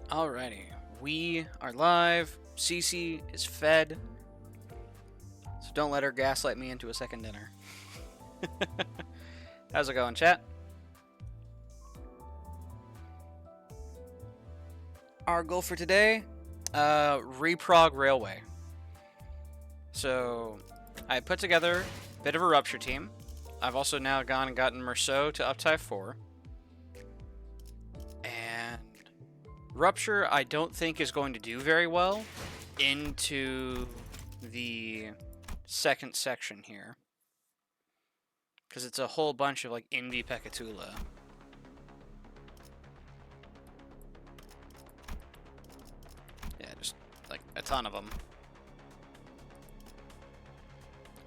Alrighty, we are live. Cece is fed, so don't let her gaslight me into a second dinner. How's it going, chat? Our goal for today, reprog Railway. So, I put together a bit of a Rupture team. I've also now gone and gotten Merceau to Uptype 4. And Rupture, I don't think is going to do very well into the second section here. Because it's a whole bunch of, like, indie Pekatula. Yeah, just, like, a ton of them.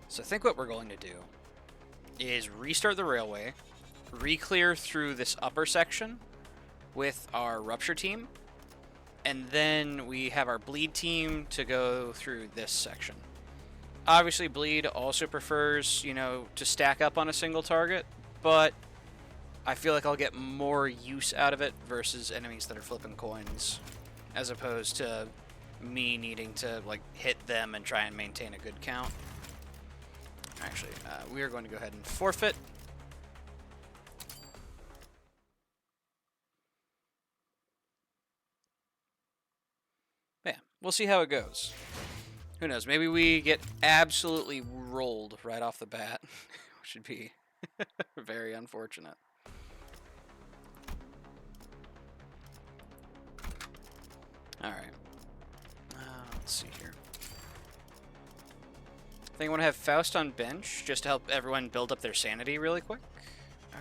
So I think what we're going to do is restart the railway, re-clear through this upper section with our Rupture team, and then we have our Bleed team to go through this section. Obviously, Bleed also prefers, you know, to stack up on a single target, but I feel like I'll get more use out of it versus enemies that are flipping coins, as opposed to me needing to, like, hit them and try and maintain a good count. Actually, we are going to go ahead and forfeit. Yeah, we'll see how it goes. Who knows? Maybe we get absolutely rolled right off the bat, which would be very unfortunate. All right. Let's see here. I think I want to have Faust on bench just to help everyone build up their sanity really quick.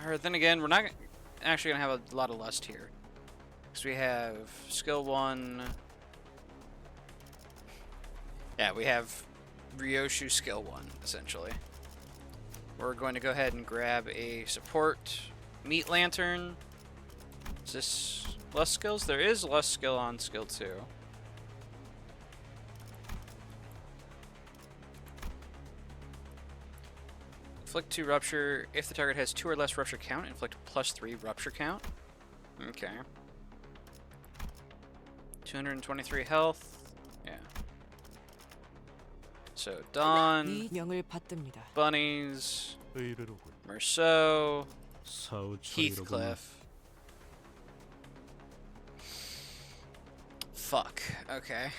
Or then again, we're not actually going to have a lot of lust here. Because we have skill 1. Yeah, we have Ryoshu skill 1, essentially. We're going to go ahead and grab a support Meat Lantern. Is this lust skills? There is lust skill on skill 2. Inflict 2 Rupture. If the target has 2 or less Rupture count, inflict +3 Rupture count. Okay. 223 health. Yeah. So, Dawn, Bunnies, Merceau, Heathcliff. Fuck. Okay.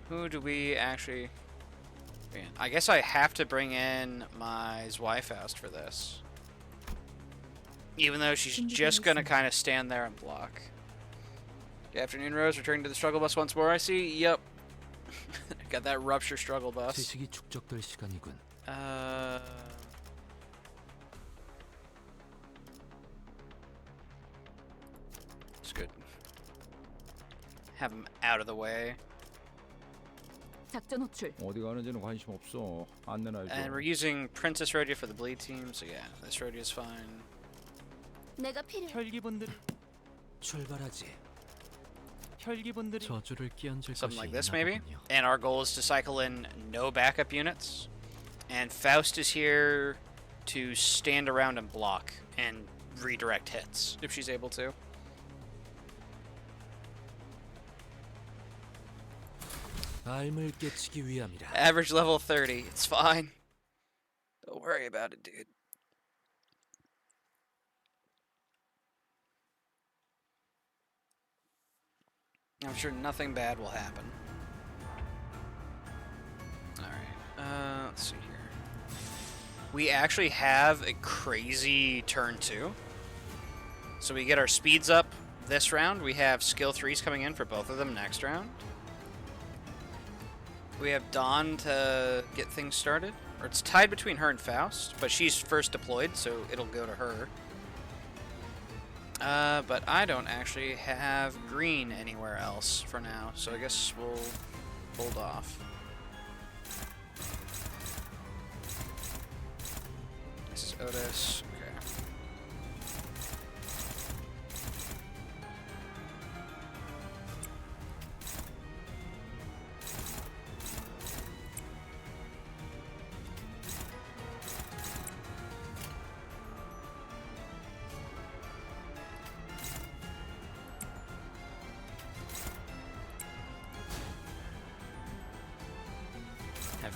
Who do we actually... I guess I have to bring in my Zweifaust for this. Even though she's just going to kind of stand there and block. Good afternoon, Rose. Returning to the struggle bus once more, I see. Yep. Got that Rupture struggle bus. It's good. Have him out of the way. And we're using Princess Rhodia for the Bleed team, so yeah, this Rhodia is fine. Something like this, maybe? And our goal is to cycle in no backup units. And Faust is here to stand around and block and redirect hits, if she's able to. Average level 30. It's fine. Don't worry about it, dude. I'm sure nothing bad will happen. Alright. Let's see here. We actually have a crazy turn 2. So we get our speeds up this round. We have skill 3s coming in for both of them next round. We have Dawn to get things started. Or it's tied between her and Faust, but she's first deployed, so it'll go to her. But I don't actually have green anywhere else for now, so I guess we'll hold off. This is Otis.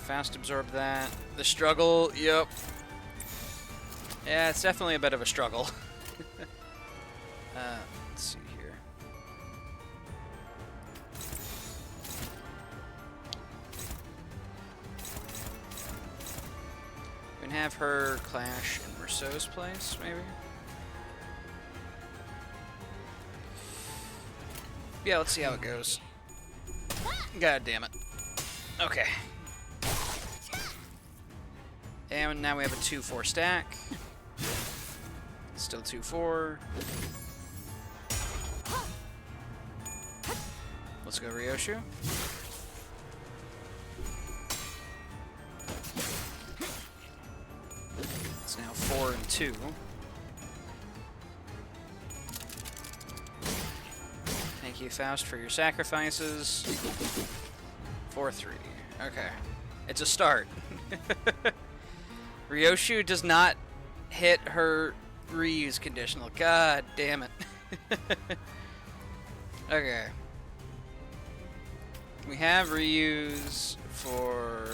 fast absorb that. The struggle, yep. Yeah, it's definitely a bit of a struggle. Let's see here. We can have her clash in Rousseau's place, maybe? Yeah, let's see how it goes. God damn it. Okay. And now we have a 2-4 stack. Still 2-4. Let's go Ryoshu. It's now 4 and 2. Thank you, Faust, for your sacrifices. 4-3. Okay. It's a start. Ryoshu does not hit her reuse conditional. God damn it. Okay. We have reuse for...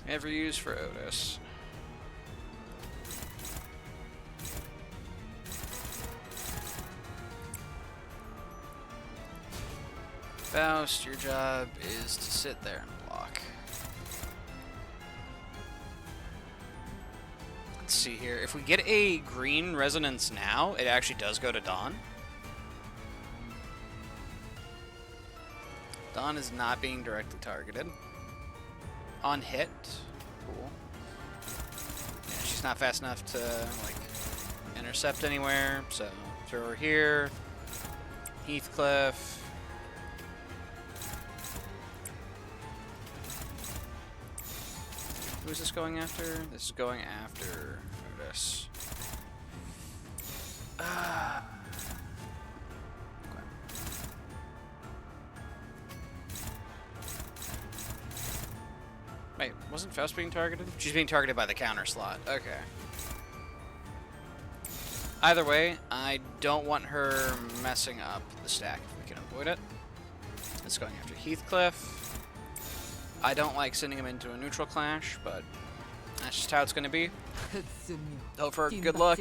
we have reuse for Otis. Faust, your job is to sit there and block. Let's see here. If we get a green resonance now, it actually does go to Dawn. Dawn is not being directly targeted. On hit. Cool. Yeah, she's not fast enough to, like, intercept anywhere, so throw her here. Heathcliff. Who is this going after? This is going after Otis. Okay. Wait, wasn't Faust being targeted? She's being targeted by the counter slot. Okay. Either way, I don't want her messing up the stack if we can avoid it. It's going after Heathcliff. I don't like sending him into a neutral clash, but that's just how it's going to be. Hope for good luck.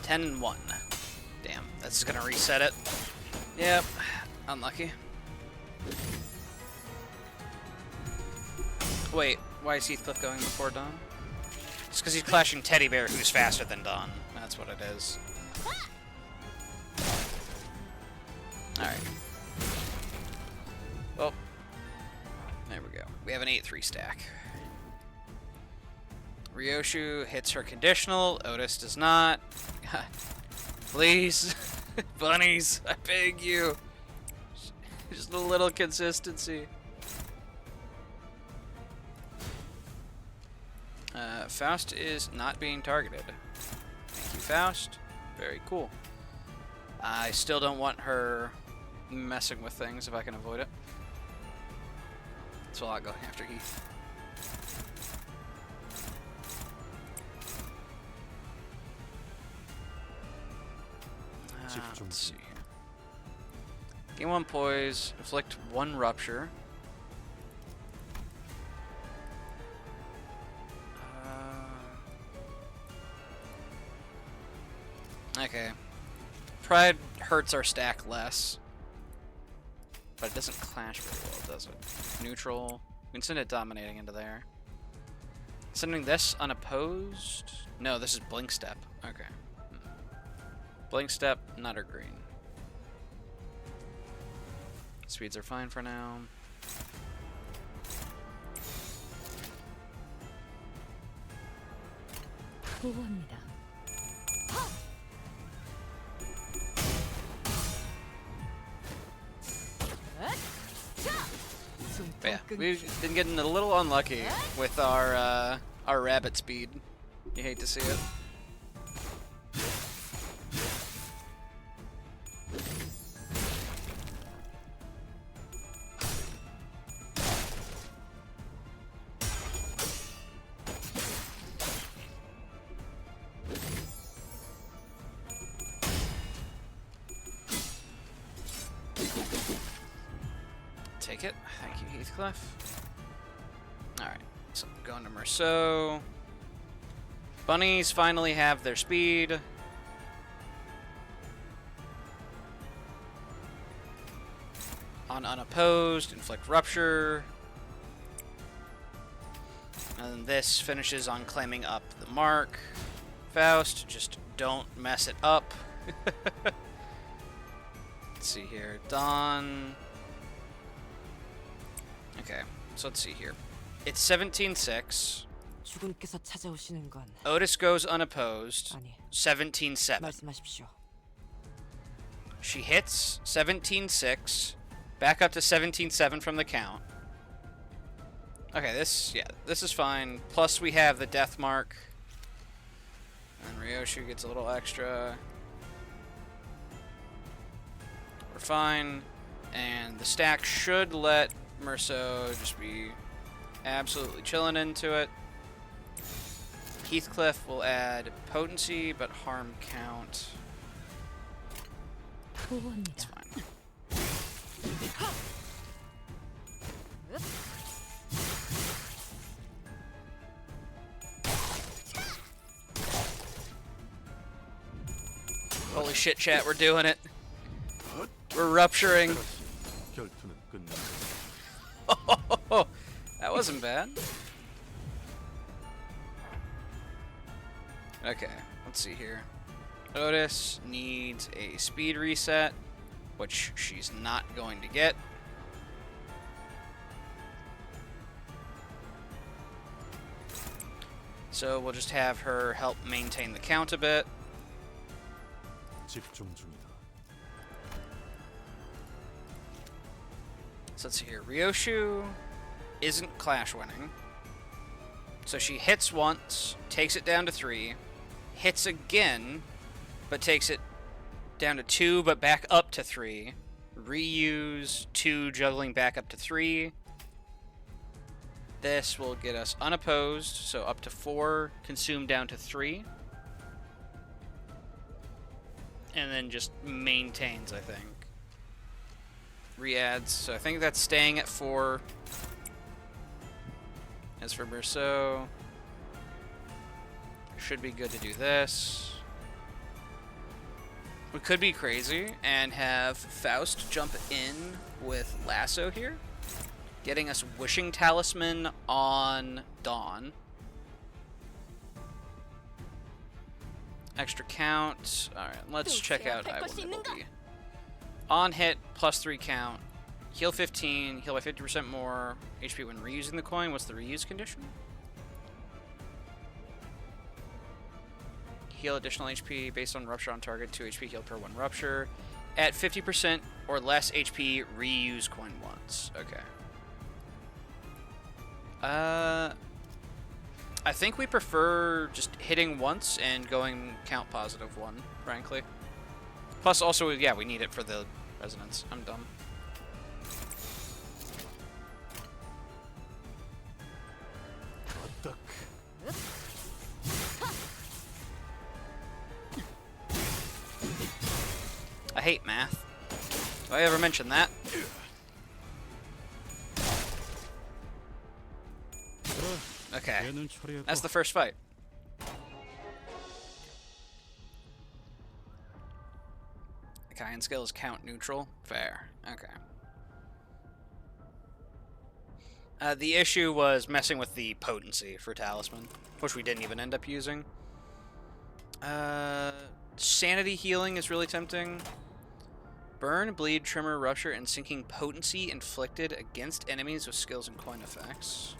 Ten and 1. Damn, that's going to reset it. Yep, unlucky. Wait, why is Heathcliff going before Dawn? It's because he's clashing Teddy Bear, who's faster than Dawn. That's what it is. Alright. Well, there we go. We have an 8-3 stack. Ryoshu hits her conditional. Otis does not. God. Please. Bunnies, I beg you. Just a little consistency. Faust is not being targeted. Thank you, Faust. Very cool. I still don't want her messing with things if I can avoid it. It's a lot going after Heath. Let's see. Gain 1 poise, inflict 1 rupture. Okay. Pride hurts our stack less. But it doesn't clash very well, does it? Neutral. We can send it dominating into there. Sending this unopposed? No, this is Blink Step. Okay. Blink Step, not or green. Speeds are fine for now. But yeah, we've been getting a little unlucky with our rabbit speed. You hate to see it. take it. Thank you, Heathcliff. Alright, so going to Merceau. Bunnies finally have their speed. On unopposed, inflict rupture. And this finishes on claiming up the mark. Faust, just don't mess it up. Let's see here. Dawn. Okay, so let's see here. It's 17-6. 주군께서 찾아오시는 건 Otis goes unopposed. 아니, 17-7. 말씀하십시오. She hits 17-6. Back up to 17-7 from the count. Okay, this is fine. Plus we have the death mark. And Ryoshu gets a little extra. We're fine. And the stack should let Merceau just be absolutely chilling into it. Heathcliff will add potency, but harm count. It's fine. Holy shit, chat, we're doing it. We're rupturing. Oh, that wasn't bad. Okay, let's see here. Otis needs a speed reset, which she's not going to get. So we'll just have her help maintain the count a bit. So let's see here. Ryoshu isn't clash winning. So she hits once, takes it down to 3, hits again, but takes it down to 2, but back up to 3. Reuse 2, juggling back up to 3. This will get us unopposed, so up to 4, consume down to 3. And then just maintains, I think. Re-adds, so I think that's staying at 4. As for Merceau, should be good to do this. We could be crazy and have Faust jump in with Lasso here, getting us Wishing Talisman on Dawn. Extra count. Alright, let's check out I Will Nibble Thee. On hit, +3 count. Heal 15, heal by 50% more HP when reusing the coin. What's the reuse condition? Heal additional HP based on rupture on target, 2 HP healed per 1 rupture. At 50% or less HP, reuse coin once. Okay. I think we prefer just hitting once and going count +1, frankly. Plus, also, yeah, we need it for the resonance. I'm dumb. I hate math. Do I ever mention that? Okay, that's the first fight. Kai and skills count neutral. Fair. Okay. The issue was messing with the potency for Talisman, which we didn't even end up using. Sanity healing is really tempting. Burn, bleed, tremor, rupture, and sinking potency inflicted against enemies with skills and coin effects.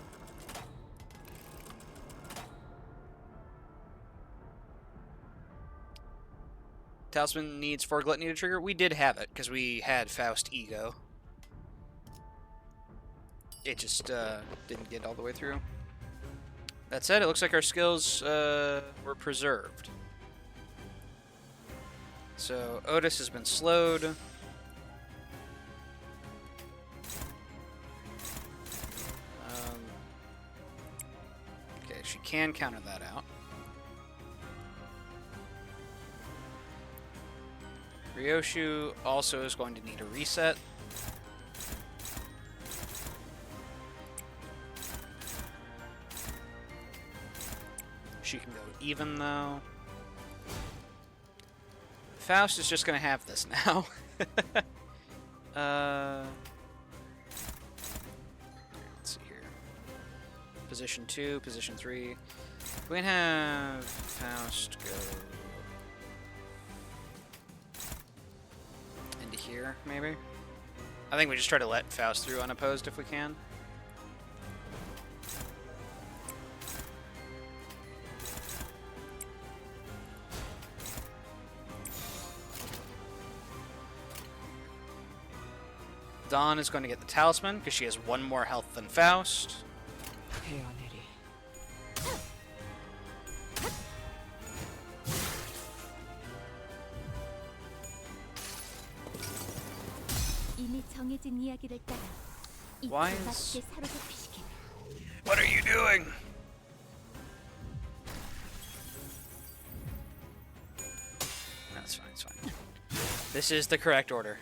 Talisman needs 4 gluttony to trigger. We did have it, because we had Faust Ego. It just didn't get all the way through. That said, it looks like our skills were preserved. So, Otis has been slowed. Okay, she can counter that out. Ryoshu also is going to need a reset. even, though. Faust is just going to have this now. Let's see here. Position 2, position 3. We can have Faust go into here, maybe? I think we just try to let Faust through unopposed if we can. Dawn is going to get the talisman because she has 1 more health than Faust. 헤어내리. 이미 정해진 이야기를 따라 Why 이틀 is- 맞게 사로잡히시게. What are you doing? That's fine, it's fine. This is the correct order.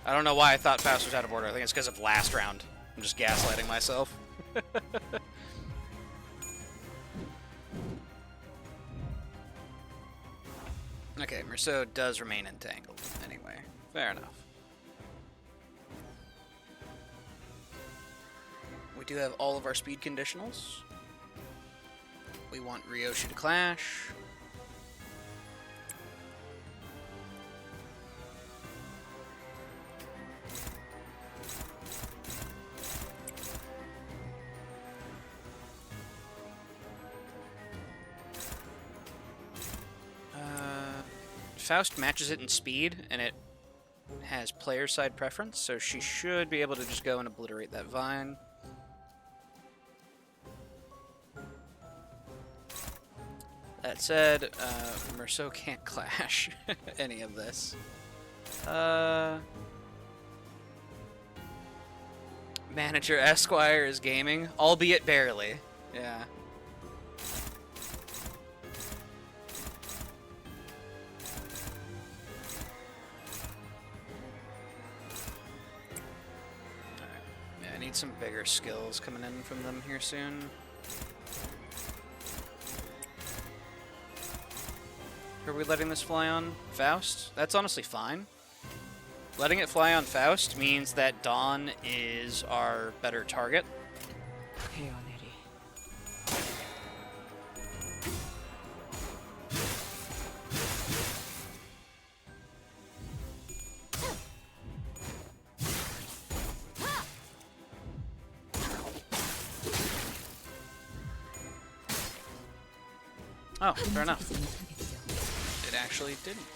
I don't know why I thought Faust was out of order. I think it's because of last round. I'm just gaslighting myself. Okay, Merceau does remain entangled. Anyway, fair enough. We do have all of our speed conditionals. We want Ryoshi to clash. Faust matches it in speed, and it has player side preference, so she should be able to just go and obliterate that vine. That said, Merceau can't clash any of this. Manager Esquire is gaming, albeit barely. Yeah. Yeah, I need some bigger skills coming in from them here soon. Are we letting this fly on Faust? That's honestly fine. Letting it fly on Faust means that Dawn is our better target. 헤어내리. Oh, fair enough. It actually didn't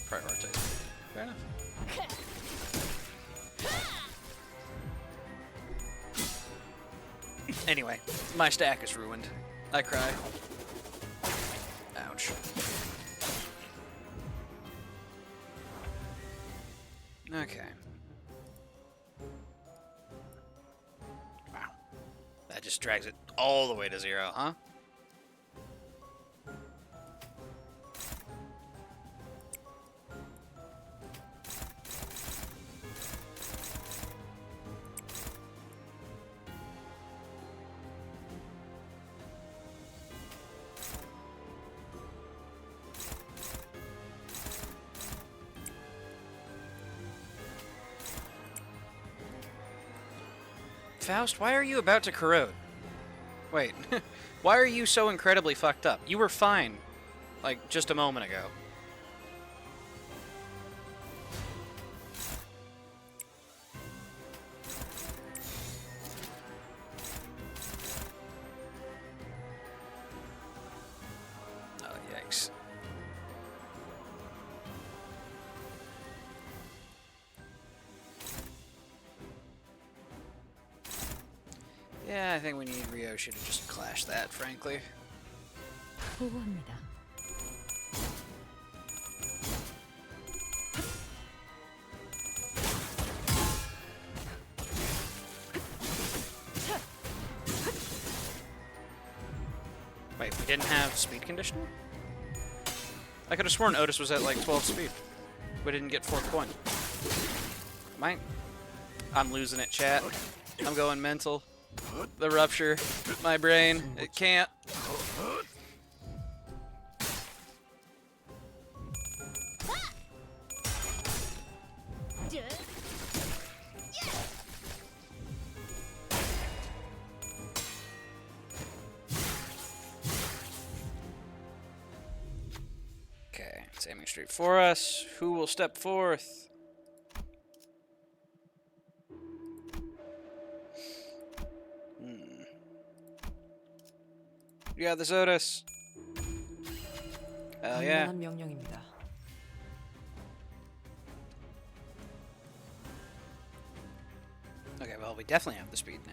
prioritize. Fair enough. Anyway, my stack is ruined. I cry. Ouch. Okay. Wow. That just drags it all the way to 0, huh? Faust, why are you about to corrode? Wait, why are you so incredibly fucked up? You were fine, like, just a moment ago. Oh, yikes. Yeah, I think we need Ryoshi to just clash that, frankly. 보호합니다. Wait, we didn't have speed conditional? I could have sworn Otis was at like 12 speed. We didn't get 4th coin. I'm losing it, chat. I'm going mental. The rupture, my brain, it can't. coming straight for us. Who will step forth? Yeah, the Otis. Hell yeah. 당연한 명령입니다. Okay, well, we definitely have the speed now.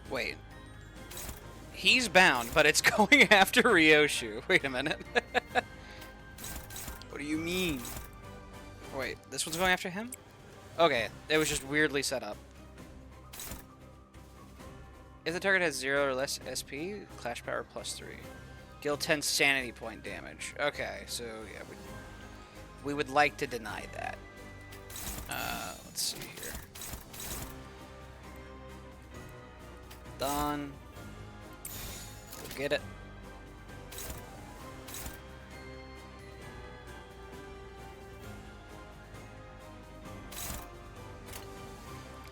Wait. He's bound, but it's going after Ryoshu. Wait a minute. What do you mean? Wait, this one's going after him? Okay, it was just weirdly set up. If the target has 0 or less SP, clash power +3. Deal 10 sanity point damage. Okay, so yeah, we would like to deny that. Let's see here. Done. Go get it.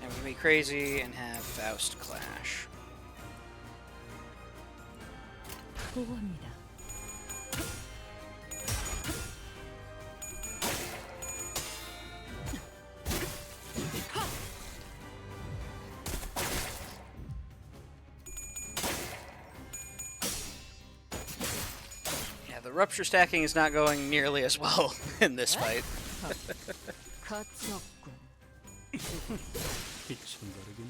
And we can be crazy and have Faust clash. 보호합니다. Yeah, the rupture stacking is not going nearly as well in this fight. 거쳤군. 빛은 다르긴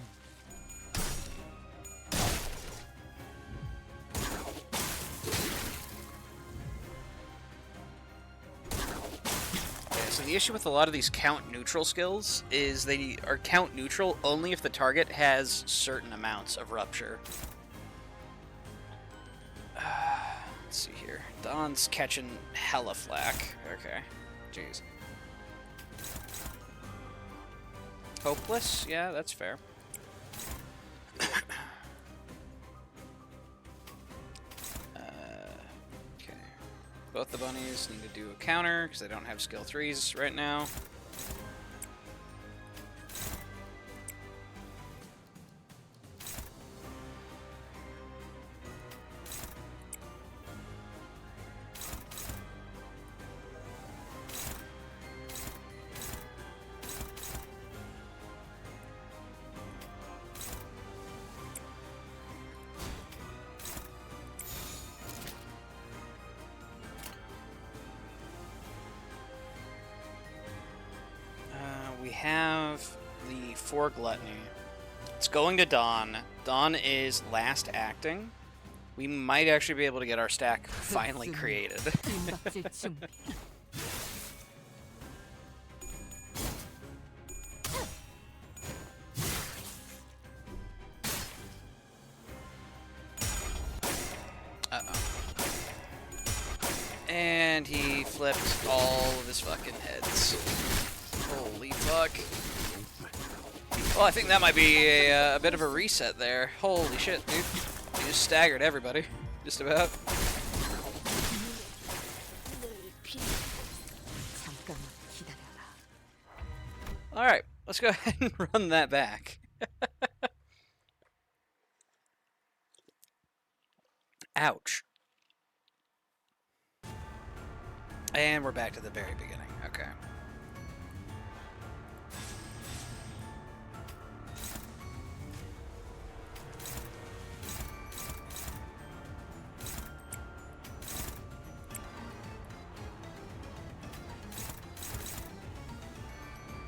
Yeah, so the issue with a lot of these count neutral skills is they are count neutral only if the target has certain amounts of rupture. Let's see here. Don's catching hella flack. Okay. Jeez. Hopeless? Yeah, that's fair. Okay. Both the bunnies need to do a counter because they don't have skill 3s right now. We have the 4 Gluttony. It's going to Dawn. Dawn is last acting. We might actually be able to get our stack finally created. 뒷박질 준비. Uh-oh. And he flipped all of his fucking heads. Holy fuck. Well, I think that might be a bit of a reset there. Holy shit, dude. He just staggered everybody. Just about. 잠깐만 기다려라. Alright, let's go ahead and run that back. Ouch. And we're back to the very beginning. Okay.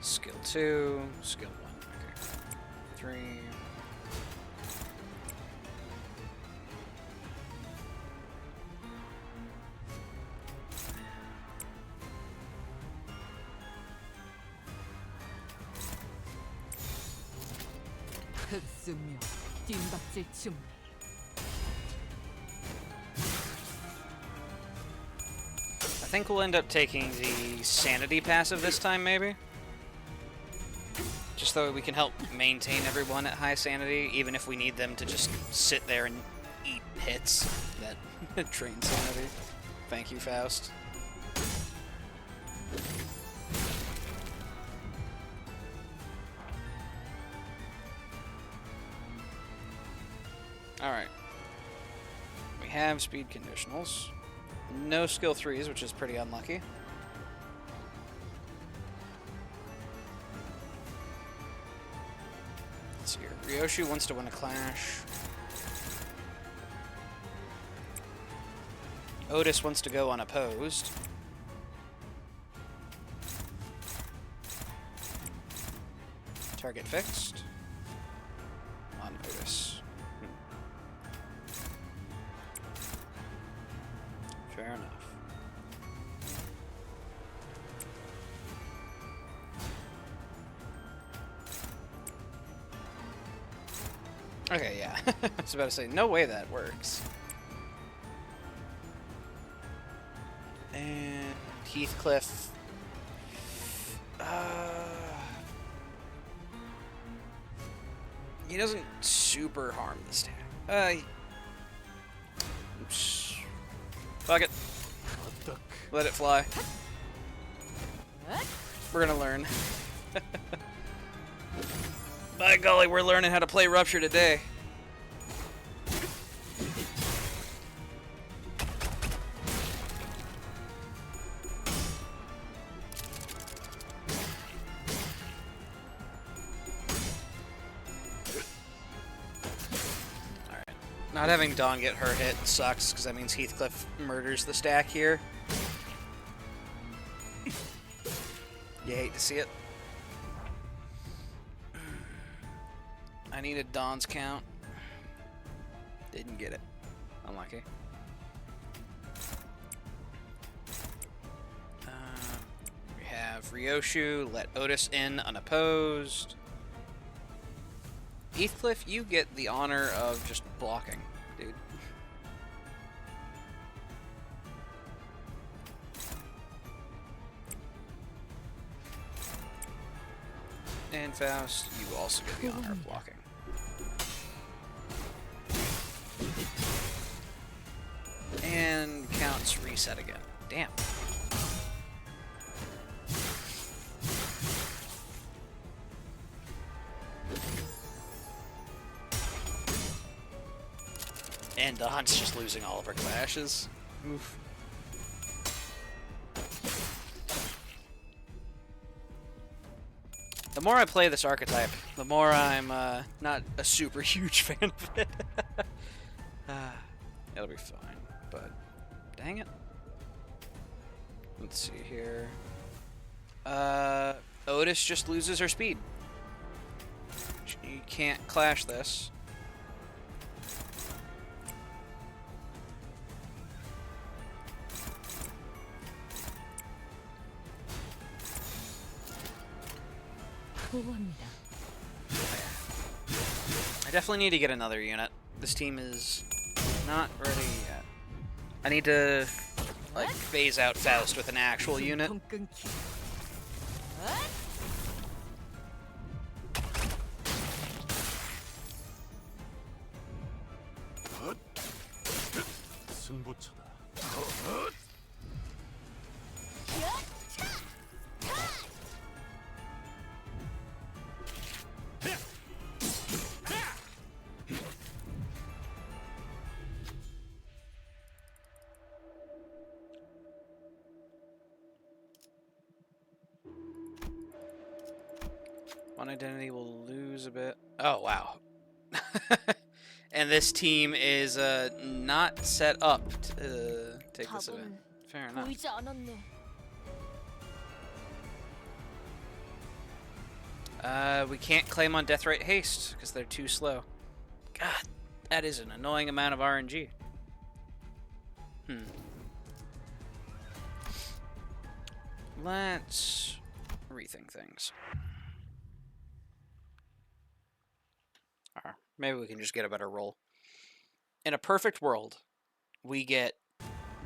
Skill 2, skill 1. Okay. 3. 흑수명 뒷박질 준비. I think we'll end up taking the sanity passive this time, maybe? Just so we can help maintain everyone at high sanity, even if we need them to just sit there and eat hits that drain sanity. Thank you, Faust. Alright. We have speed conditionals. No skill 3s, which is pretty unlucky. Let's see here. Ryoshu wants to win a clash. Otis wants to go unopposed. Target fixed. On Otis. Fair enough. Okay, yeah. I was about to say, no way that works. And Heathcliff. He doesn't super harm the stack. Oops. Fuck it. Let it fly. We're gonna learn. By golly, we're learning how to play Rupture today. Not having Dawn get her hit sucks, because that means Heathcliff murders the stack here. You hate to see it. I needed Dawn's count. Didn't get it. Unlucky. We have Ryoshu, let Otis in unopposed. Heathcliff, you get the honor of just blocking, dude. And Faust, you also get the honor of blocking. And counts reset again. Damn. And Dawn's just losing all of her clashes. Oof. The more I play this archetype, the more I'm not a super huge fan of it. It'll be fine, but dang it. Let's see here. Otis just loses her speed. You can't clash this. I definitely need to get another unit. This team is not ready yet. I need to like phase out Faust with an actual unit. One identity will lose a bit. Oh, wow. And this team is not set up to take this event. Fair enough. We can't claim on Deathrite Haste because they're too slow. God, that is an annoying amount of RNG. Let's rethink things. Or maybe we can just get a better roll. In a perfect world, we get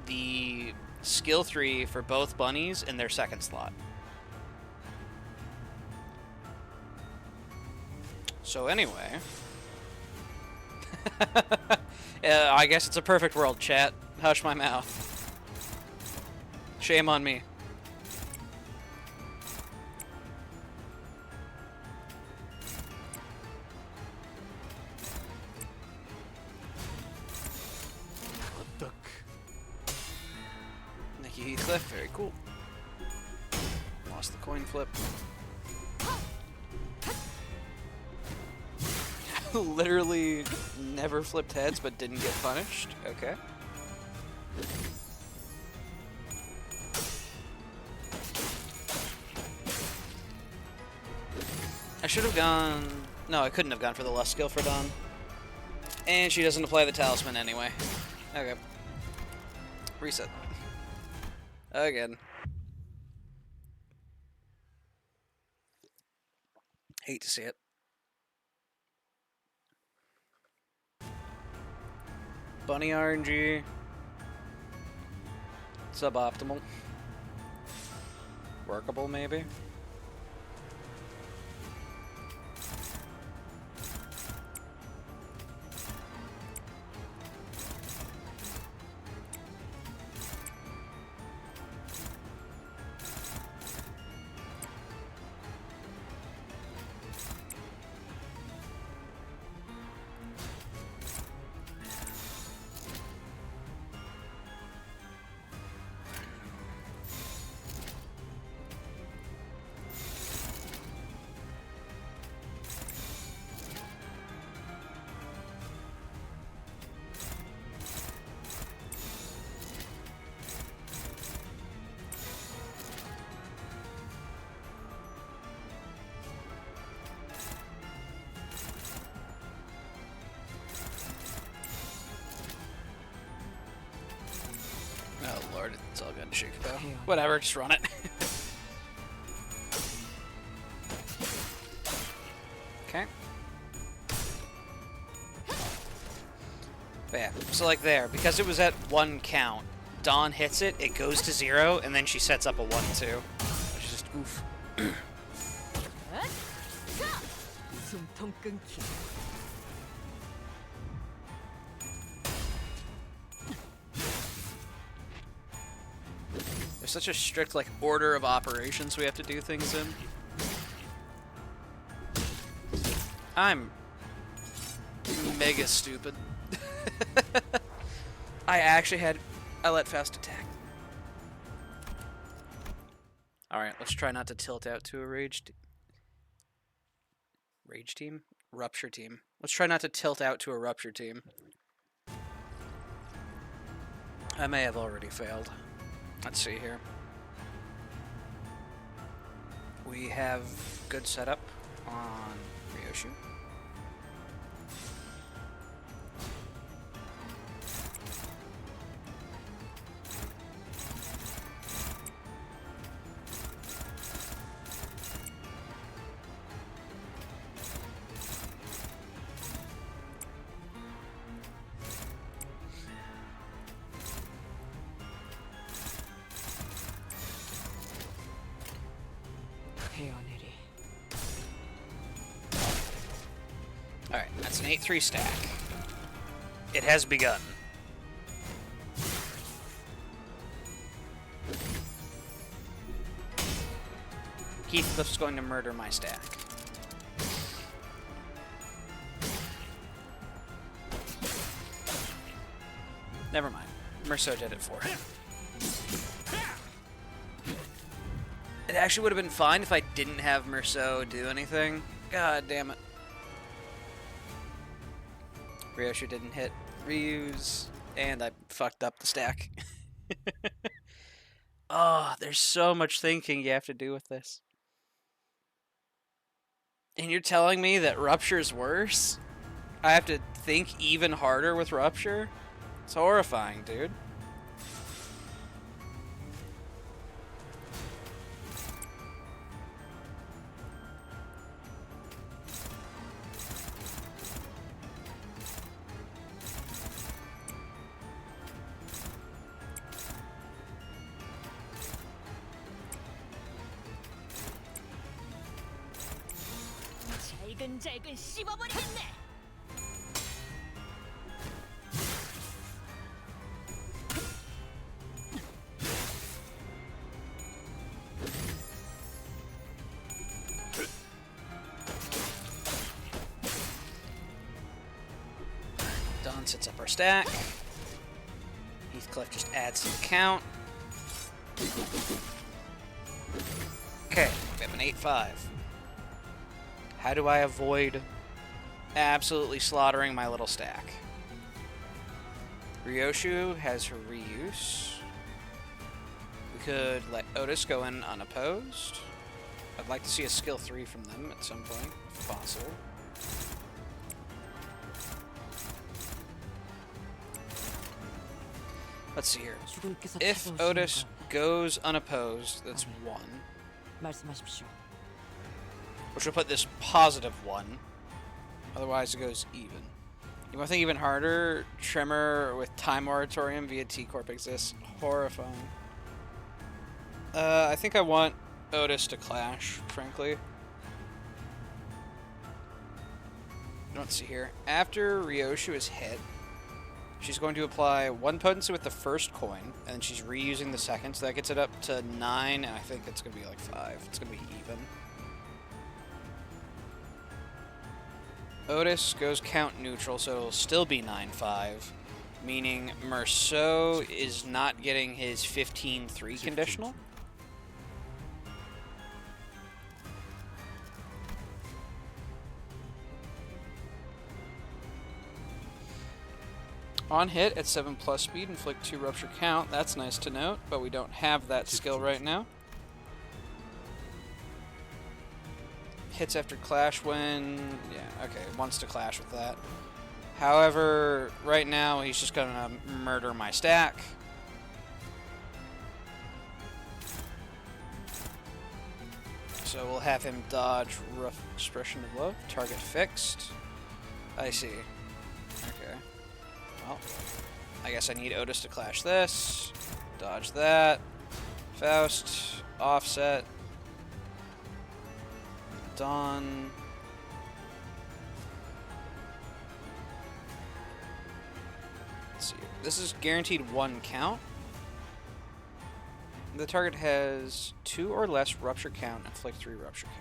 the skill 3 for both bunnies in their second slot. So anyway, I guess it's a perfect world, chat. Hush my mouth. Shame on me. Nikki Heathcliff, very cool. Lost the coin flip. Literally never flipped heads but didn't get punished. Okay. I should have gone... No, I couldn't have gone for the lust skill for Dawn. And she doesn't apply the talisman anyway. Okay. Reset. Again. Hate to see it. Bunny RNG. Suboptimal. Workable, maybe? Oh lord, it's all good to shake about. Whatever, just run it. Okay. But yeah, so like there, because it was at 1 count, Dawn hits it, it goes to 0, and then she sets up a 1-2. Which is just oof. 숨통 끊기. There's such a strict like order of operations we have to do things in. I'm mega stupid. I let fast attack. Alright, let's try not to tilt out to a rage team? Rupture team. Let's try not to tilt out to a rupture team. I may have already failed. Let's see here. We have good setup on Ryoshu. Alright, that's an 8-3 stack. It has begun. Heathcliff's going to murder my stack. Never mind. Merceau did it for him. It actually would have been fine if I didn't have Merceau do anything. God damn it. Ryoshu didn't hit reuse, and I fucked up the stack. Oh, there's so much thinking you have to do with this. And you're telling me that Rupture's worse? I have to think even harder with Rupture? It's horrifying, dude. 잘근잘근 씹어버리겠네. Dawn sets up our stack. Heathcliff just adds to the count. Okay, we have an 8-5. How do I avoid absolutely slaughtering my little stack? Ryoshu has her reuse. We could let Otis go in unopposed. I'd like to see a skill 3 from them at some point, if possible. Let's see here. If Otis goes unopposed, that's 1. 말씀하십시오. Which will put this positive 1. Otherwise, it goes even. You want to think even harder? Tremor with time moratorium via T-Corp exists. Horrifying. I think I want Otis to clash, frankly. Let's see here. After Ryoshu is hit, she's going to apply 1 potency with the first coin, and she's reusing the second, so that gets it up to 9, and I think it's going to be like 5. It's going to be even. Otis goes count neutral, so it'll still be 9-5, meaning Merceau is not getting his 15-3 conditional. On hit at 7+ speed, inflict 2 rupture count. That's nice to note, but we don't have that skill right now. Hits after clash when... yeah, okay, wants to clash with that. However, right now he's just gonna murder my stack. So we'll have him dodge Rough Expression of Love. Target fixed. I see. Okay. Well, I guess I need Otis to clash this. Dodge that. Faust. Offset. Dawn. Let's see. This is guaranteed 1 count. The target has 2 or less rupture count, inflict 3 rupture count.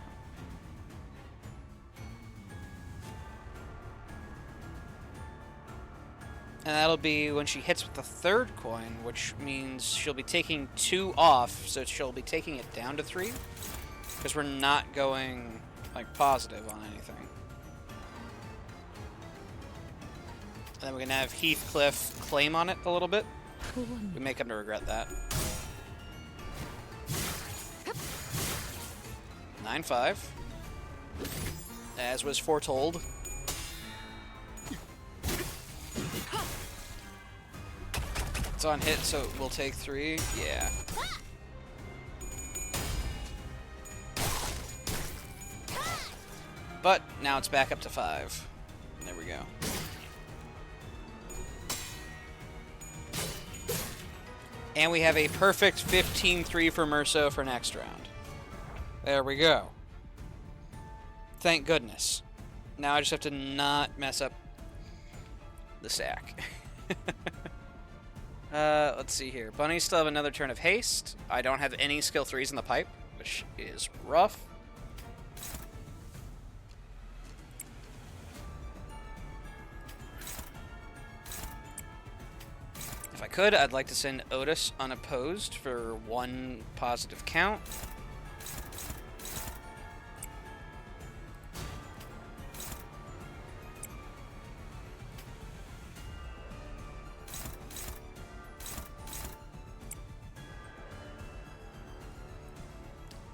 And that'll be when she hits with the 3rd coin, which means she'll be taking 2 off, so she'll be taking it down to 3. Because we're not going, like, positive on anything. And then we're going to have Heathcliff claim on it a little bit. We may come to regret that. 9-5. As was foretold. It's on hit, so we'll take 3. Yeah. But now it's back up to 5. There we go. And we have a perfect 15-3 for Merceau for next round. There we go. Thank goodness. Now I just have to not mess up the stack. Let's see here. Bunnies still have another turn of haste. I don't have any skill 3s in the pipe, which is rough. If I could, I'd like to send Otis unopposed for 1 positive count.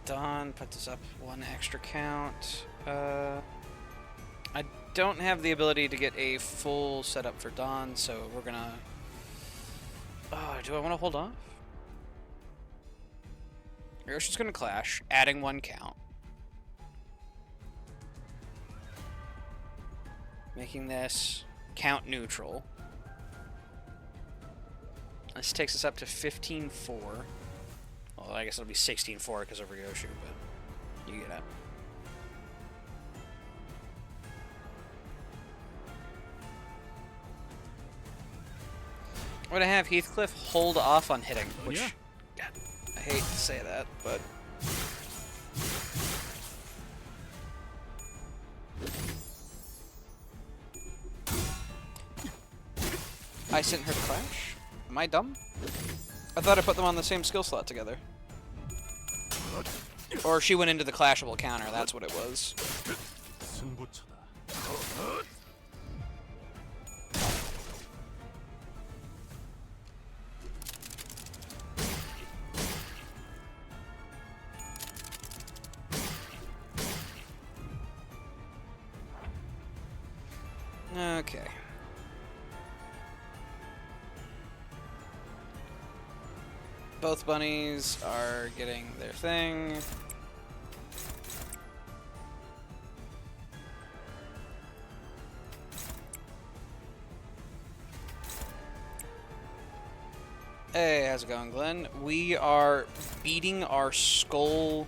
Dawn puts us up 1 extra count. I don't have the ability to get a full setup for Dawn, so we're gonna... do I want to hold off? Yoshi's gonna clash, adding 1 count. Making this count neutral. This takes us up to 15-4. Well, I guess it'll be 16-4 because of Ryoshu, but you get it. I'm gonna have Heathcliff hold off on hitting, which Yeah. God, I hate to say that, but I sent her to clash? Am I dumb? I thought I put them on the same skill slot together. Or she went into the clashable counter, that's what it was. 승부처다. Okay. Both bunnies are getting their thing. Hey, how's it going, Glenn? We are beating our skull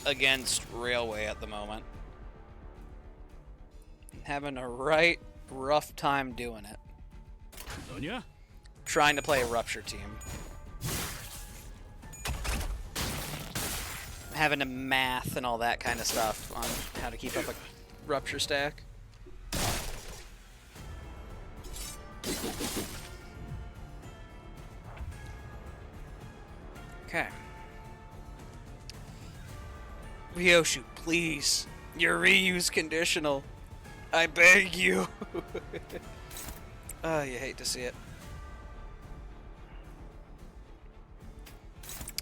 against Railway at the moment. Having a right rough time doing it. 너냐? Trying to play a Rupture team. Having to math and all that kind of stuff on how to keep up a Rupture stack. Okay. Ryoshu, please. Your reuse conditional. I beg you. Oh, you hate to see it.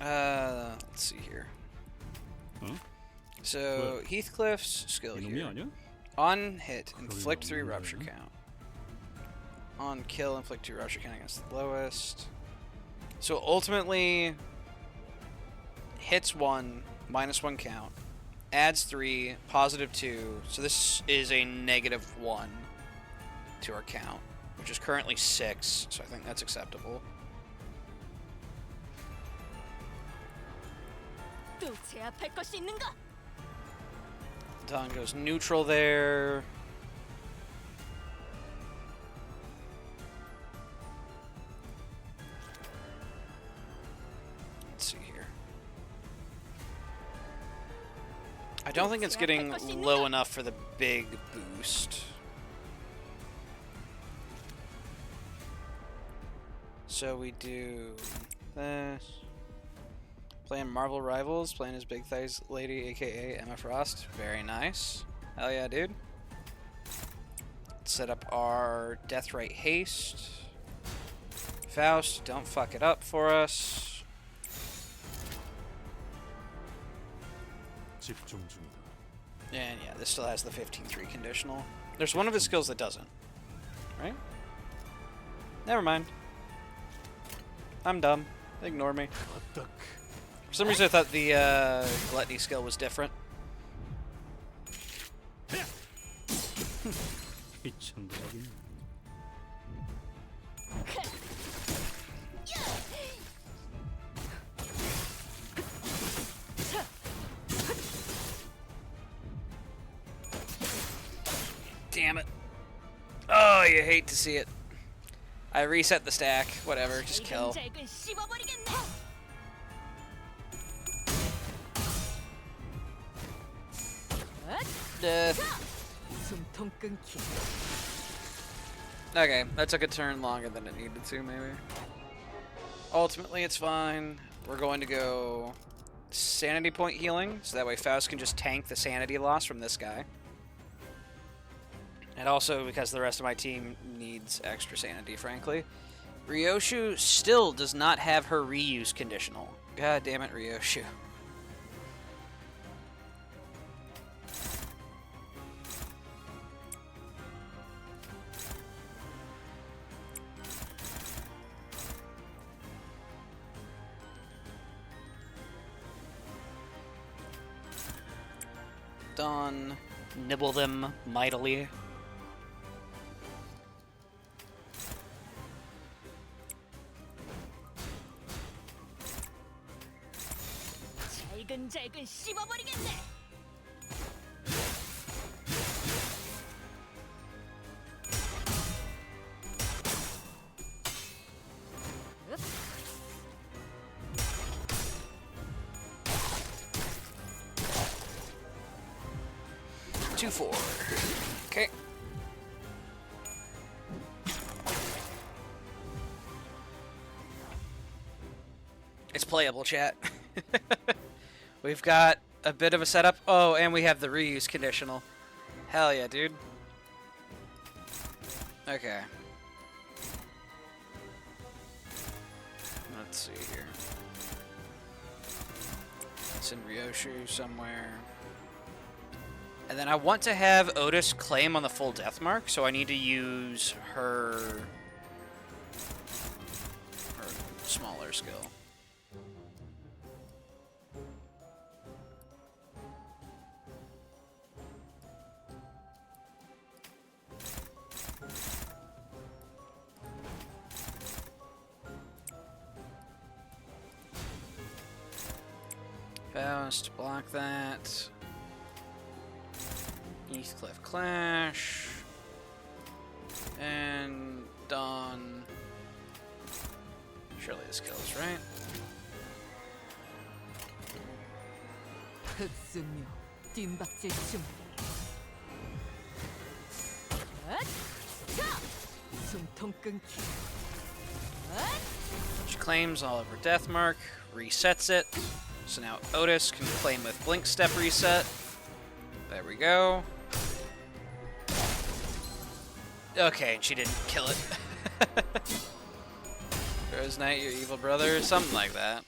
Let's see here. Huh? So, What? Heathcliff's skill 이놈이 here. 아니야? On hit, inflict 그러게 3 너무 rupture 어려워. count. On kill, inflict 2 rupture count against the lowest. So ultimately, hits 1, -1 count, adds 3, +2. So this is a -1 to our count, which is currently 6. So I think that's acceptable. 또 제압할 것이 있는가? Dawn goes neutral there. Let's see here. I don't think it's getting low enough for the big boost. So we do this. Playing Marvel Rivals, playing as Big Thighs Lady, aka Emma Frost. Very nice. Hell yeah, dude. Let's set up our Deathrite Haste. Faust, don't fuck it up for us. 집중 중이다. And yeah, this still has the 15-3 conditional. There's one of his skills that doesn't. Right? Never mind. I'm dumb. Ignore me. 어떡. For some reason I thought the Gluttony skill was different. 이 정도라긴. Damn it. Oh, you hate to see it. I reset the stack. Whatever, just kill. 잘근 씹어버리겠네. 숨통 끊기. Okay, that took a turn longer than it needed to, maybe. Ultimately, it's fine. We're going to go sanity point healing, so that way Faust can just tank the sanity loss from this guy. And also because the rest of my team needs extra sanity, frankly. Ryoshu still does not have her reuse conditional. God damn it, Ryoshu. Done. Nibble them mightily. 잘근 씹어버리겠네. 4. Okay. It's playable, chat. We've got a bit of a setup. Oh, and we have the reuse conditional. Hell yeah, dude. Okay. Let's see here. It's in Ryoshu somewhere. And then I want to have Otis claim on the full death mark, so I need to use her smaller skill. Faust, block that. Heathcliff Clash. And Dawn. Surely this kills, right? 흑승류 뒷박질 춤. 숨통 끊기. She claims all of her death mark, resets it. So now Otis can claim with Blink Step reset. There we go. Okay, and she didn't kill it. Rose Knight, your evil brother, something like that.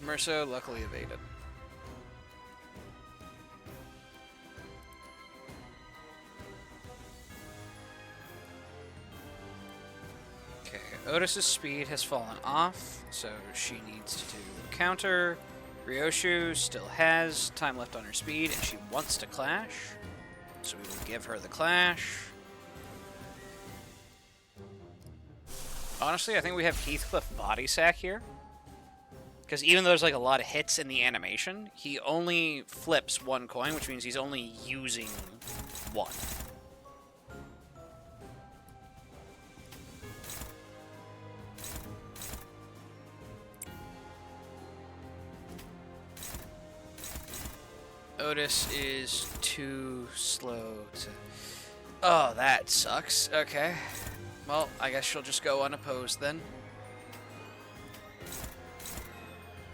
Merso luckily evaded. Okay, Otis's speed has fallen off, so she needs to do counter. Ryoshu still has time left on her speed, and she wants to clash, so we will give her the clash. Honestly, I think we have Heathcliff body sack here. Because even though there's like a lot of hits in the animation, he only flips 1 coin, which means he's only using 1. Otis is too slow to... Oh, that sucks. Okay. Well, I guess she'll just go unopposed then.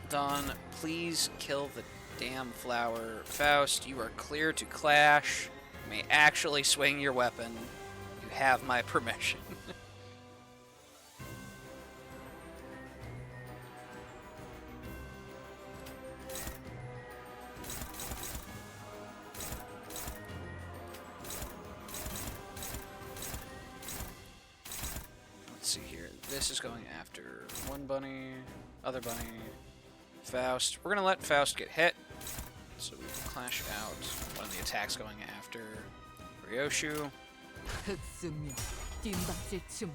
Dawn, please kill the damn flower. Faust, you are clear to clash. You may actually swing your weapon. You have my permission. Let's see here. This is going after one bunny, other bunny. Faust. We're gonna let Faust get hit, so we can clash out one of the attacks going after Ryoshu. 흑승류 뒷박질 춤.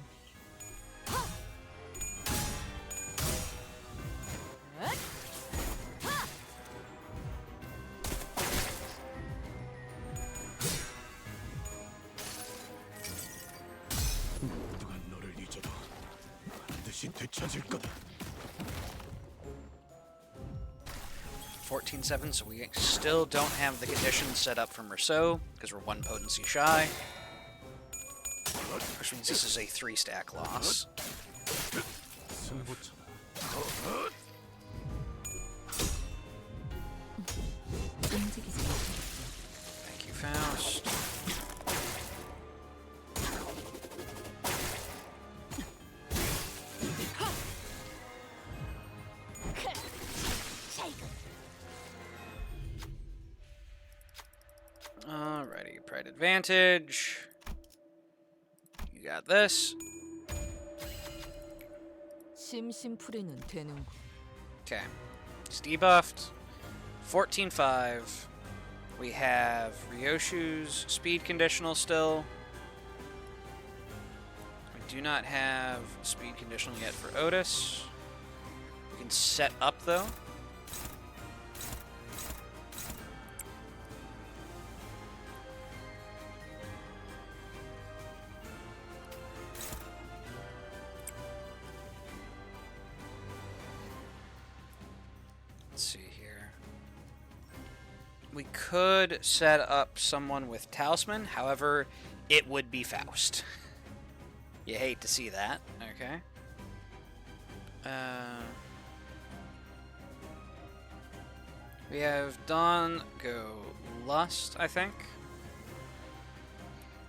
모두가 너를 잊어도 반드시 되찾을 거다. 14-7, so we still don't have the conditions set up for Merceau, because we're 1 potency shy. Which means this is a 3-stack loss. 승부처럼 움직이지 마. Thank you, Faust. Alrighty, Pride Advantage. You got this. 심심풀이는 되는군. Okay. He's debuffed. 14-5. We have Ryoshu's speed conditional still. We do not have speed conditional yet for Otis. We can set up though. We could set up someone with Talisman, however, it would be Faust. You hate to see that, okay? We have Dawn go Lust, I think,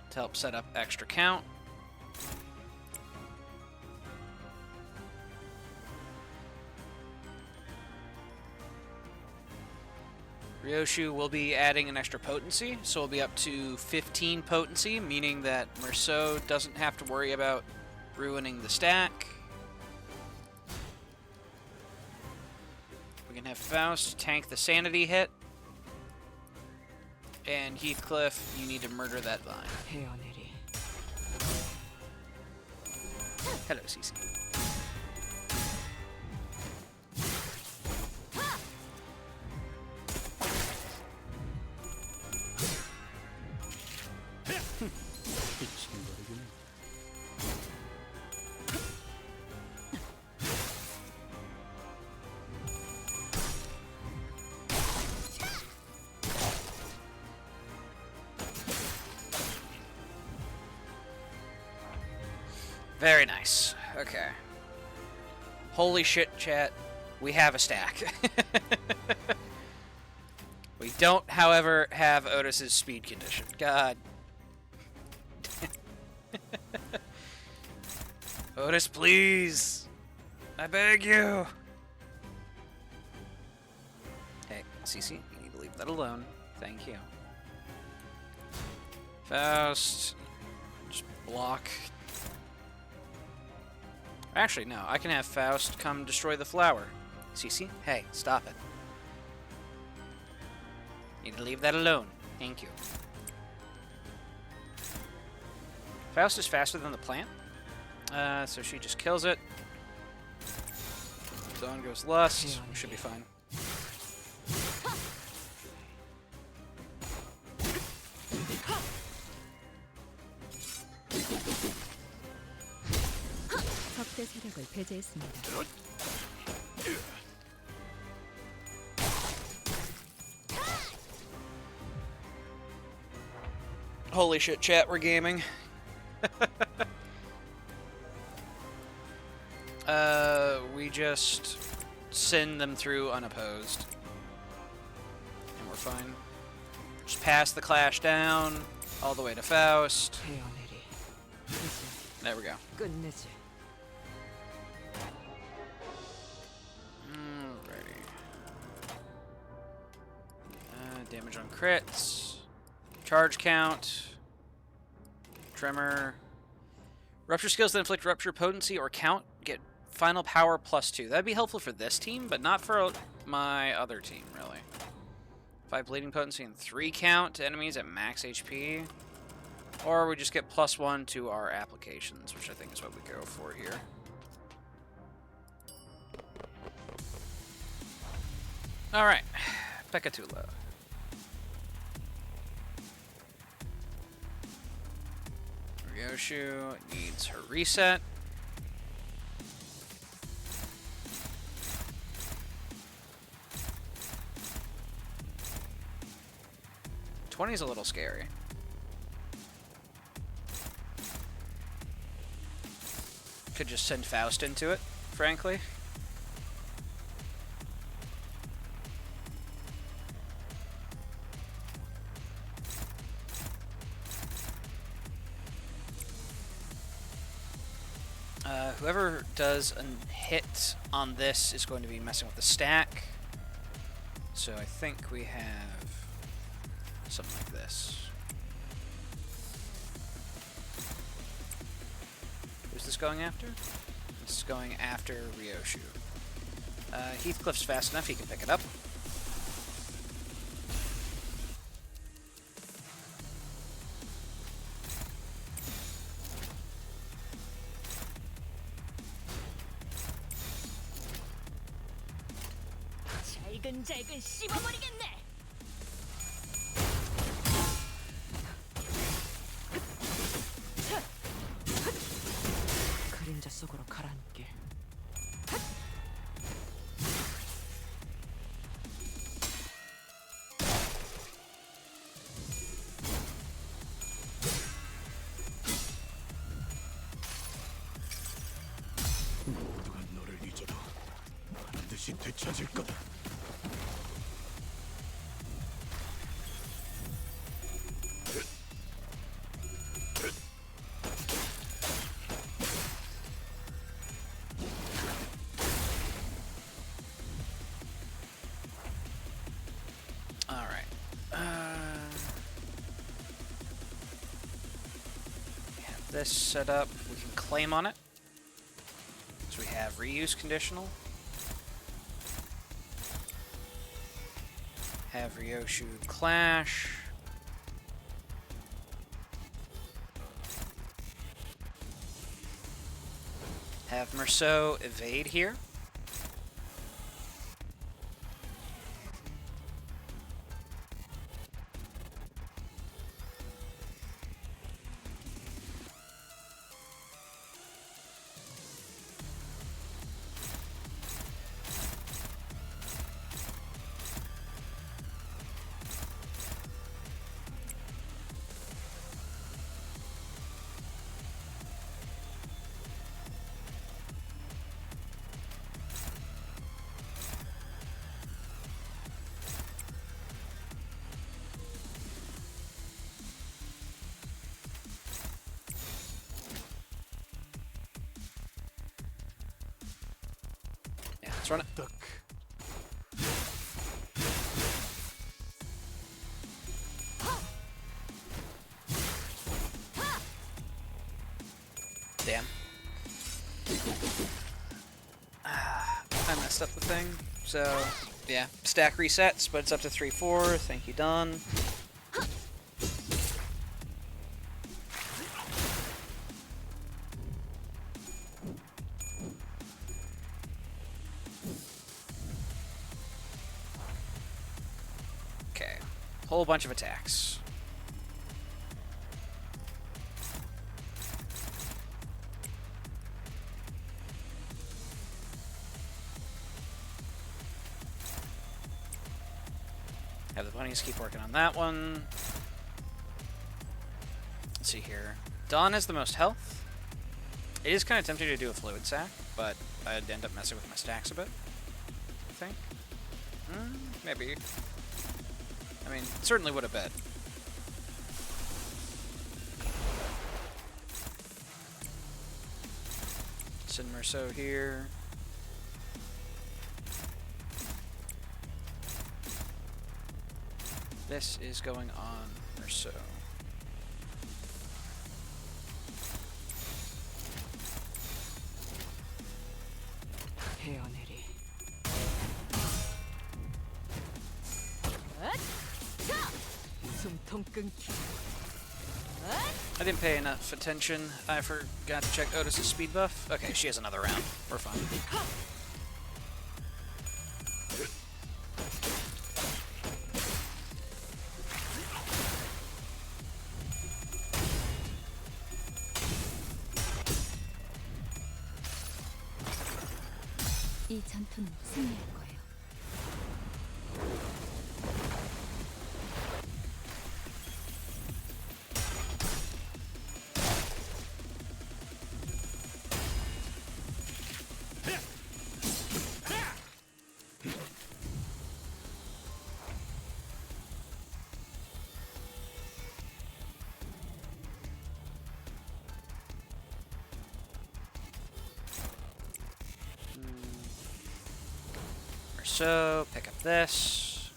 to help set up extra count. Ryoshu will be adding an extra potency, so we'll be up to 15 potency, meaning that Merceau doesn't have to worry about ruining the stack. We can have Faust tank the sanity hit. And Heathcliff, you need to murder that vine. 헤어내리. Hello, Cece. Very nice. Okay. Holy shit, chat. We have a stack. We don't, however, have Otis's speed condition. God. Otis, please. I beg you. Hey, Cece, you need to leave that alone. Thank you. Faust. Just block. Actually, no. I can have Faust come destroy the flower. Cece, hey, stop it. Need to leave that alone. Thank you. Faust is faster than the plant. So she just kills it. Dawn goes Lust. We should be fine. 적대 세력을 배제했습니다. Holy shit, chat, we're gaming. We just send them through unopposed. And we're fine. Just pass the clash down, all the way to Faust. 헤어내리. There we go. 끝내지. Alrighty. Damage on crits. Charge count. Tremor. Rupture skills that inflict rupture potency or count get final power +2. That'd be helpful for this team, but not for my other team, really. 5 bleeding potency and 3 count to enemies at max HP. Or we just get +1 to our applications, which I think is what we go for here. Alright. Pekatula. Ryoshu needs her reset. '20's a little scary. Could just send Faust into it, frankly. Whoever does a hit on this is going to be messing with the stack. So I think we have something like this. Who's this going after? This is going after Ryoshu. Heathcliff's fast enough, he can pick it up. 잘근잘근 씹어버리겠네. 그림자 속으로 가라앉게. 찾을 거다. Alright. We have this set up. We can claim on it. So we have reuse conditional. Have Ryoshu clash. Have Merceau evade here. Yeah, let's run it. 딱. Damn. I messed up the thing. So, yeah. Stack resets, but it's up to 3-4. Thank you, done. Okay. Whole bunch of attacks. Have the bunnies keep working on that one. Let's see here. Dawn has the most health. It is kind of tempting to do a fluid sack, but I'd end up messing with my stacks a bit, I think. Maybe. I mean, certainly would have bet. Send Merceau here. This is going on Merceau. 헤어내리. 숨통 끊기. I didn't pay enough attention. I forgot to check Otis's speed buff. Okay, she has another round. We're fine. 이 전투는 승리할 거예요. So, pick up this.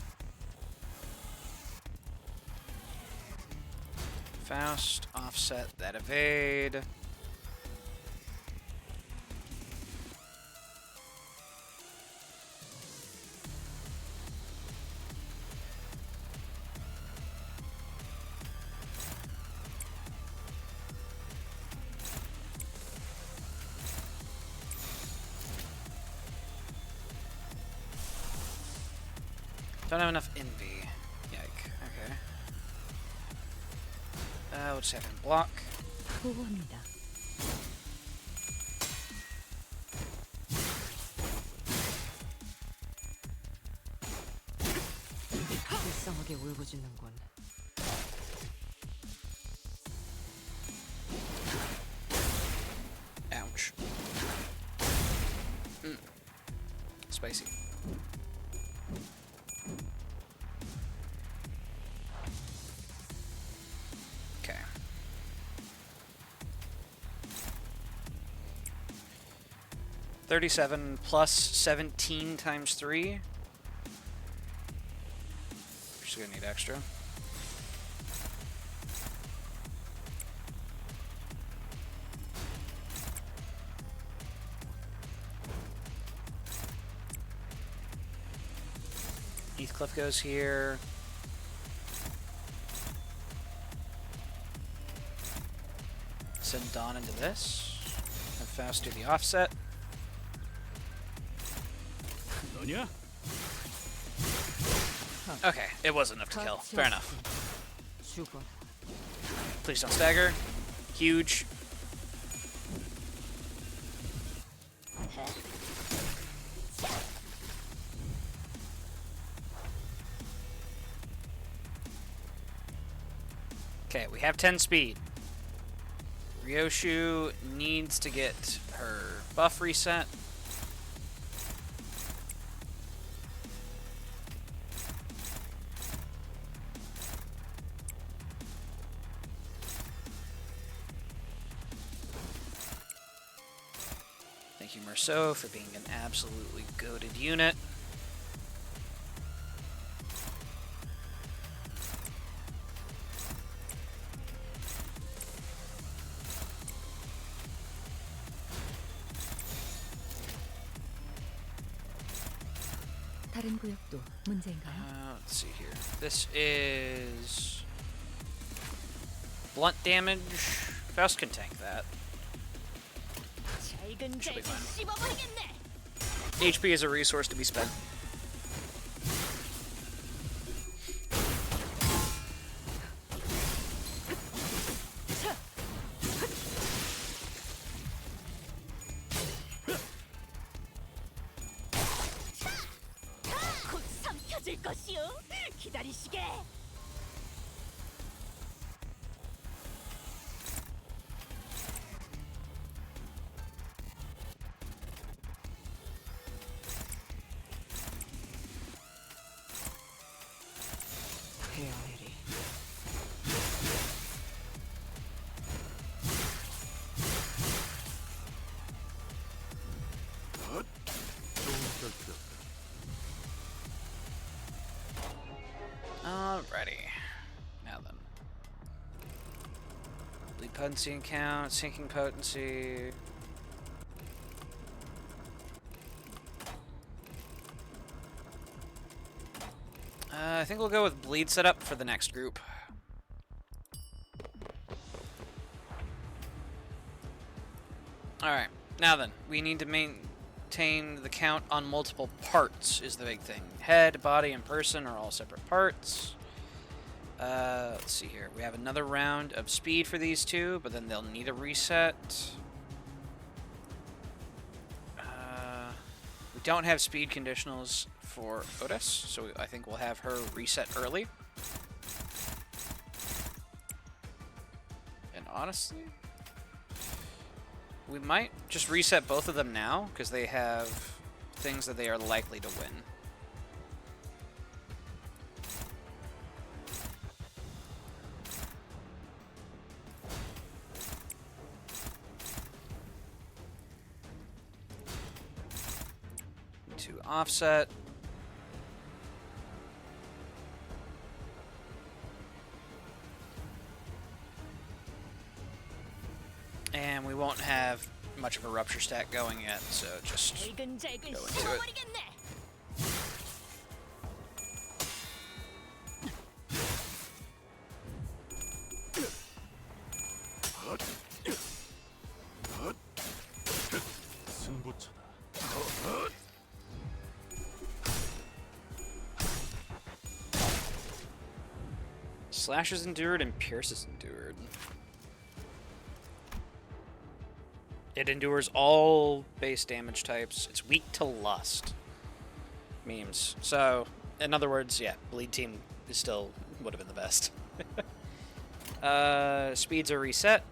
Faust, offset that evade. Don't have enough envy. Yike. Okay. We'll just have him block. 보고합니다. 불쌍하게 울부짖는군. Ouch. Spicy. 37 plus 17 times 3. We're just gonna need extra. Heathcliff goes here. Send Dawn into this. Have Faust do the offset. 너냐? Okay, it was enough to kill. Fair enough. 죽어. Please don't stagger. Huge. Okay, we have 10 speed. Ryoshu needs to get her buff reset. Thank you, Merceau, for being an absolutely goated unit. 다른 구역도 문제인가요? Let's see here. This is blunt damage. Faust can tank that. Should be fine. HP is a resource to be spent. 곧 삼켜질 것이오. 기다리시게. 헤어내리. Alrighty. Now then. Bleed potency and count, sinking potency. I think we'll go with bleed setup for the next group. Alright, now then, we need to maintain the count on multiple parts is the big thing. Head, body, and person are all separate parts. Let's see here. We have another round of speed for these two, but then they'll need a reset. We don't have speed conditionals for Otis, so I think we'll have her reset early. And honestly, we might just reset both of them now, because they have things that they are likely to win. To offset. And we won't have much of a rupture stack going yet, so just go into it. 승부처다. Slash is endured and Pierce is endured. It endures all base damage types. It's weak to lust. Memes. So, in other words, yeah, bleed team is still would have been the best. Speeds are reset.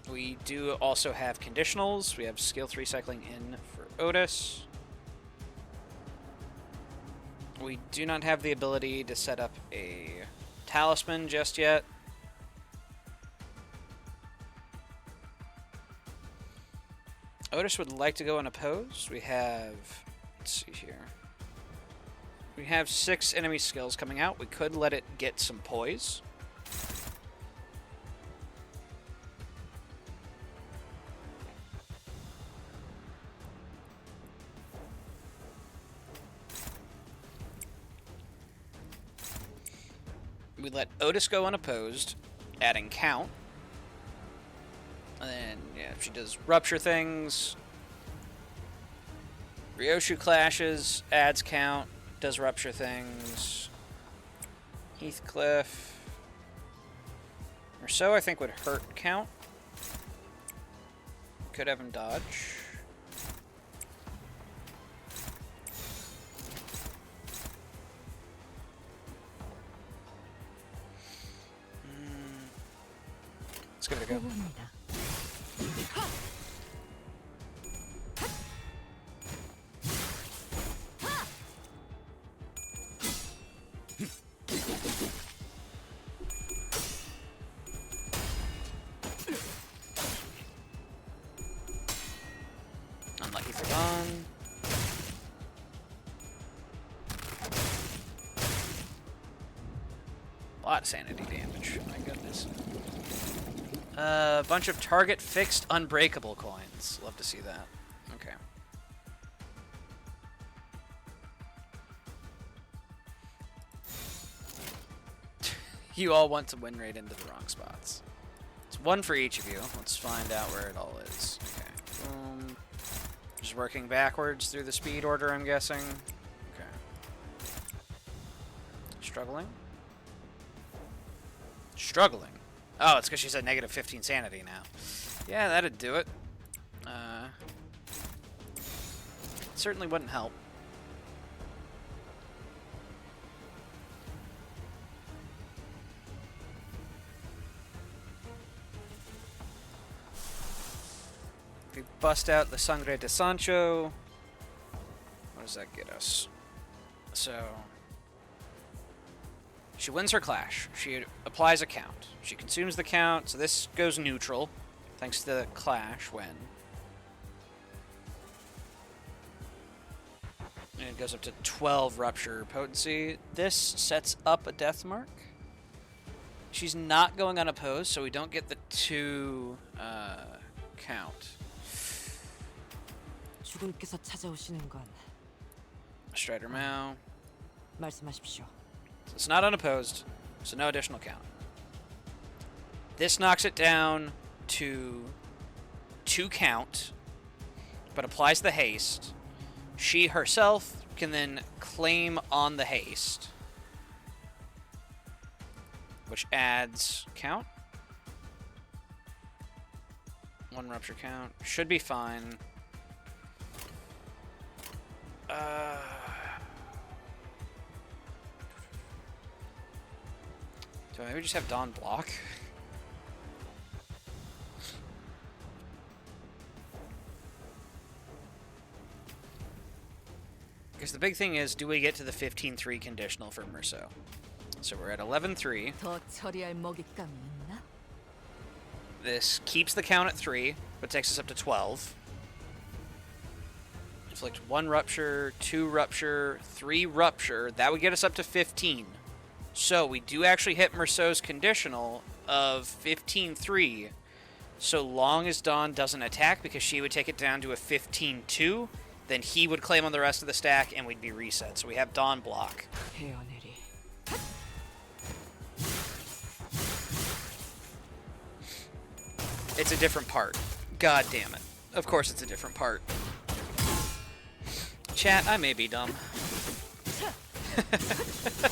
We do also have conditionals. We have skill 3 cycling in for Otis. We do not have the ability to set up a talisman just yet. Otis would like to go unopposed. We have, let's see here. We have 6 enemy skills coming out. We could let it get some poise. We let Otis go unopposed, adding count. And then, yeah, she does rupture things. Ryoshu clashes, adds count, does rupture things. Heathcliff. Merceau, I think, would hurt count. Could have him dodge. Let's give it a go. 보고입니다. Unlucky for Dawn. A lot of sanity damage. My goodness. A bunch of target fixed unbreakable coins. Love to see that. Okay. You all want to win rate into the wrong spots. It's one for each of you. Let's find out where it all is. Okay. Boom. Just working backwards through the speed order, I'm guessing. Okay. Struggling? Struggling. Oh, it's because she's at negative 15 sanity now. Yeah, that'd do it. Certainly wouldn't help. If we bust out the Sangre de Sancho, what does that get us? So, she wins her clash. She applies a count. She consumes the count, so this goes neutral, thanks to the clash win. And it goes up to 12 rupture potency. This sets up a death mark. She's not going unopposed, so we don't get the 2 count. 주군께서 찾아오시는 건 Strider Mao. 말씀하십시오. So it's not unopposed, so no additional count. This knocks it down to 2 count, but applies the haste. She herself can then claim on the haste, which adds count. 1 rupture count. Should be fine. Do I maybe just have Dawn block? Because the big thing is, do we get to the 15-3 conditional for Merceau? So we're at 11-3. 더 처리할 먹잇감이 있나? This keeps the count at 3, but takes us up to 12. Inflict 1 rupture, 2 rupture, 3 rupture. That would get us up to 15. So we do actually hit Merceau's conditional of 15-3, so long as Dawn doesn't attack, because she would take it down to a 15-2. Then he would claim on the rest of the stack, and we'd be reset. So we have Dawn block. 헤어내리. It's a different part. God damn it. Of course it's a different part. Chat, I may be dumb.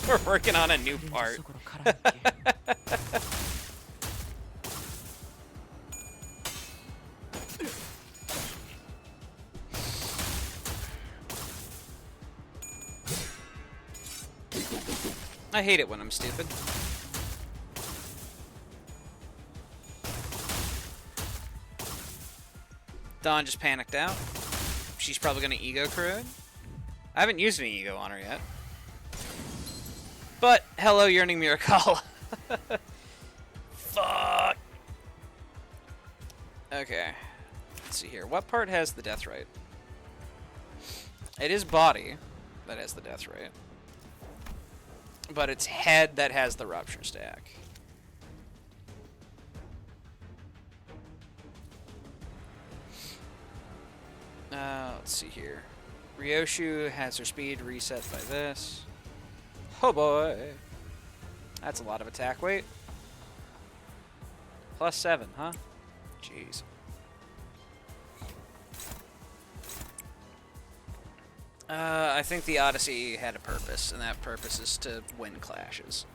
We're working on a new part. 속으로 가라앉게. I hate it when I'm stupid. Dawn just panicked out. She's probably going to ego corrode. I haven't used any ego on her yet. But, hello, Yearning Miracle. Fuck. Okay. Let's see here. What part has the death rate? It is body that has the death rate. But it's head that has the rupture stack. Let's see here. Ryoshu has her speed reset by this. Oh boy. That's a lot of attack weight. +7, huh? Jeez. I think the Odyssey had a purpose, and that purpose is to win clashes.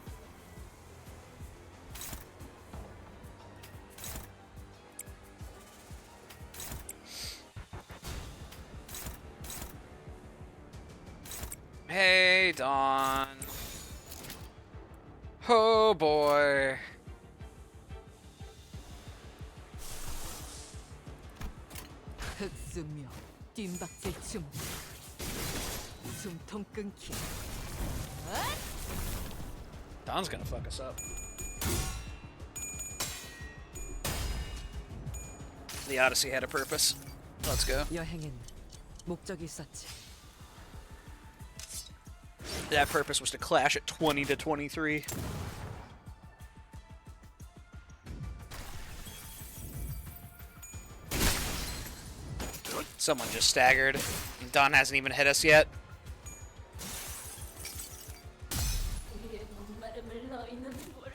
Hey, Dawn. Oh boy. 흑수며 뜀박질 춤 숨통 끊기 Dawn's gonna fuck us up. The Odyssey had a purpose. Let's go. 여행엔 목적이 있었지. That purpose was to clash at 20 to 23. Someone just staggered. Dawn hasn't even hit us yet. 우리의 목마름을 너희는 몰라.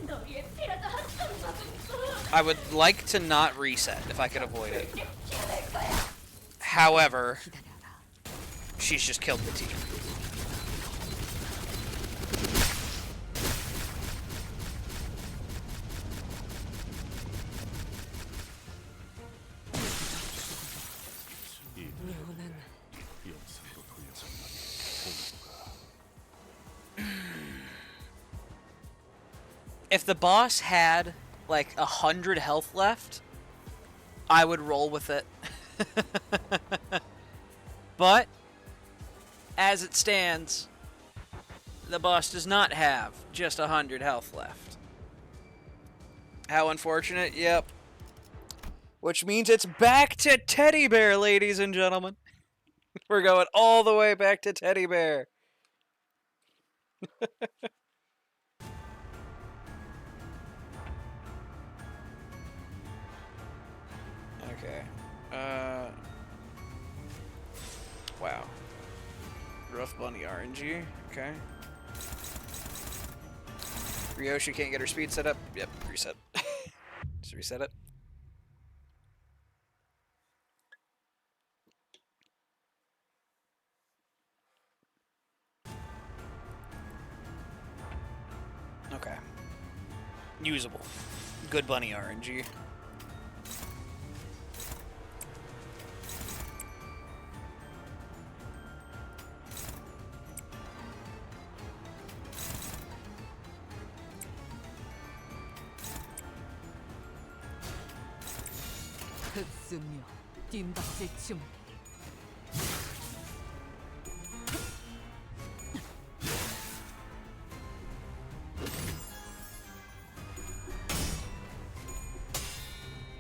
너희의 피라도 한점 먹은 I would like to not reset if I could avoid it. However, 기다려라. she's just killed the team. 묘는 영상으로 돌려졌나? If the boss had like 100 health left, I would roll with it. But as it stands, the boss does not have just 100 health left. How unfortunate, yep. Which means it's back to Teddy Bear, ladies and gentlemen. We're going all the way back to Teddy Bear. Okay. Wow. Rough Bunny RNG. Okay. Ryoshi can't get her speed set up. Yep, reset. Just reset it. Okay. Usable. Good bunny RNG. 흑수며 뜀박질 춤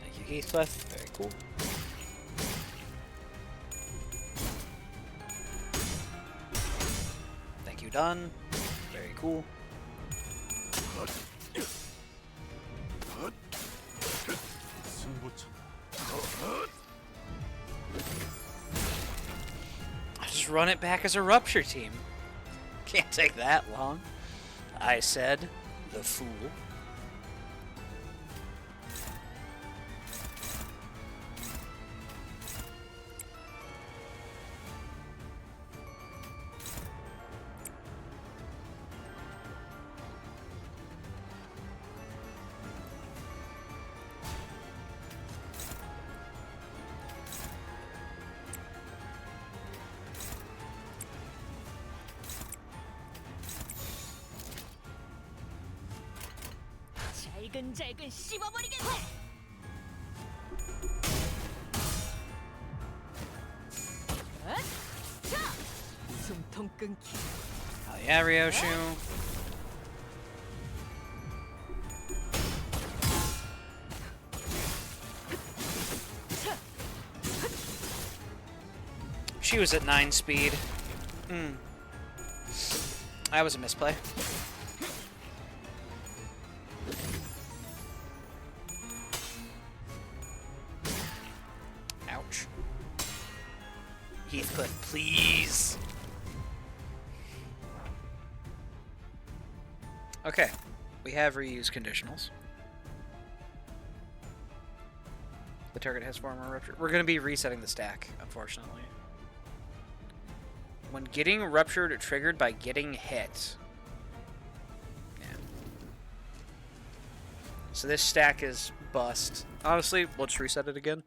Thank you, Heathcliff. Very cool. Thank you, Dunn. Very cool. 승부처. I'll just run it back as a rupture team. Can't take that long. I said, the fool. 잘근잘근 씹어버리겠네. 숨통 끊기 Hell yeah, Ryoshu. She was at 9 speed. That was a misplay. Ouch. Heathcliff, please. Okay, we have reuse conditionals. The target has 4 more rupture. We're going to be resetting the stack, unfortunately. When getting ruptured, triggered by getting hit. Yeah. So this stack is bust. Honestly, we'll just reset it again.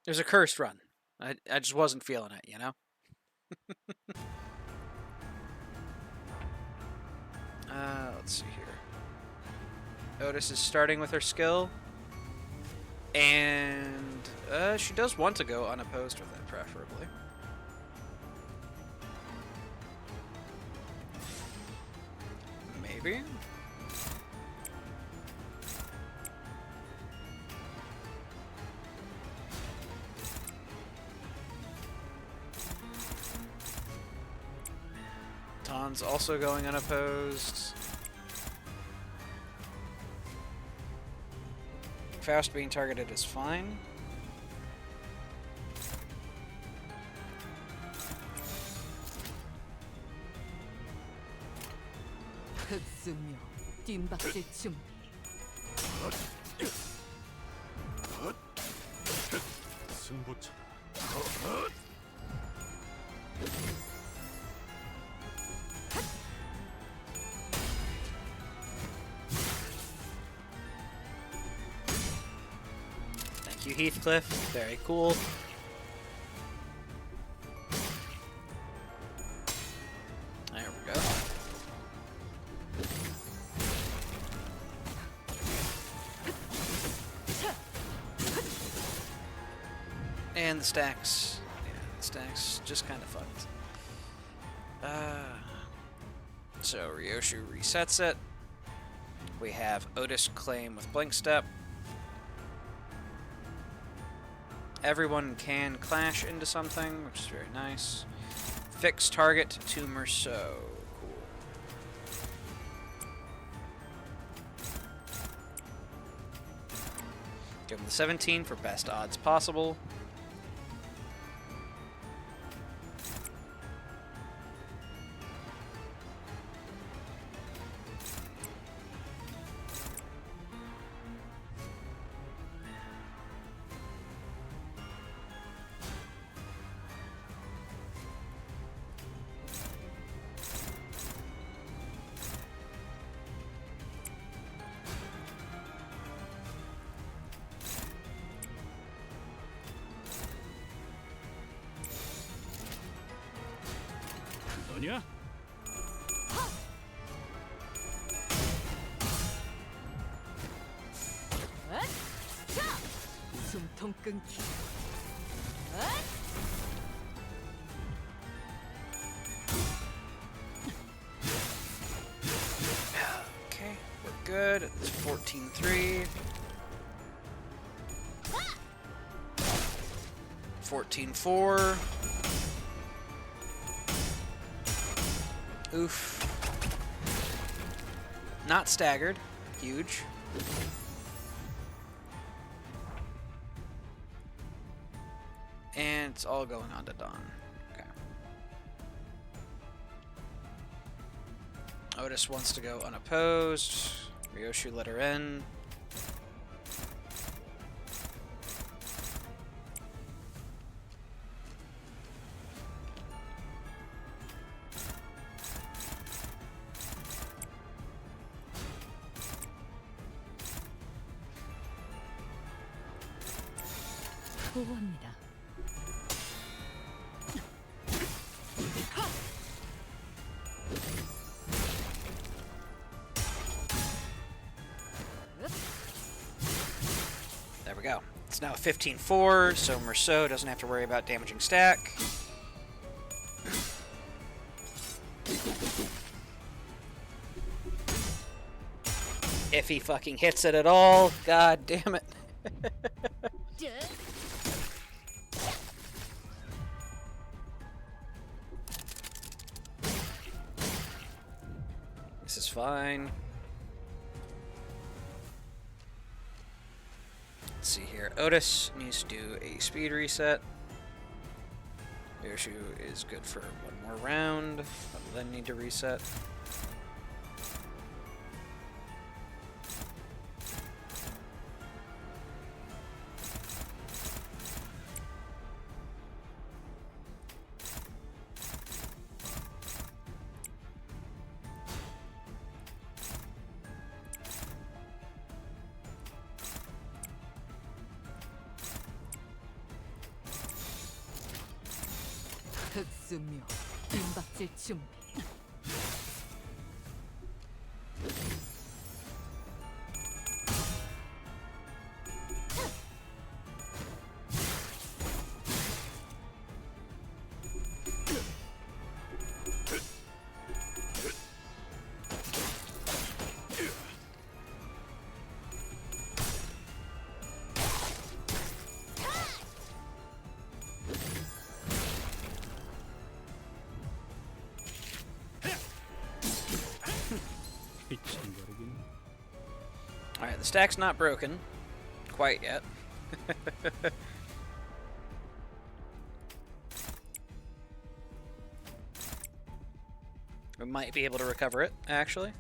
It was a cursed run. I just wasn't feeling it, you know? Let's see here. Otis is starting with her skill. And she does want to go unopposed with it, preferably. Maybe? Dawn's also going unopposed. Faust being targeted is fine. 흑수며 뜀박질 준비. 승부차. Thank you, Heathcliff. Very cool. There we go. And the stacks. Yeah, the stacks just kind of fucked. So Ryoshu resets it. We have Otis claim with Blink Step. Everyone can clash into something, which is very nice. Fix target to Merceau. Cool. Give him the 17 for best odds possible. 너냐? 숨통 끊기. Okay, we're good. It's 14-3. 14-4. Oof. Not staggered. Huge. And it's all going on to Dawn. Okay. Otis wants to go unopposed. Ryoshu let her in. 보고합니다. There we go. It's now 15-4, so Merceau doesn't have to worry about damaging stack. If he fucking hits it at all, god damn it. This is fine. Let's see here. Otis needs to do a speed reset. Yoshu is good for one more round. I'll then need to reset. 흑수묘 뒷박질 준비. Alright, the stack's not broken quite yet. We might be able to recover it, actually.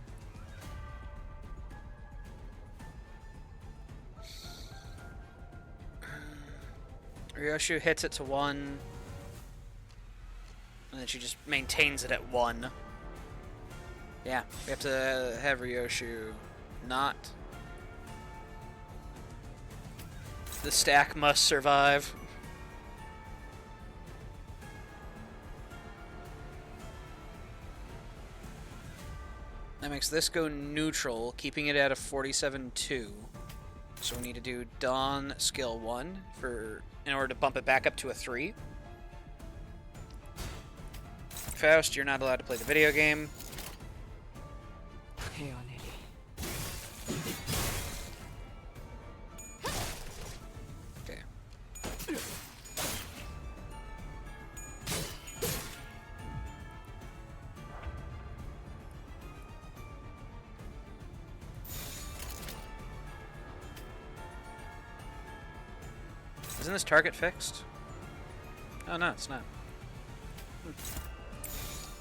Ryoshu hits it to 1, and then she just maintains it at 1. Yeah, we have to have Ryoshu not. The stack must survive. That makes this go neutral, keeping it at a 47-2. So we need to do Dawn skill 1 in order to bump it back up to a 3. Faust, you're not allowed to play the video game. 헤어내리. Okay. Isn't this target fixed? Oh no, it's not.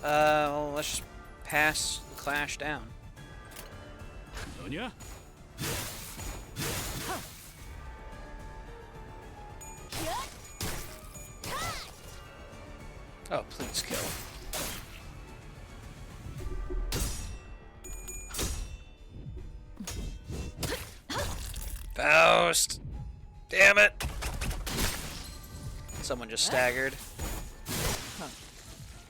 Well, let's just pass the clash down. 너냐? Oh, please kill. Faust! Damn it! Someone just staggered.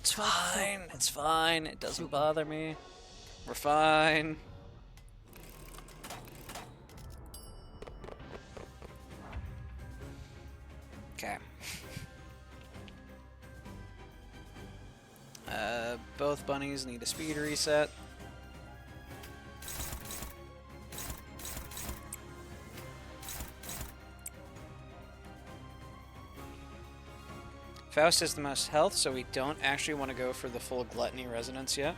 It's fine. It's fine. It doesn't bother me. We're fine. Okay. Both bunnies need a speed reset. Faust has the most health, so we don't actually want to go for the full Gluttony Resonance yet.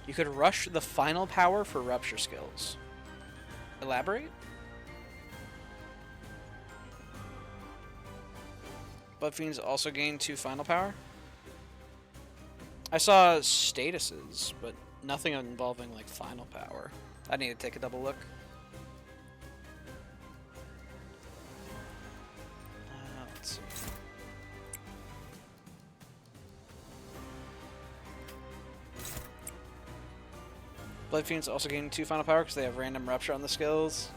You could rush the final power for Rupture skills. Elaborate? Blood Fiends also gain 2 final power? I saw statuses, but nothing involving like final power. I need to take a double look. Let's see. Blood Fiends also gain 2 final power because they have random rupture on the skills.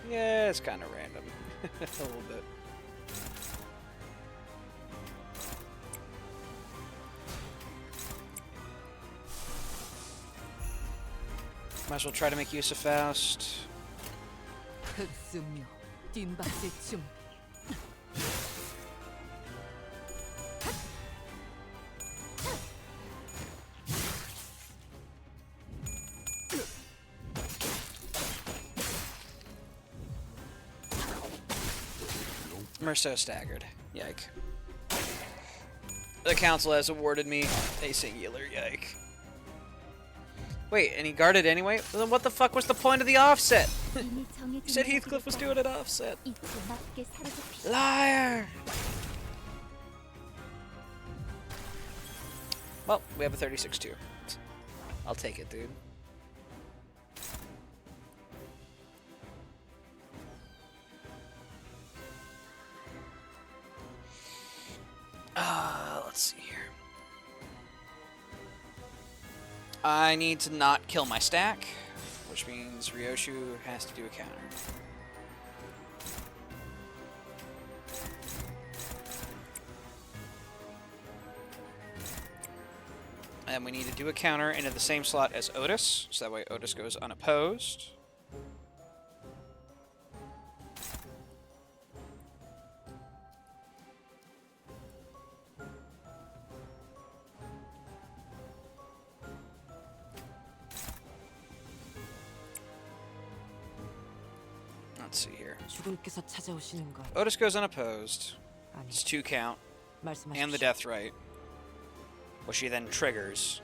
Yeah, it's kind of random. A little bit. Might as well try to make use of Faust. 흑수묘 뒷박질 준비. Merceau staggered. Yike. The council has awarded me a singular yike. Wait, and he guarded anyway? Well, then what the fuck was the point of the offset? You said Heathcliff was doing an offset. Liar! Well, we have a 36-2. I'll take it, dude. Let's see here. I need to not kill my stack, which means Ryoshu has to do a counter. And we need to do a counter into the same slot as Otis, so that way Otis goes unopposed. Let's see here. 주군께서 찾아오시는 걸 Otis goes unopposed. 아니 It's 2 count, and the 말씀하십시오. death right, which she then triggers.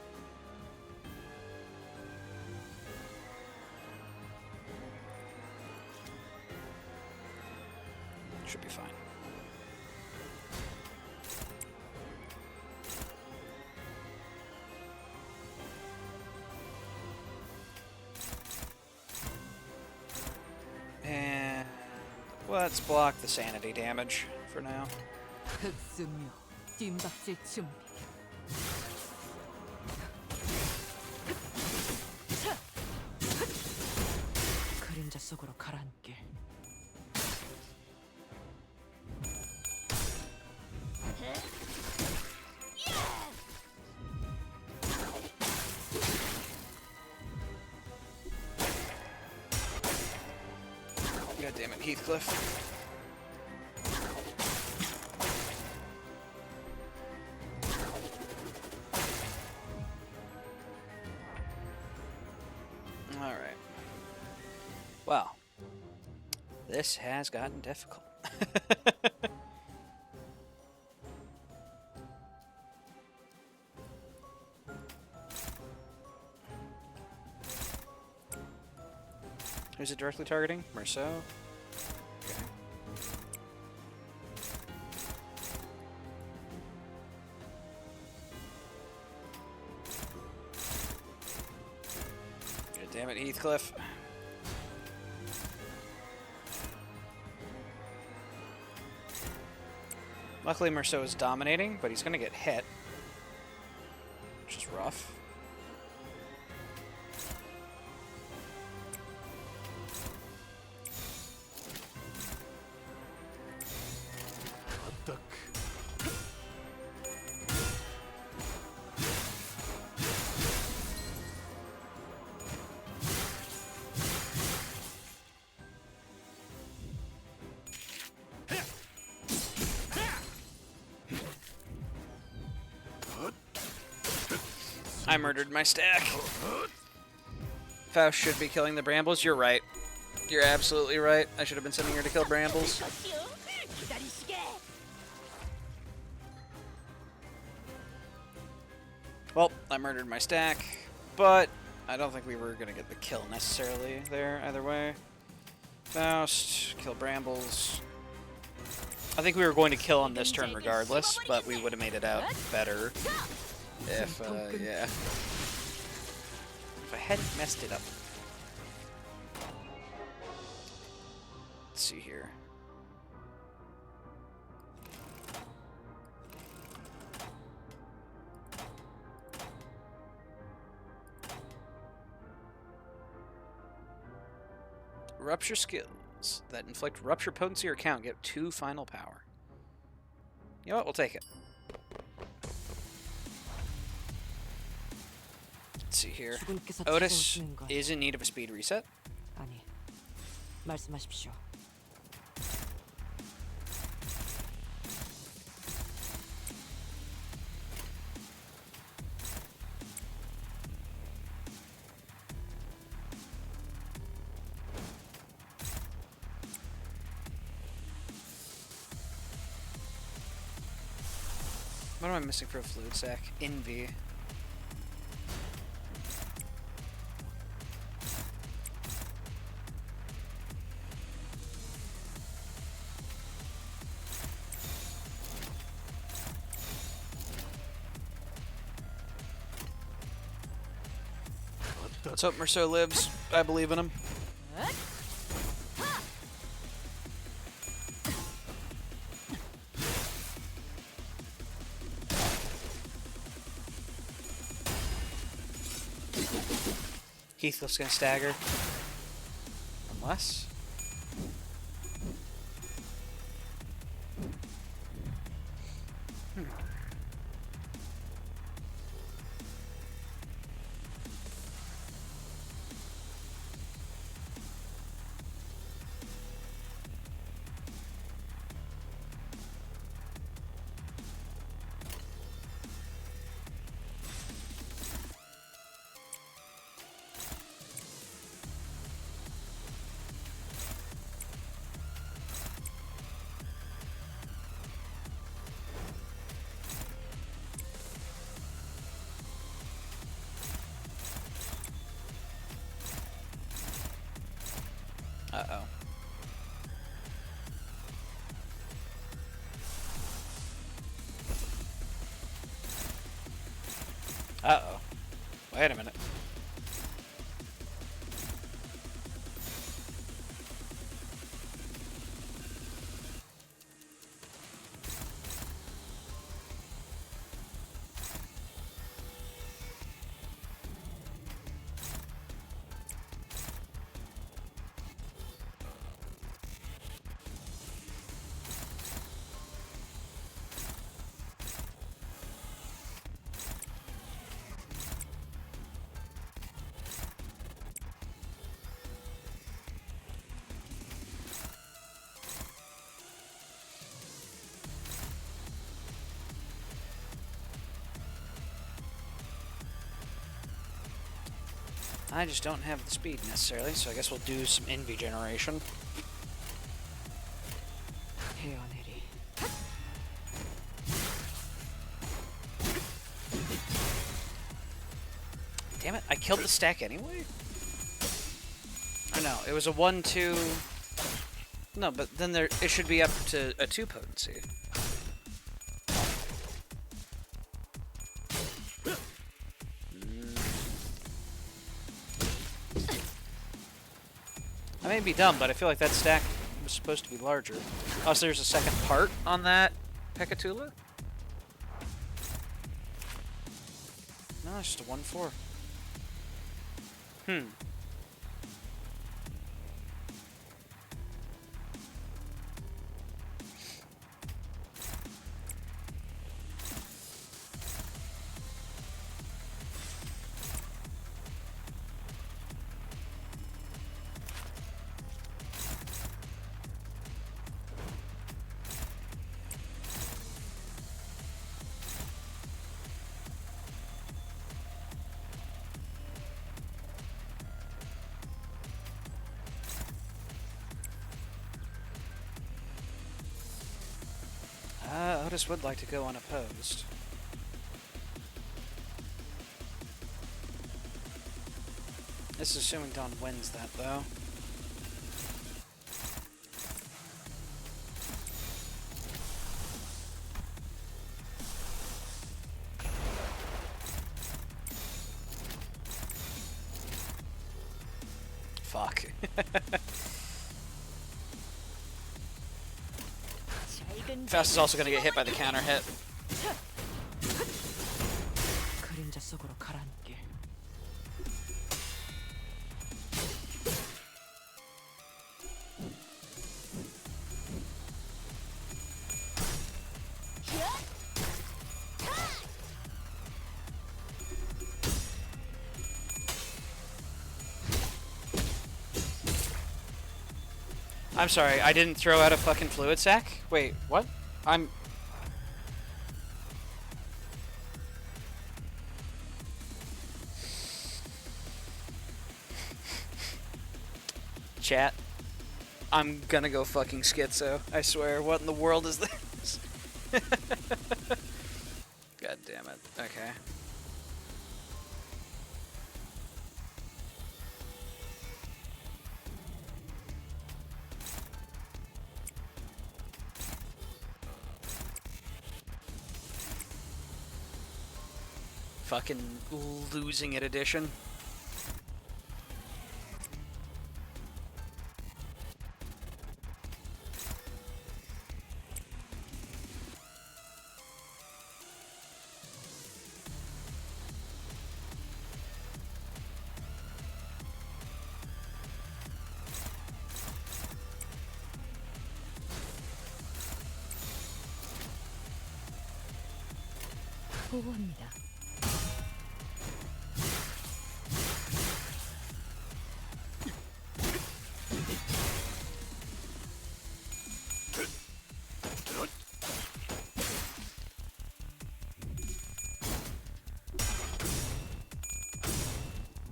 Should be fine. And let's block the sanity damage for now. 흑수묘 뒷박질 준비. 그림자 속으로 가라앉게. God damn it, Heathcliff. Alright. Wow. This has gotten difficult. Who's it directly targeting? Merceau? Okay. God damn it, Heathcliff. Luckily, Merceau is dominating, but he's going to get hit, which is rough. 딱 I murdered my stack. Faust should be killing the brambles. You're right. You're absolutely right. I should have been sending her to kill brambles. 기다리시게. Well, I murdered my stack, but I don't think we were going to get the kill necessarily there either way. Faust, kill brambles. I think we were going to kill on this turn regardless, but we would have made it out better if, yeah. If I hadn't messed it up. Let's see here. Rupture skills that inflict rupture potency or count get 2 final power. You know what? We'll take it. Let's see here. 주군께서 Otis 찾아오시는 걸 is in need of a speed reset. 아니 말씀하십시오. What am I missing for a fluid sac? Envy. Let's hope Merceau lives. I believe in him. Heathcliff's gonna stagger. Unless... Uh-oh. Uh-oh. Wait a minute. I just don't have the speed necessarily, so I guess we'll do some envy generation. 헤어내리. Damn it, I killed the stack anyway? Or no, it was a 1-2... No, but then there it should be up to a 2 potency. I may be dumb, but I feel like that stack was supposed to be larger. Oh, so there's a second part on that Pekatula? No, it's just a 1-4. Hmm. Otis would like to go unopposed. This is assuming Don wins that, though. Fuck. Faust is also going to get hit by the counter hit. 그림자 속으로 가라앉게. I'm sorry, I didn't throw out a fucking fluid sac? Wait, what? I'm... Chat. I'm gonna go fucking schizo. I swear. What in the world is this? Fucking losing it edition. 보고합니다.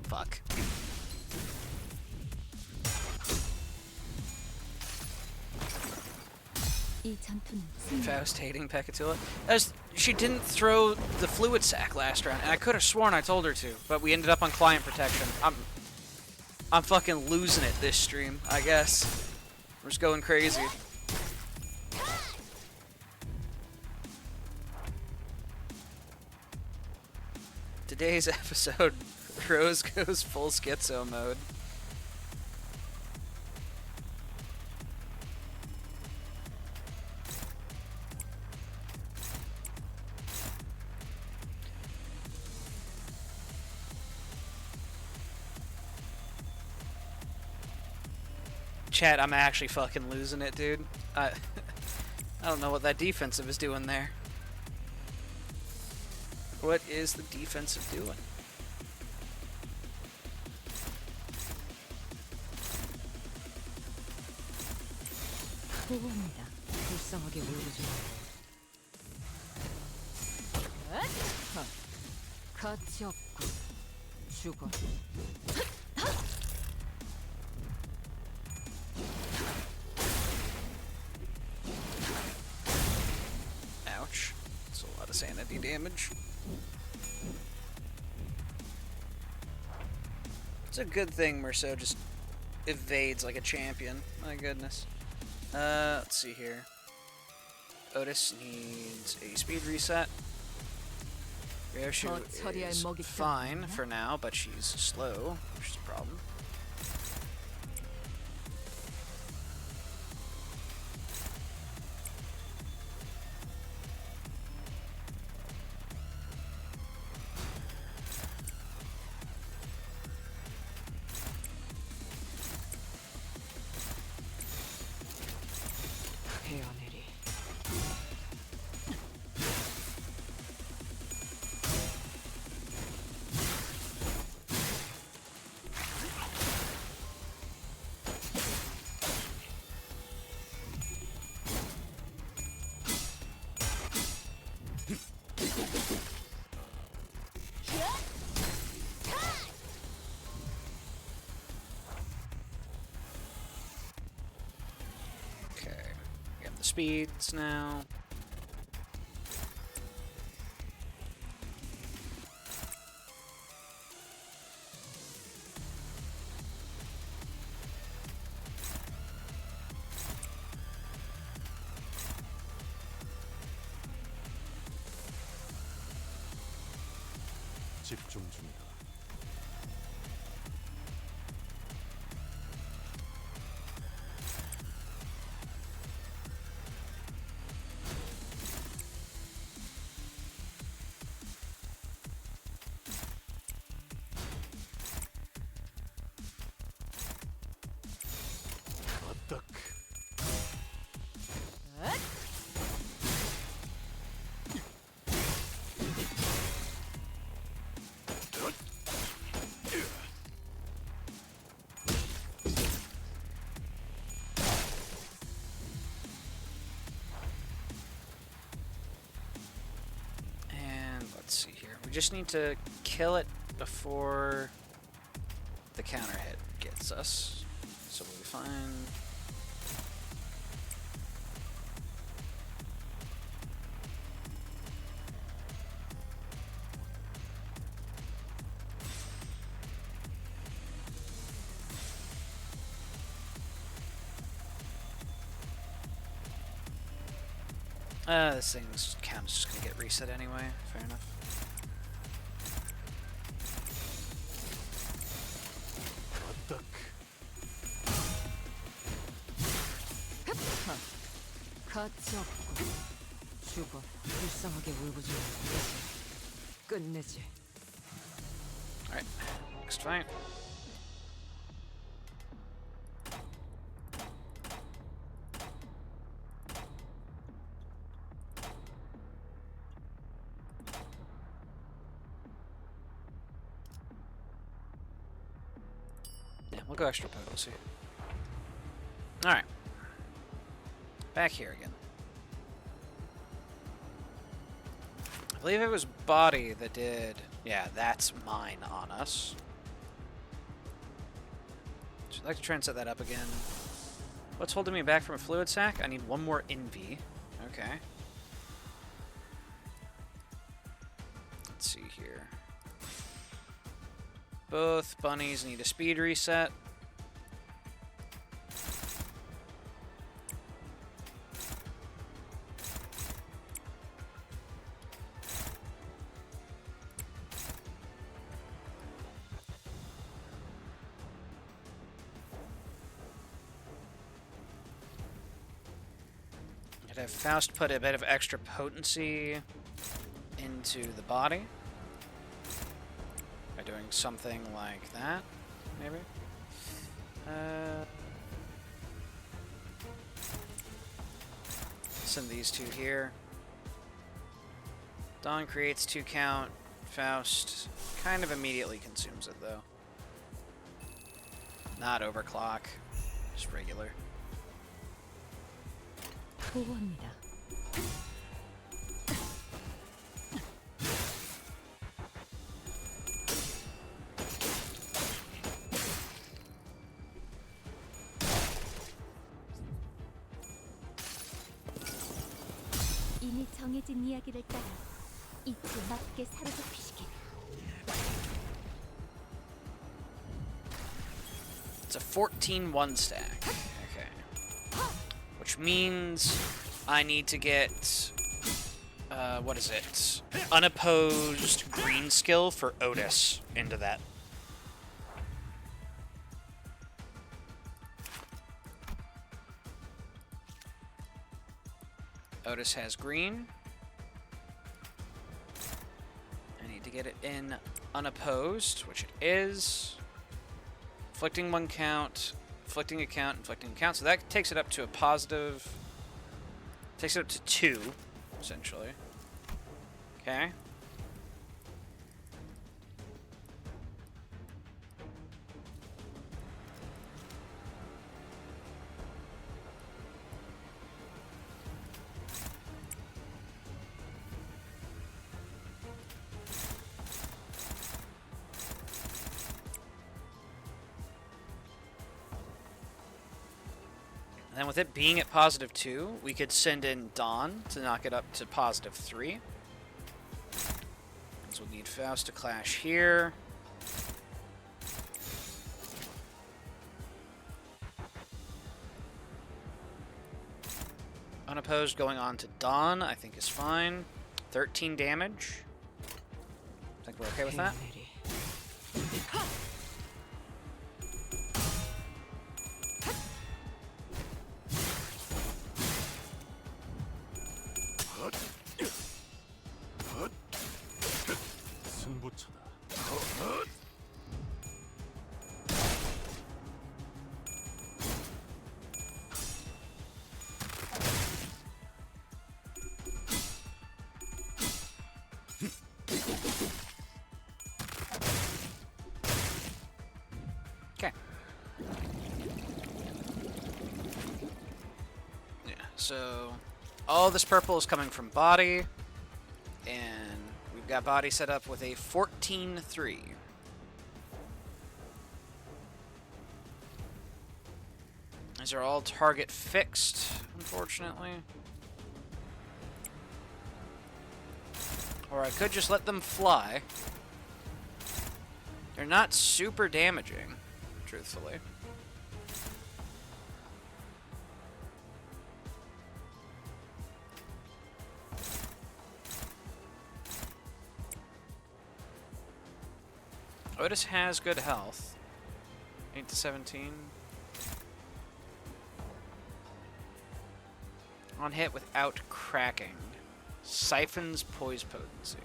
Fuck. 이 전투는 승리. Faust hating Pekatula. She didn't throw the fluid sac last round, and I could have sworn I told her to, but we ended up on client protection. I'm fucking losing it this stream, I guess. We're just going crazy. Today's episode, Rose goes full schizo mode. Chat, I'm actually fucking losing it, dude. I don't know what that defensive is doing there. What is the defensive doing? 보고합니다. 불쌍하게 울고지 마. 가치 없고 죽어. Ouch. That's a lot of sanity damage. It's a good thing Merceau just evades like a champion. My goodness. Let's see here. Otis needs a speed reset. Ryoshu is fine for now, but she's slow, which is a problem. 헤어내리. Okay, we have the speeds now. 집중 중이다. 어떡. And let's see here. We just need to kill it before the counter hit gets us. So we'll be fine. This thing's count's just gonna get reset anyway. Fair enough. 가치 없고 죽어. 불쌍하게 울부짖는 거지. 끝내지. Alright, next fight. Yeah, we'll go extra potency. Alright. Back here again. I believe it was body that did... Yeah, that's mine on us. So I'd like to try and set that up again. What's holding me back from a fluid sac? I need one more envy. Okay. Let's see here. Both bunnies need a speed reset. I'd have Faust put a bit of extra potency into the body by doing something like that, maybe. Send these two here. Dawn creates 2 count. Faust kind of immediately consumes it though. Not overclock, just regular. 보호합니다. 이미 정해진 이야기를 따라 이틀 맞게 사로잡히시길. It's a 14-1 stack. Okay. Which means I need to get, what is it? Unopposed green skill for Otis into that. Otis has green. I need to get it in unopposed, which it is. Inflicting 1 count, inflicting a count, inflicting a count. So that takes it up to a positive. Takes it up to 2, essentially. Okay. And then with it being at positive 2, we could send in Dawn to knock it up to positive 3. So we'll need Faust to clash here. Unopposed going on to Dawn, I think is fine. 13 damage. I think we're okay with that. 승부처다. Okay. Yeah, so all this purple is coming from body, and we've got body set up with a 14-3. These are all target fixed, unfortunately. Or I could just let them fly. They're not super damaging, truthfully. Otis has good health. 8 to 17. On hit without cracking. Siphons poise potency.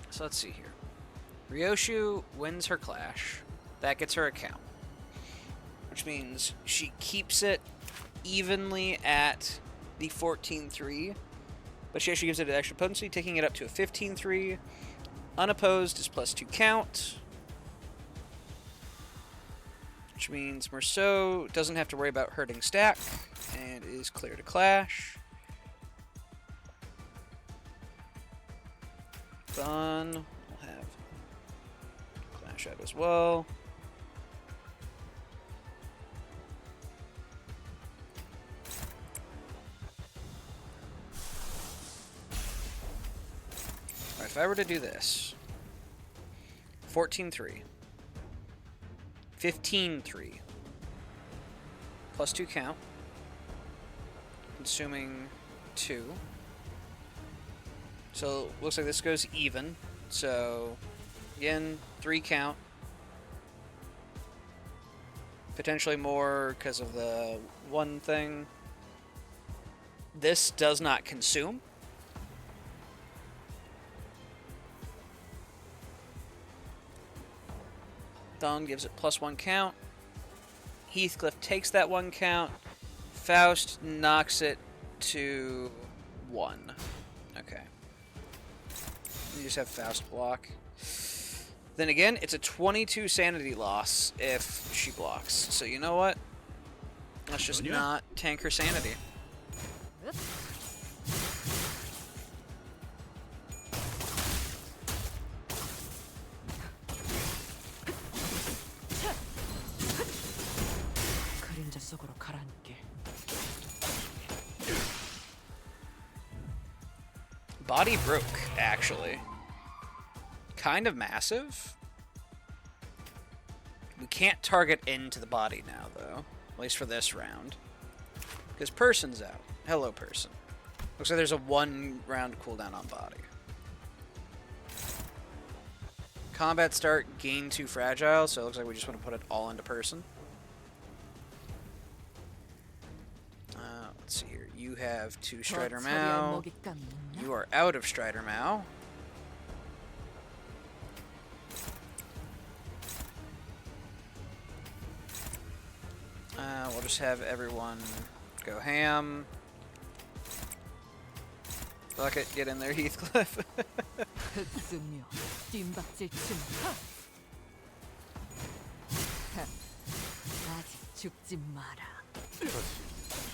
So let's see here. Ryoshu wins her clash. That gets her account. Which means she keeps it evenly at the 14-3. But she actually gives it an extra potency, taking it up to a 15-3. Unopposed is +2 count. Which means Merceau doesn't have to worry about hurting stack and is clear to clash. Done. We'll have clash out as well. Alright, if I were to do this, 14-3, 15-3, +2 count, consuming 2. So looks like this goes even. So again, 3 count. Potentially more because of the one thing. This does not consume. Dawn gives it +1 count. Heathcliff takes that 1 count. Faust knocks it to 1. Okay. You just have Faust block. Then again, it's a 22 sanity loss if she blocks. So you know what? Let's just not tank her sanity. 그림자 속으로 가라앉게. Body broke, actually. Kind of massive. We can't target into the body now, though. At least for this round. Because person's out. Hello, person. Looks like there's a 1 round cooldown on body. Combat start, gain 2 fragile, so it looks like we just want to put it all into person. Let's see here. You have 2 Strider Mao. You are out of Strider Mao. We'll just have everyone go ham. Fuck it, get in there, Heathcliff. 흑수묘, 뜀박질 춤. 아직 죽지 마라.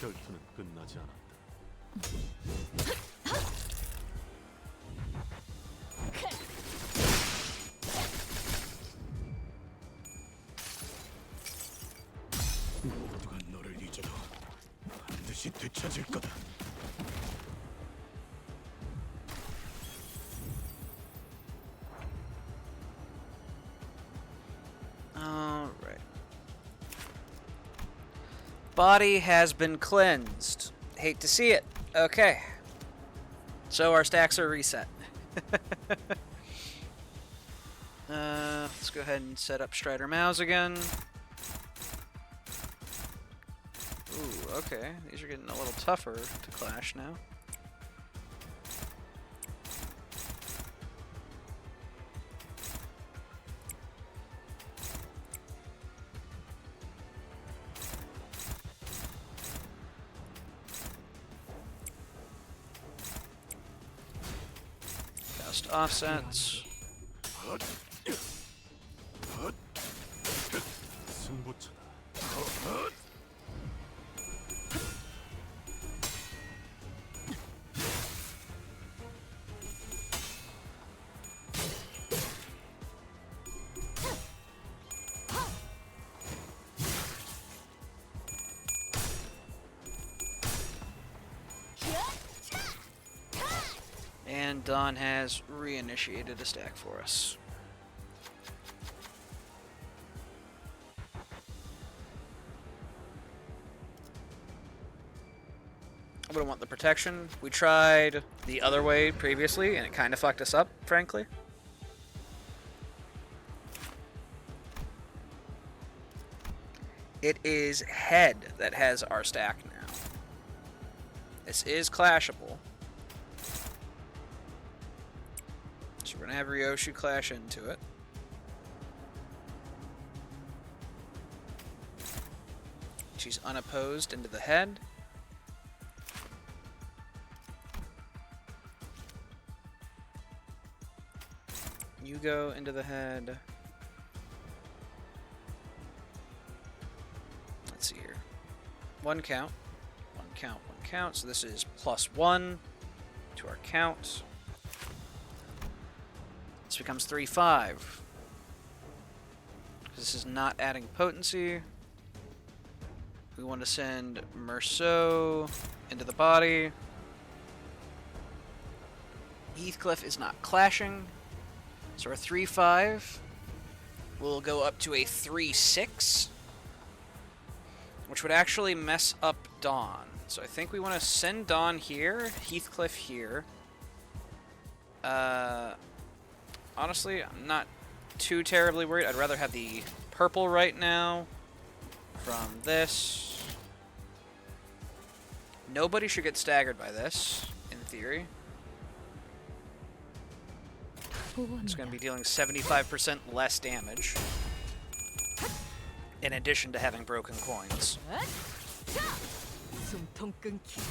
결투는 끝나지 않았다. 모두가 너를 잊어도 반드시 되찾을 거다. Alright. Body has been cleansed. Hate to see it. Okay. So our stacks are reset. Let's go ahead and set up Strider Maus again. Ooh, okay. These are getting a little tougher to clash now. Faust offsets. 승부처다. And Dawn has reinitiated a stack for us. I wouldn't want the protection. We tried the other way previously, and it kind of fucked us up, frankly. It is head that has our stack now. This is clashable. So we're going to have Ryoshu clash into it. She's unopposed into the head. You go into the head. Let's see here. One count. One count, one count. So this is +1 to our count. This becomes 3-5. This is not adding potency. We want to send Merceau into the body. Heathcliff is not clashing. So our 3-5 will go up to a 3-6, which would actually mess up Dawn. So I think we want to send Dawn here, Heathcliff here. Honestly, I'm not too terribly worried. I'd rather have the purple right now from this. Nobody should get staggered by this, in theory. It's going to be dealing 75% less damage, in addition to having broken coins. 숨통 끊기.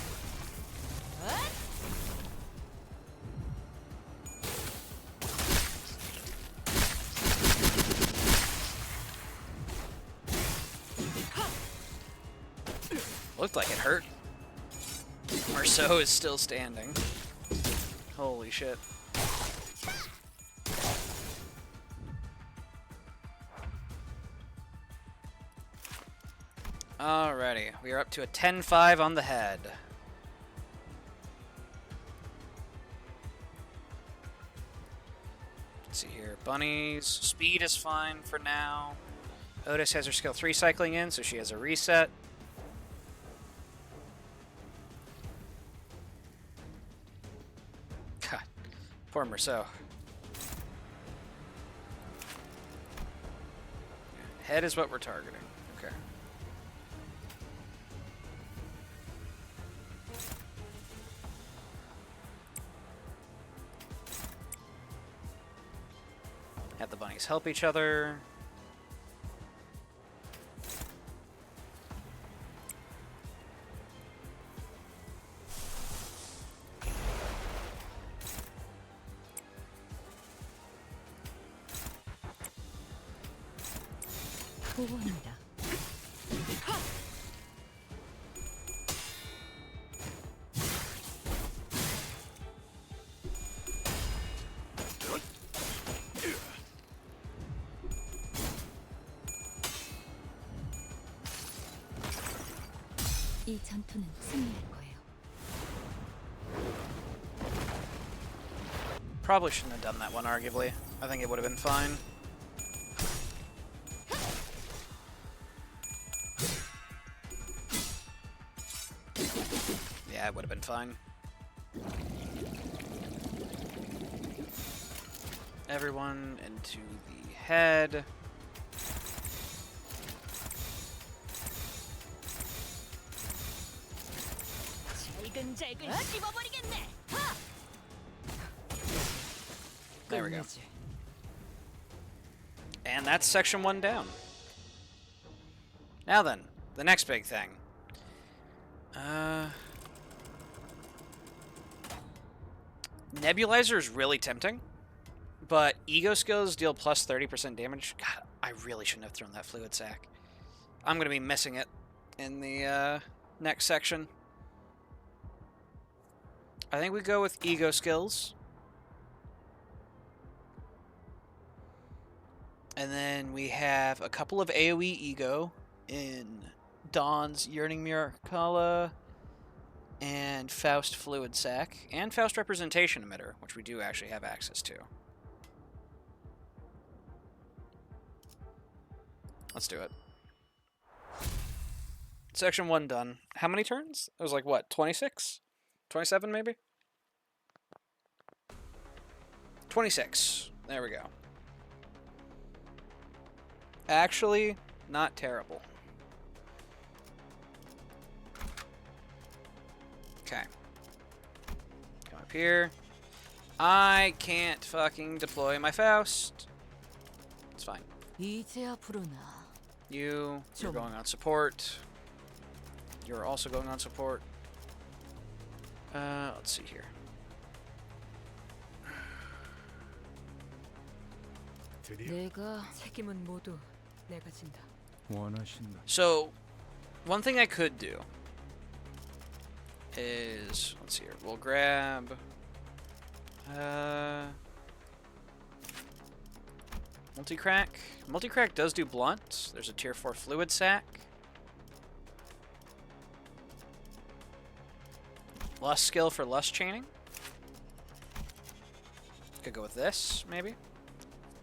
Looked like it hurt. Merceau is still standing. Holy shit. Alrighty, we are up to a 10-5 on the head. Let's see here. Bunny's speed is fine for now. Otis has her skill 3 cycling in, so she has a reset. God, poor Merceau. Head is what we're targeting. Okay. Have the bunnies help each other. 보호합니다. 이 전투는 승리할 거예요. Probably shouldn't have done that one, arguably. I think it would have been fine. Yeah, it would have been fine. Everyone into the head. 잘근잘근 씹어버리겠네. There we go. 끝내지. And that's section 1 down. Now then, the next big thing. Nebulizer is really tempting, but ego skills deal plus 30% damage. God, I really shouldn't have thrown that fluid sac. I'm going to be missing it in the next section. I think we go with ego skills. And then we have a couple of AoE ego in Dawn's Yearning Miracala and Faust Fluid Sac and Faust Representation Emitter, which we do actually have access to. Let's do it. Section 1 done. How many turns? It was like, what, 26? 27 maybe? 26. There we go. Actually, not terrible. Okay. Come up here. I can't fucking deploy my Faust. It's fine. 이제야 부르나. You're 좀. going on support. You're also going on support. Let's see here. 드디어 내가 책임은 모두 내가 진다. 원하신다. So, one thing I could do is, let's see here, we'll grab, multi-crack. Multi-crack does do blunt. There's a tier 4 fluid sac. Lust skill for lust chaining. Could go with this, maybe.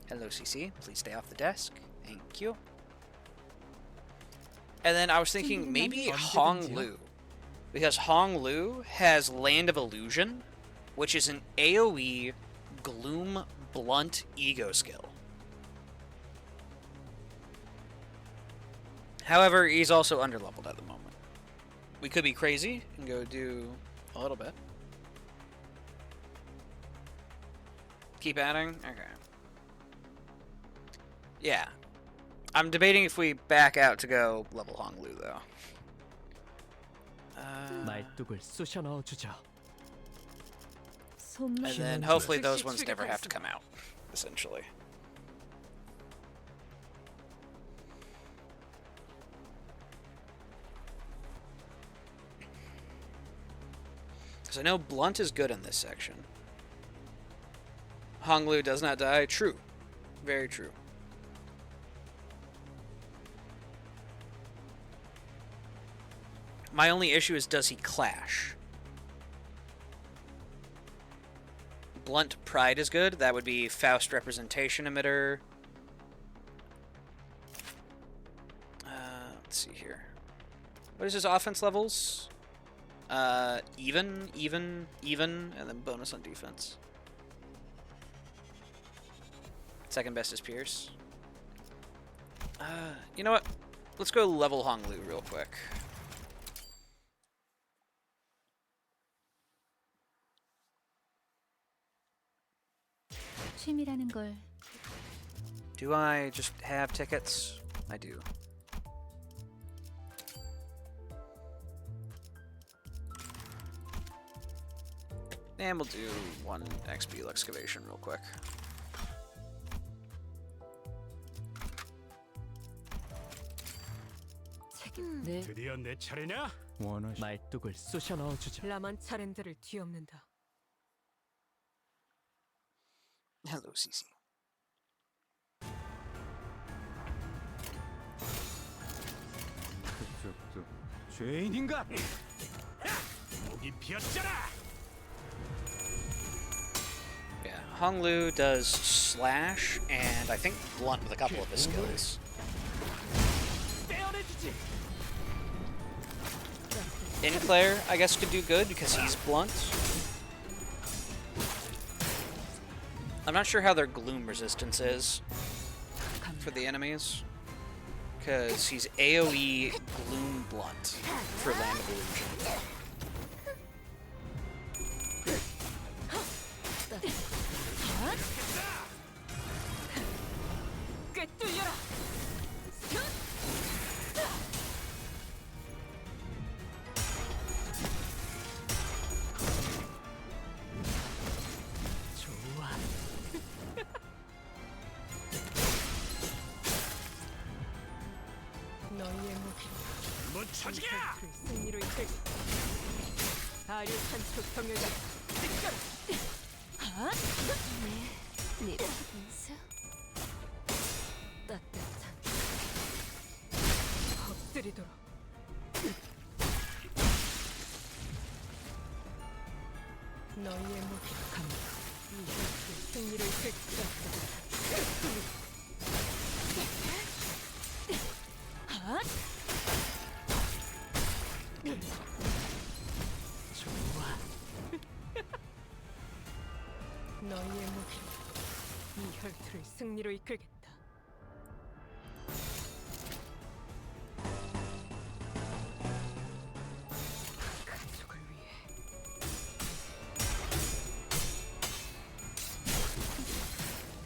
Hello, CC. Please stay off the desk. Thank you. And then I was thinking maybe Hong Lu. Because Hong Lu has Land of Illusion, which is an AoE Gloom Blunt Ego skill. However, he's also underleveled at the moment. We could be crazy and go do a little bit. Keep adding? Okay. Yeah. I'm debating if we back out to go level Hong Lu, though. 말뚝을 쑤셔 넣어주자. And 손맛이 then hopefully those ones never have to come out, essentially. Because I know Blunt is good in this section. Hong Lu does not die. True. Very true. My only issue is, does he clash? Blunt Pride is good. That would be Faust Representation Emitter. Let's see here. What is his offense levels? Even, and then bonus on defense. Second best is Pierce. You know what? Let's go level Hong Lu real quick. 취미라는 걸 Do I just have tickets? I do. And we'll do one XP excavation real quick. 책임. 내 드디어 내 차례냐? 원하시. 말뚝을 쑤셔 넣어주자. 라만 차례들을 뒤엎는다. Hello, CC. 그쪽도 죄인인가? 목이 비었잖아. Yeah, Hong Lu does slash and I think blunt with a couple of his skills. 떼어내주지. Inclair, I guess, could do good because he's blunt. I'm not sure how their gloom resistance is for the enemies. Because he's AoE gloom blunt for Land of Illusion. 꿰뚫려라. 좋아. 너희의 무기로 뭐 처지게? 그 승리로 이끌. 아류 산초 경영을 찢겨라. 네 분수 따뜻한 엎드리도록. 너희의 무기로 간다. 그 승리로 이끌. 승리로 이끌겠다. 가족을 위해.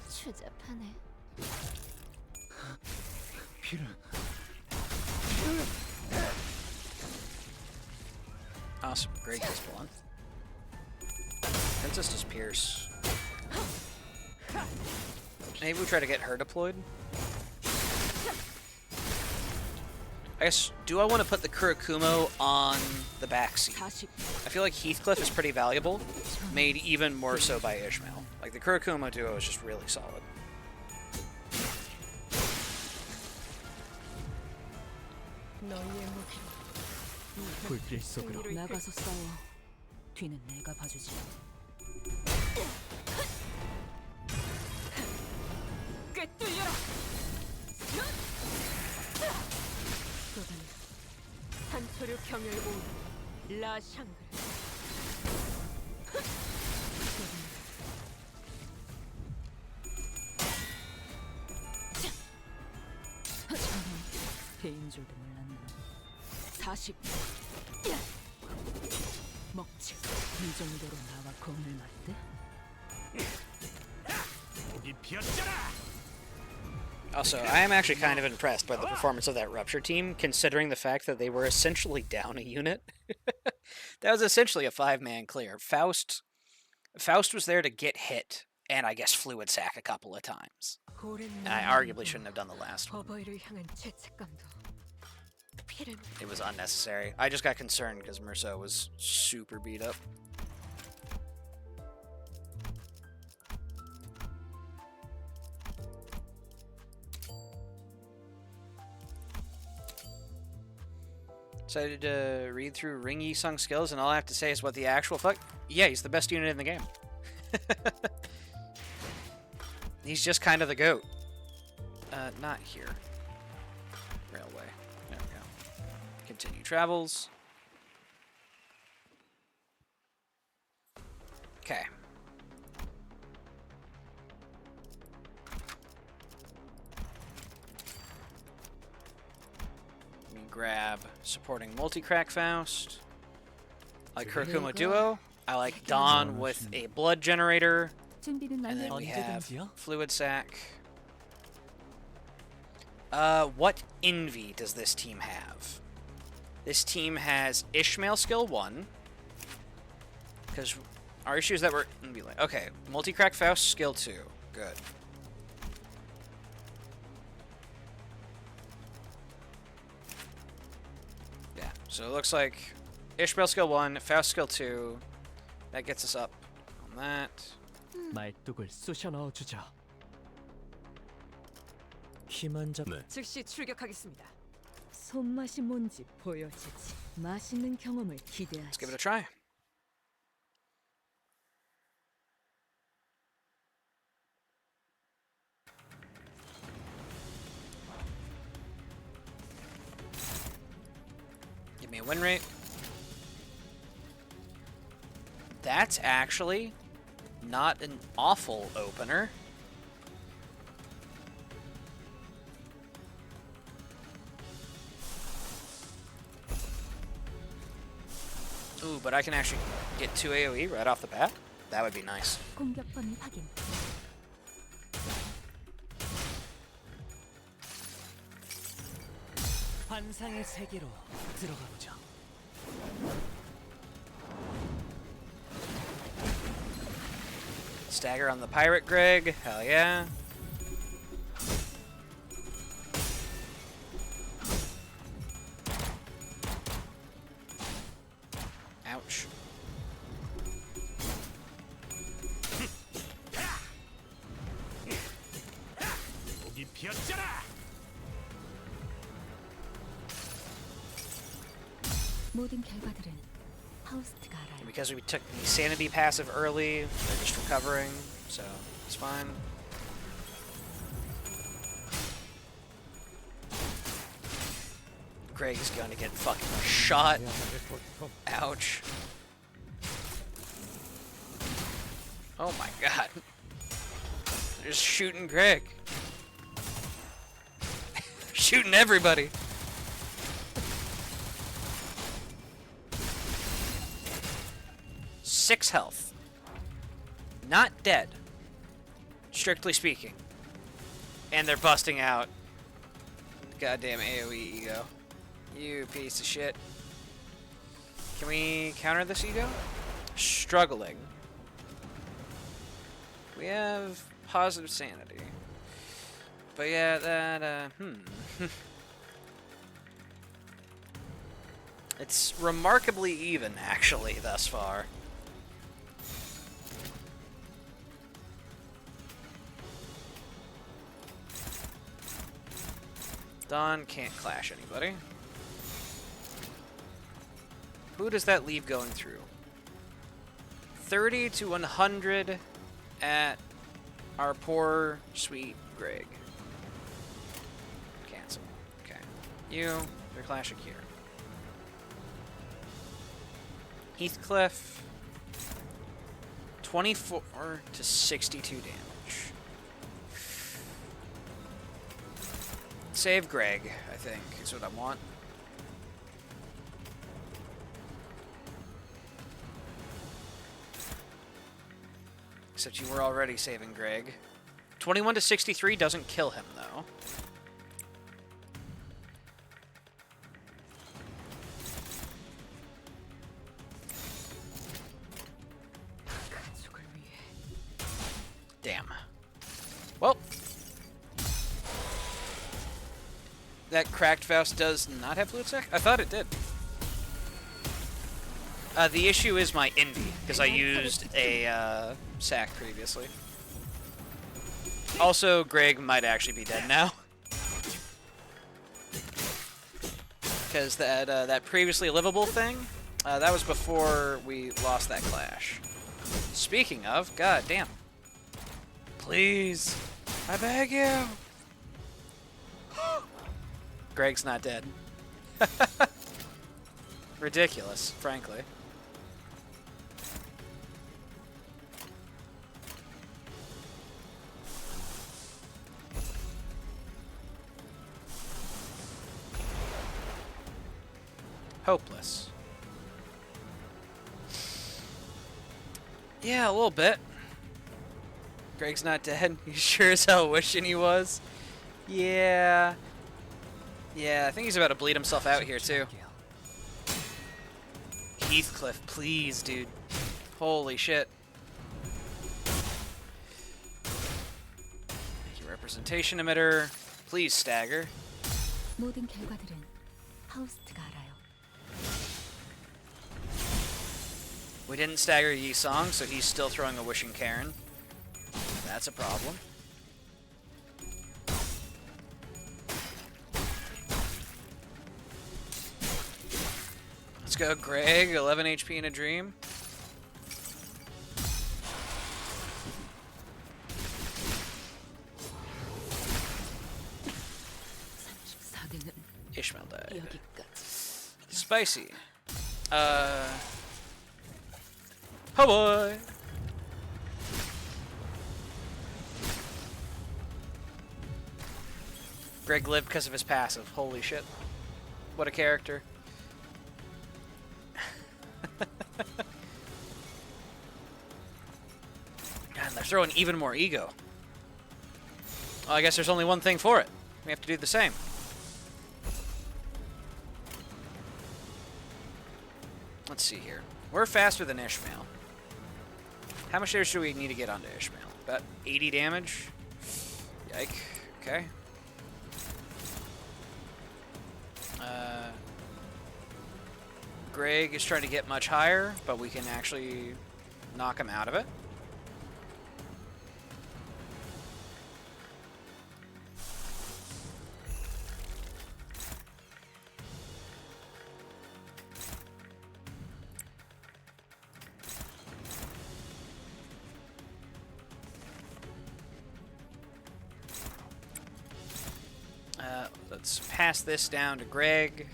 추잡하네. 필은 Awesome. Great display. Princess does Pierce. Maybe we try to get her deployed? I guess, do I want to put the Kurikumo on the backseat? 40. I feel like Heathcliff is pretty valuable, made even more so by Ishmael. Like, the Kurikumo duo is just really solid. 너희의 무기로 불길 속으로 승리로 나가서 싸워. 뒤는 내가 봐주지. 꿰뚫려라. 그건 산초류 경혈고 라샹그르. 배인 줄도 몰랐네. 40. 먹지. 이 정도로 나와 공을 맞대? 목이 피었잖아. Also, I am actually kind of impressed by the performance of that Rupture team, considering the fact that they were essentially down a unit. That was essentially a 5-man clear. Faust was there to get hit, and I guess fluid sack a couple of times. And I arguably shouldn't have done the last one. 버버이를 향한 죄책감도 피를 It was unnecessary. I just got concerned because Merceau was super beat up. Decided to read through Ring Yi Sung skills, and all I have to say is what the actual fuck? Yeah, he's the best unit in the game. He's just kind of the GOAT. Not here. Railway. There we go. Continue travels. Okay. Let me grab supporting multi-crack Faust. I like Kurikumo Duo. I like Dawn with a blood generator. 준비는 And then 완료. we have 언제든지요? Fluid Sack. What Envy does this team have? This team has Ishmael skill 1. Because our issue is that we're... Okay, Multi-Crack Faust skill 2. Good. Yeah, so it looks like Ishmael skill 1, Faust skill 2. That gets us up on that. 말뚝을 쑤셔 넣어주자. 힘한 자. 네. 즉시 출격하겠습니다. 손맛이 뭔지 보여주지. 맛있는 경험을 Let's give 기대하지. it a try. Give me a win rate. That's actually not an awful opener. Ooh, but I can actually get 2 AoE right off the bat. That would be nice. 공격 범위 확인. 환상의 세계로 들어가 보자. Stagger on the Pirate Greg. Hell yeah. Ouch. 목이 피었잖아. 모든 결과들은 파우스트가 알아요. And because we took the Sanity passive early, they're just recovering, so it's fine. Greg is going to get fucking shot. Ouch. Oh my god. They're just shooting Greg. Shooting everybody. Six health. Not dead. Strictly speaking. And they're busting out. Goddamn AoE ego. You piece of shit. Can we counter this ego? Struggling. We have positive sanity. But yeah, that, It's remarkably even, actually, thus far. Dawn can't clash anybody. Who does that leave going through? 30 to 100 at our poor, sweet Greg. Cancel. Okay. You're clashing here. Heathcliff. 24 to 62 damage. Save Greg, I think, is what I want. Except you were already saving Greg. 21 to 63 doesn't kill him, though. Damn. Well. That Cracked Faust does not have Fluid Sac? I thought it did. The issue is my Indy, because I used a sack previously. Also, Greg might actually be dead now. Because that previously livable thing, that was before we lost that clash. Speaking of, god damn. Please, I beg you. Greg's not dead. Ridiculous, frankly. Hopeless. Yeah, a little bit. Greg's not dead. You sure as hell wishing he was. Yeah. Yeah, I think he's about to bleed himself out here, too. Heathcliff, please, dude. Holy shit. Thank you, representation emitter. Please stagger. 모든 결과들은 하우스트가 알아요. We didn't stagger Yi Song, so he's still throwing a Wishing Karen. That's a problem. Let's go, Greg. 11 HP in a dream. Ishmael died. Spicy. Oh boy. Greg lived because of his passive. Holy shit. What a character. God, they're throwing even more ego. Well, I guess there's only one thing for it. We have to do the same. Let's see here. We're faster than Ishmael. How much damage do we need to get onto Ishmael? About 80 damage? Yike. Okay. Greg is trying to get much higher, but we can actually knock him out of it. Let's pass this down to Greg.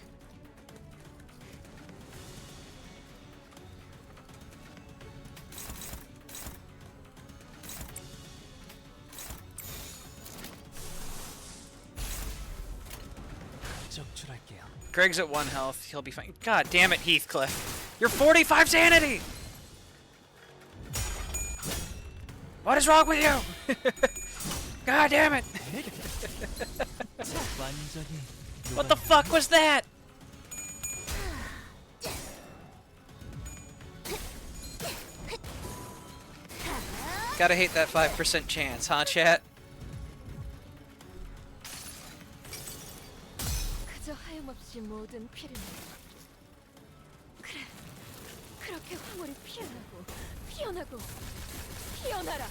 적출할게요. Greg's at 1 health. He'll be fine. God damn it, Heathcliff. You're 45 sanity! What is wrong with you? God damn it! 완전히 What the fuck was that? Gotta hate that 5% chance, huh, chat? 그저 하염없이 모든 피를 그래 그렇게 황홀히 피어나고 피어나고 피어나라.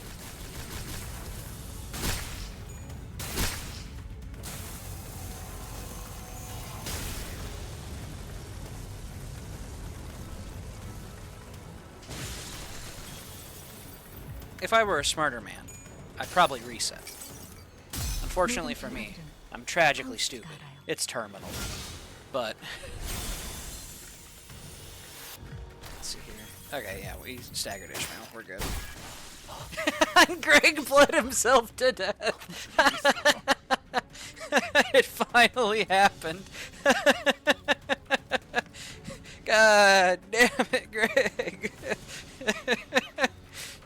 If I were a smarter man, I'd probably reset. Unfortunately for me, I'm tragically stupid. It's terminal. But... let's see here. Okay, yeah, we staggered Ishmael. We're good. Greg bled himself to death. It finally happened. God damn it, Greg.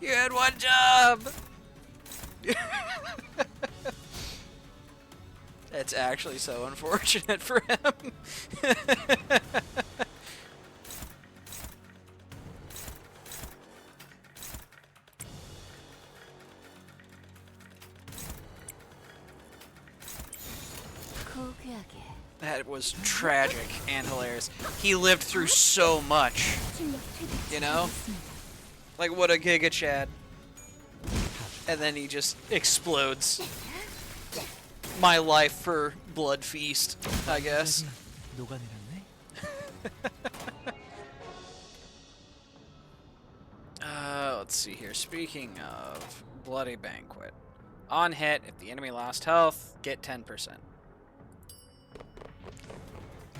You had one job! That's actually so unfortunate for him. 고귀하게 That was tragic and hilarious. He lived through so much, you know? Like, what a Giga Chad. And then he just explodes. My life for Blood Feast, I guess. 녹아내렸네. Let's see here. Speaking of Bloody Banquet. On hit, if the enemy lost health, get 10%.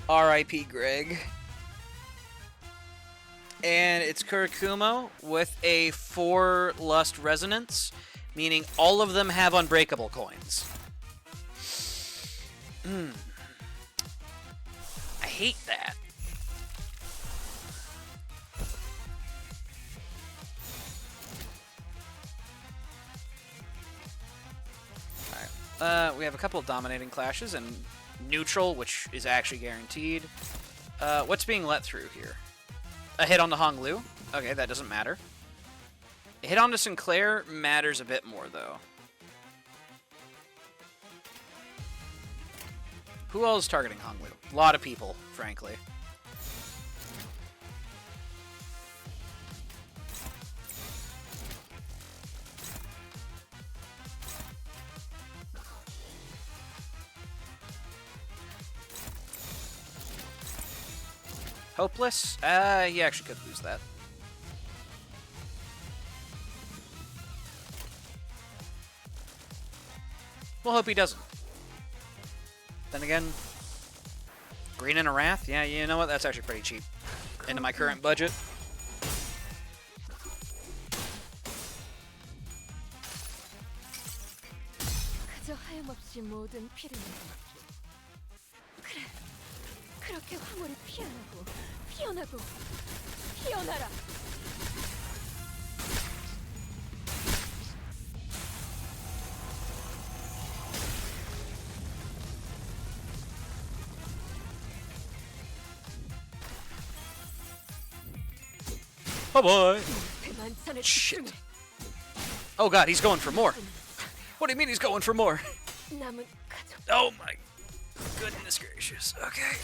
R.I.P. Greg. And it's Kurikumo with a 4 Lust Resonance, meaning all of them have unbreakable coins. I hate that. Alright. We have a couple of dominating clashes and neutral, which is actually guaranteed. What's being let through here? A hit on the Honglu? Okay, that doesn't matter. A hit on the Sinclair matters a bit more, though. Who else is targeting Honglu? A lot of people, frankly. Hopeless? He actually could lose that. We'll hope he doesn't. Then again, green and a Wrath? Yeah, you know what? That's actually pretty cheap. Into my current budget. 그저 하염없이 모든 피를 그래 그렇게 황홀히 피어나고 피어나고 피어나라. Oh boy! 대만천에 Shit. 집중해. Oh god, he's going for more. What do you mean he's going for more? 남은 가족 Oh my goodness gracious. Okay.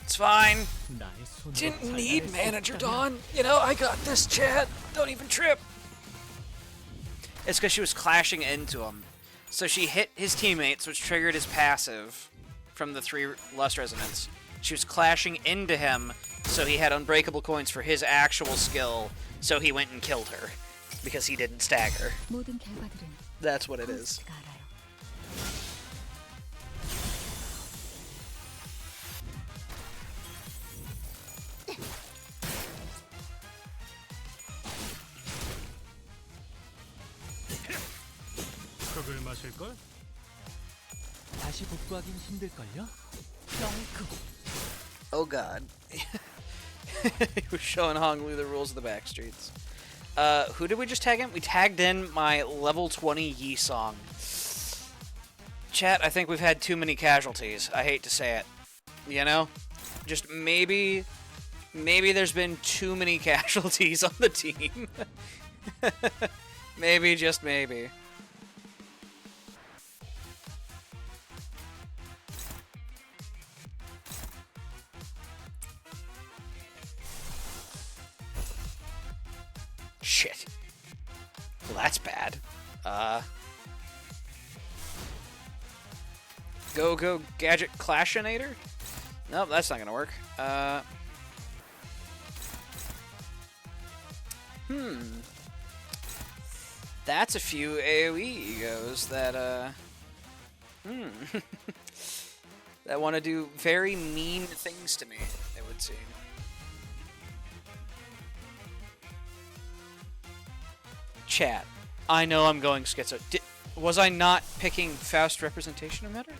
It's fine. 나의 손으로 Didn't need 달달할 수 manager, 없다면 Dawn. You know, I got this, Chad. Don't even trip. It's because she was clashing into him. So she hit his teammates, which triggered his passive from the 3 Lust Resonance. She was clashing into him, so he had unbreakable coins for his actual skill, so he went and killed her. Because he didn't stagger. 모든 결과들은 That's what it is. 호스트가 알아요. 흙을 마실걸? 다시 복구하긴 힘들걸요? 덩크. Oh god. He was showing Hong Lu the rules of the back streets. Who did we just tag in? We tagged in my level 20 Yi Song. Chat, I think we've had too many casualties. I hate to say it. You know? Just maybe there's been too many casualties on the team. Maybe, just maybe. Shit. Well, that's bad. Go Gadget Clashinator? Nope, that's not gonna work. That's a few AoE egos that, that want to do very mean things to me, it would seem. Chat. I know I'm going schizo. Was I not picking Faust representation of matter?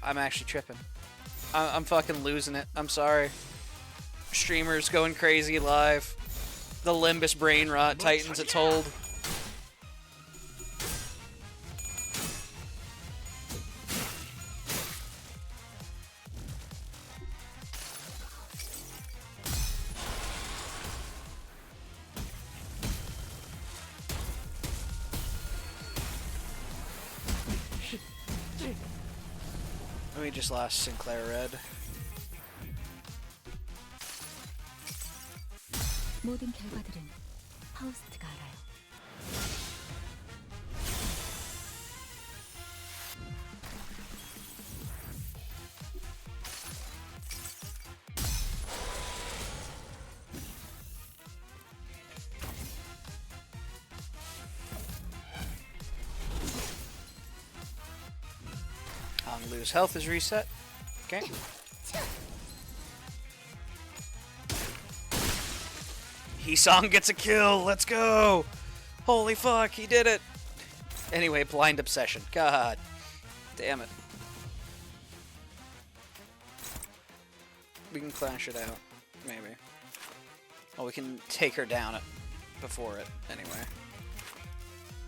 I'm actually tripping. I'm fucking losing it. I'm sorry. Streamers going crazy live. The Limbus brain rot tightens its hold. We just lost Sinclair Red. 모든 결과들은 파우스트가 알아요. Hong Lu's health is reset. Okay. Heesong gets a kill. Let's go. Holy fuck, he did it. Anyway, blind obsession. God damn it. We can clash it out. Maybe. Well, we can take her down before it, anyway.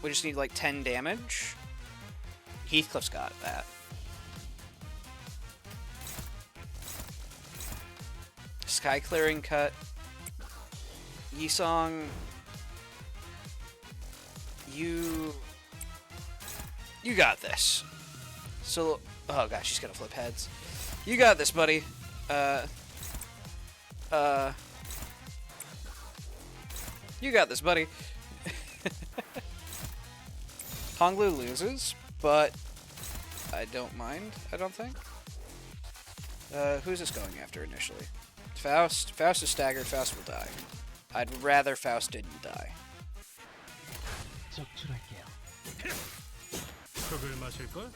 We just need like 10 damage. Heathcliff's got that. Sky clearing cut. Yisong, you got this. So, oh god, she's gonna flip heads. You got this, buddy. You got this, buddy. Honglu loses, but I don't mind, I don't think. Who's this going after initially? Faust. Faust is staggered. Faust will die. I'd rather Faust didn't die. 적출할게요. 흙을 마실걸?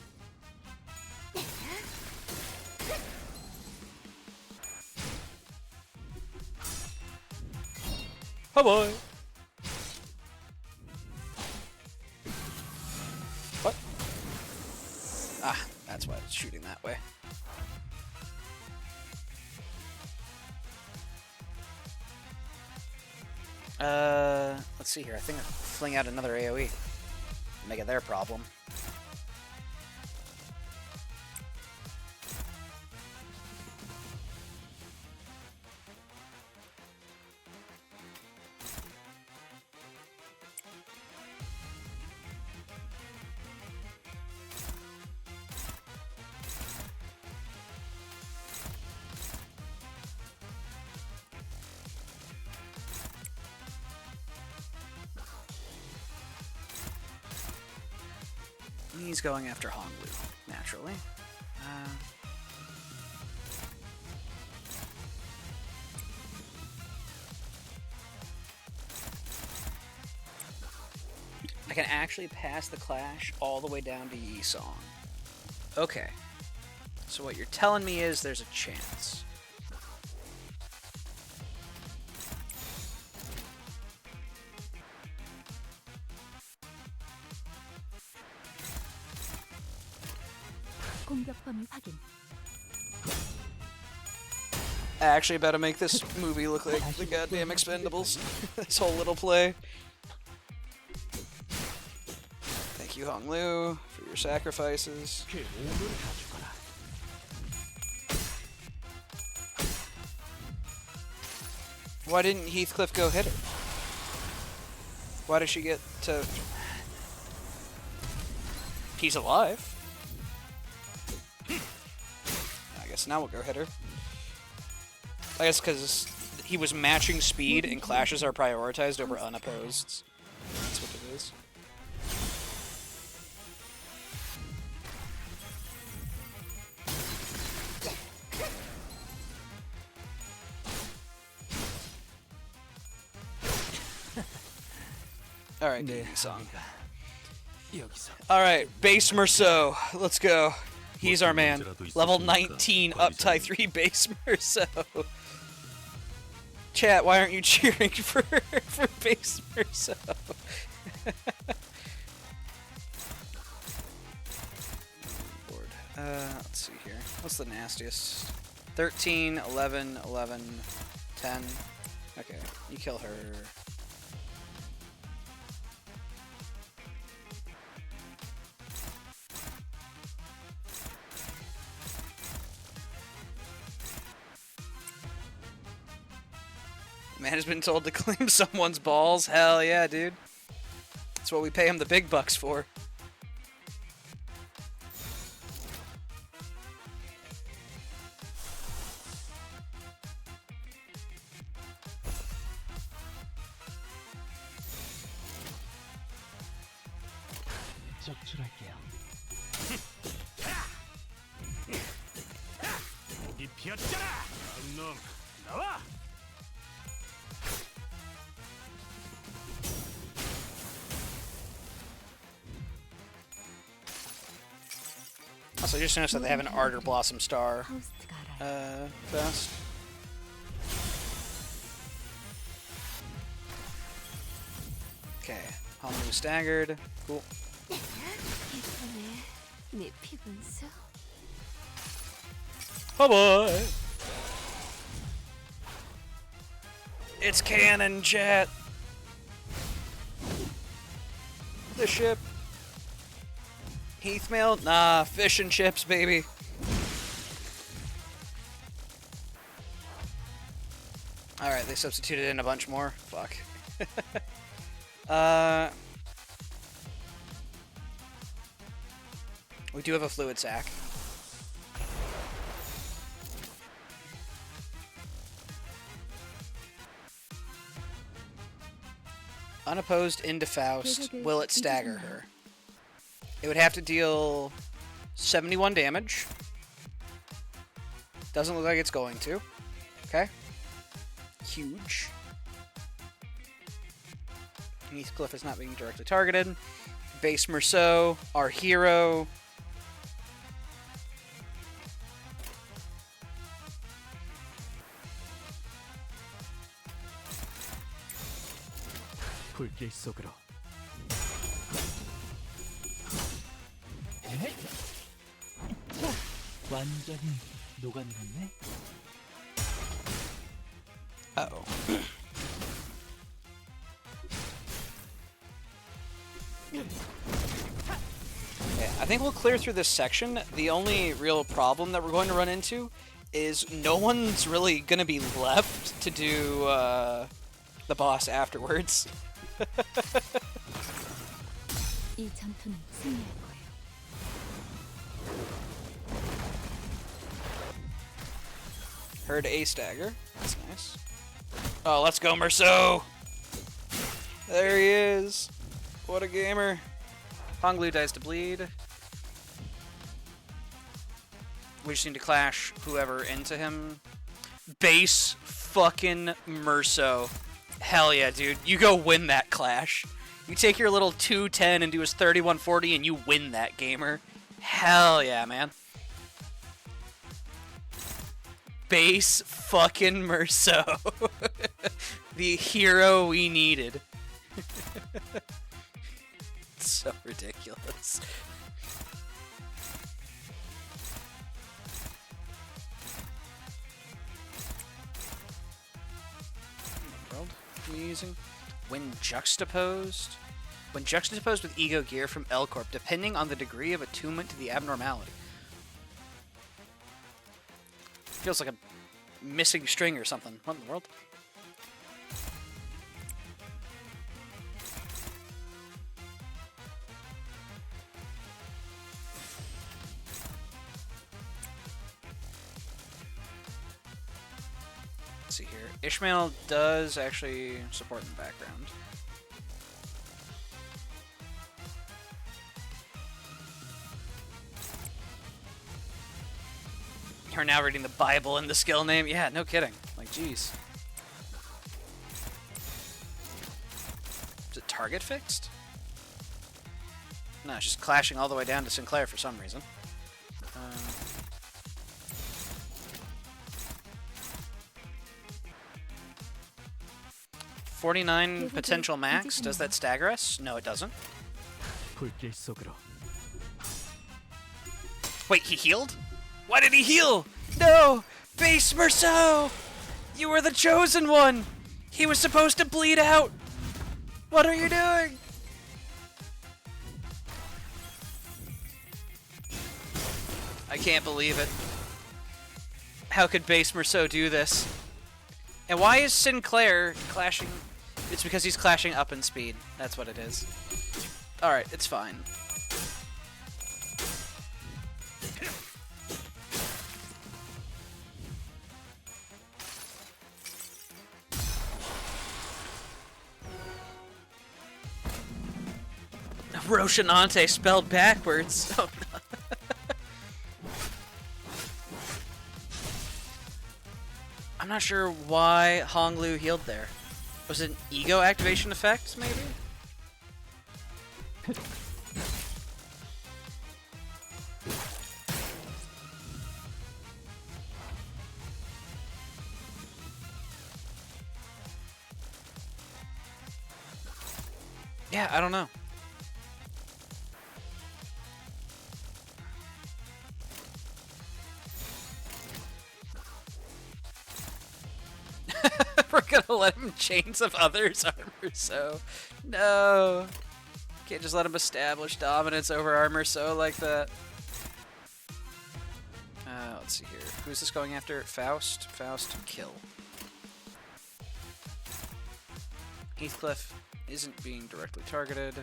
Oh boy. What? Ah, that's why it's shooting that way. Let's see here. I think I'll fling out another AoE. Make it their problem. He's going after Honglu, naturally. I can actually pass the clash all the way down to Yisong. Okay. So what you're telling me is there's a chance. 공격 범위 확인. Actually about to make this movie look like the goddamn Expendables. This whole little play. Thank you, Hong Lu, for your sacrifices. Why didn't Heathcliff go hit her? Why did she get to... He's alive. I guess now we'll go hit her. I guess because he was matching speed and clashes are prioritized over unopposed. That's what it is. Alright, Gaming Song. Alright, Base Merceau. Let's go. He's our man. Level 19 up tie 3 Base Merceau. Chat, why aren't you cheering for Base Merceau? Board. Let's see here. What's the nastiest? 13, 11, 11, 10. Okay, you kill her. Man has been told to claim someone's balls. Hell yeah, dude. That's what we pay him the big bucks for. 적출할게요. 이 피었잖아. 놈 나와. Also, just noticed that they have an Ardor Blossom Star 호스트가 알아요. fast. Okay, Hanlu staggered. Cool. 예쁘네. 네 피분수. Oh boy! It's cannon, chat! The ship. Heathmail? Nah, fish and chips, baby. Alright, they substituted in a bunch more. Fuck. We do have a fluid sac. Unopposed into Faust. Will it stagger her? It would have to deal 71 damage. Doesn't look like it's going to. Okay. Huge. Heathcliff is not being directly targeted. Base Merceau, our hero. 불길 속으로. 완전히 녹아내렸네. Uh-oh. Okay, I think we'll clear through this section. The only real problem that we're going to run into is no one's really going to be left to do the boss afterwards. 이 전투는 승리할 거예요. Heard a stagger. That's nice. Oh, let's go, Merceau! There he is. What a gamer. Honglu dies to bleed. We just need to clash whoever into him. Base fucking Merceau. Hell yeah, dude. You go win that clash. You take your little 210 and do his 3140 and you win that, gamer. Hell yeah, man. Base fucking Merceau. The hero we needed. It's so ridiculous. using? When juxtaposed? When juxtaposed with Ego Gear from L Corp, depending on the degree of attunement to the abnormality. Feels like a missing string or something. What in the world? Let's see here. Ishmael does actually support in the background. You're now reading the Bible in the skill name? Yeah, no kidding. Like, jeez. Is it target fixed? No, it's just clashing all the way down to Sinclair for some reason. 49 potential max. Does that stagger us? No, it doesn't. Wait, he healed? Why did he heal? No! Base Merceau! You were the chosen one! He was supposed to bleed out! What are you doing? I can't believe it. How could Base Merceau do this? And why is Sinclair clashing? It's because he's clashing up in speed. That's what it is. Alright, it's fine. Roshinante spelled backwards. Oh, no. I'm not sure why Honglu healed there. Was it an ego activation effect, maybe? Yeah, I don't know. We're gonna let him chain some others' armor, so no. Can't just let him establish dominance over armor so like that. Let's see here. Who's this going after? Faust. Faust, kill. Heathcliff isn't being directly targeted.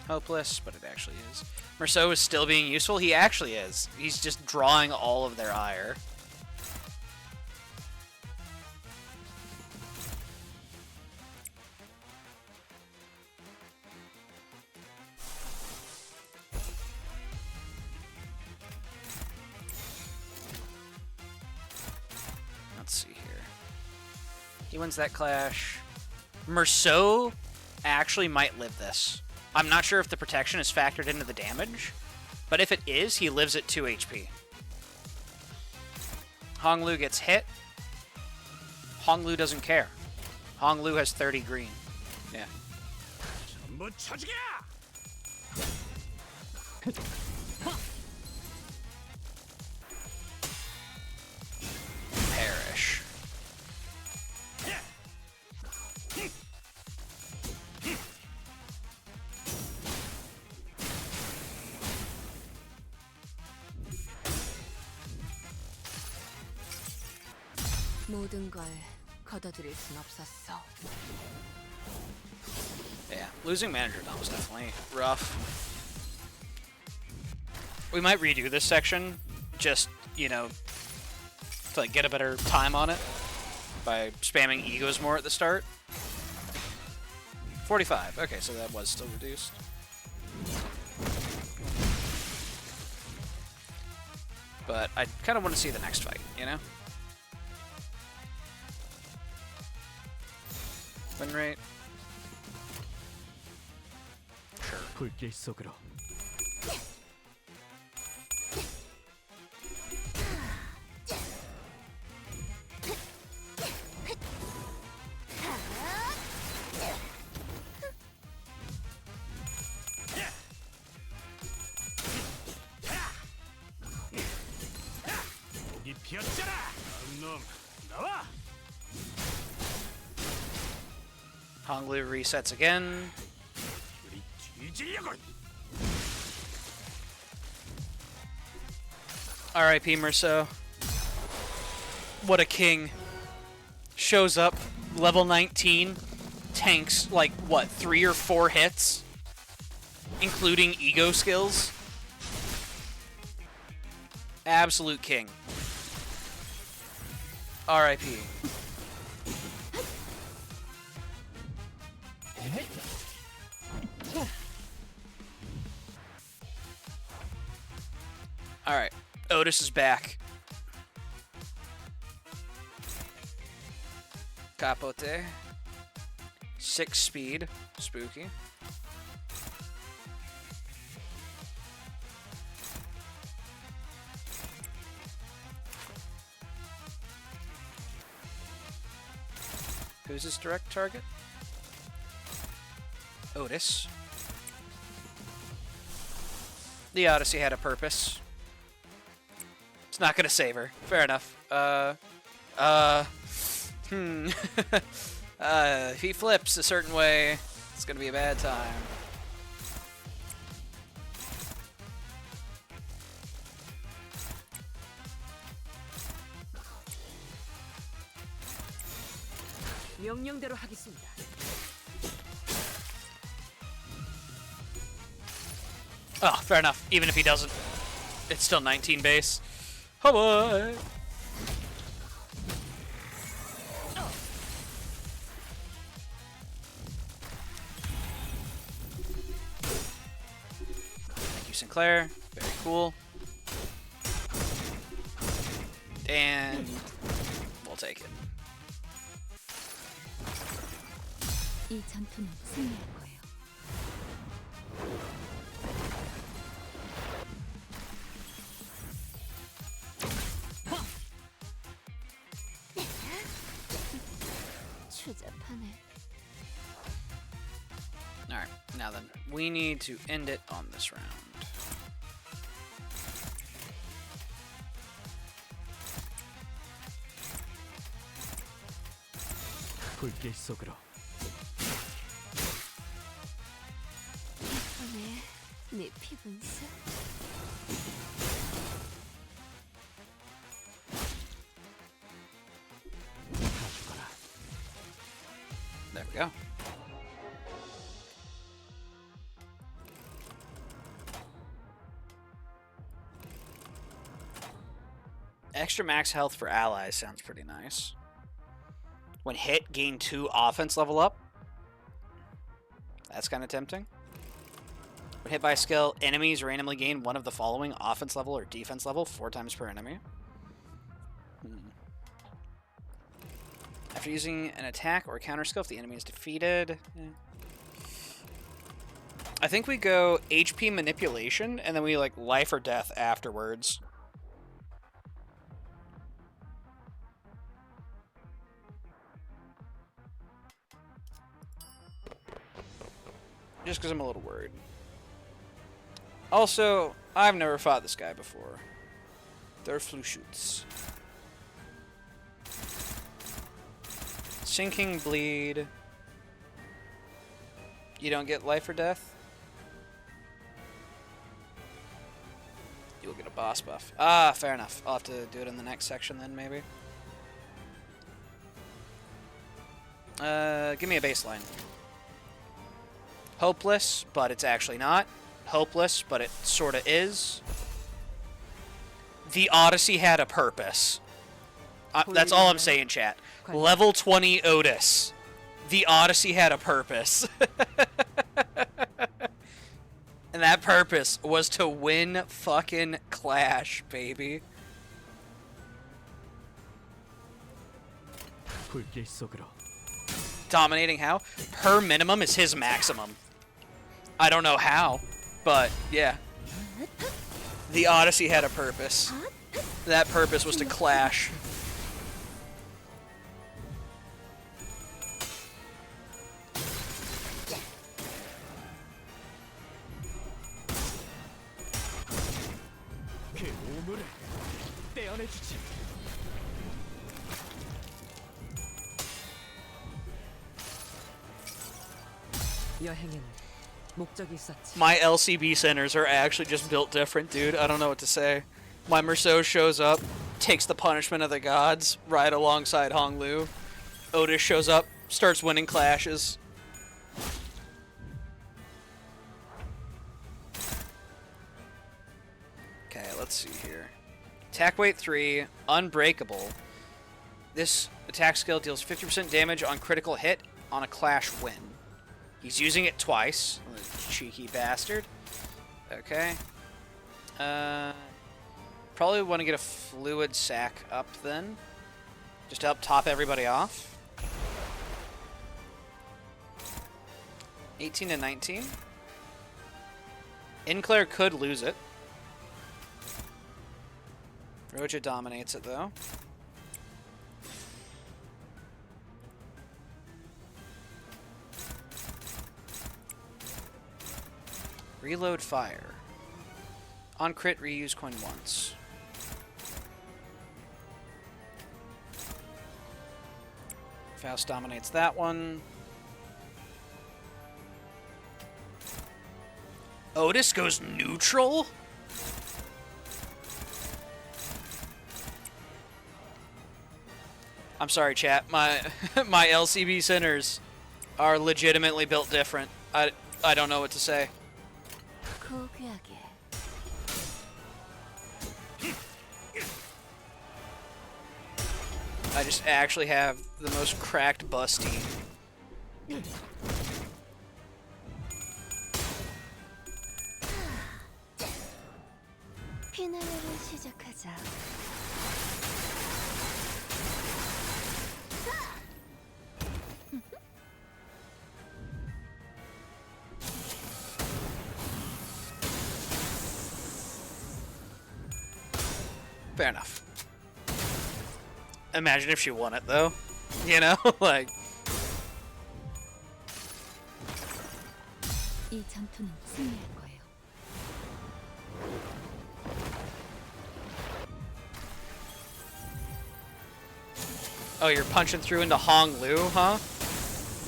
Hopeless, but it actually is. Merceau is still being useful? He actually is. He's just drawing all of their ire. Let's see here. He wins that clash. Merceau actually might live this. I'm not sure if the protection is factored into the damage, but if it is, he lives at 2 HP. Honglu gets hit. Honglu doesn't care. Honglu has 30 green. Yeah. Perish. 모든 걸 걷어들일 순 없었어. Yeah, losing manager Dom was definitely rough. We might redo this section, just, you know, to like, get a better time on it by spamming egos more at the start. 45. Okay, so that was still reduced. But I kind of want to see the next fight, you know? Win rate. Sure. 불길 속으로. 이 피었잖아. 놈 나와. Honglu resets again. 우리 뒤지려고. R.I.P. Merceau. What a king. Shows up, level 19, tanks like, what, 3 or 4 hits? Including ego skills? Absolute king. R.I.P. Alright, Otis is back. Capote. 6 speed. Spooky. Who's his direct target? Otis. The Odyssey had a purpose. It's not gonna save her. Fair enough. If he flips a certain way, it's gonna be a bad time. 명령대로 하겠습니다. Oh, fair enough. Even if he doesn't, it's still 19 base. Oh boy! Thank you, Sinclair. Very cool. And we'll take it. 이 전투는 승리할 거예요. 추잡하네. Alright, now then, we need to end it on this round. 불길 속으로. 이번에 내 피분수. 가져가라. There we go. Extra max health for allies sounds pretty nice. When hit, gain 2 offense level up. That's kind of tempting. When hit by a skill, enemies randomly gain one of the following: offense level or defense level 4 times per enemy. After using an attack or counter skill, if the enemy is defeated. I think we go HP manipulation, and then we like life or death afterwards. Just because I'm a little worried. Also, I've never fought this guy before. They're flu shoots. Sinking bleed. You don't get life or death? You'll get a boss buff. Ah, fair enough. I'll have to do it in the next section then, maybe. Give me a baseline. Hopeless, but it's actually not. Hopeless, but it sorta is. The Odyssey had a purpose. That's all I'm saying, chat. Level 20 Otis. The Odyssey had a purpose. And that purpose was to win fucking Clash, baby. 불길 속으로. Dominating how? Her minimum is his maximum. I don't know how, but yeah. The Odyssey had a purpose. That purpose was to clash. 그 오물을 떼어내주지. 여행에는 목적이 있었지. My LCB centers are actually just built different, dude. I don't know what to say. My Merceau shows up, takes the punishment of the gods right alongside Hong Lu. Otis shows up, starts winning clashes. Okay, let's see here. Attack weight 3, unbreakable. This attack skill deals 50% damage on critical hit on a clash win. He's using it twice. Cheeky bastard. Okay. Probably want to get a fluid sac up then. Just to help top everybody off. 18 to 19. Inclair could lose it. Roja dominates it though. Reload fire. On crit, reuse coin once. Faust dominates that one. Otis goes neutral? I'm sorry, chat. My my LCB centers are legitimately built different. I don't know what to say. 고귀하게. I just actually have the most cracked bus team. 피날레를 시작하자. Fair enough. Imagine if she won it, though. You know? Like... 이 전투는 승리할 거예요. Oh, you're punching through into Hong Lu, huh?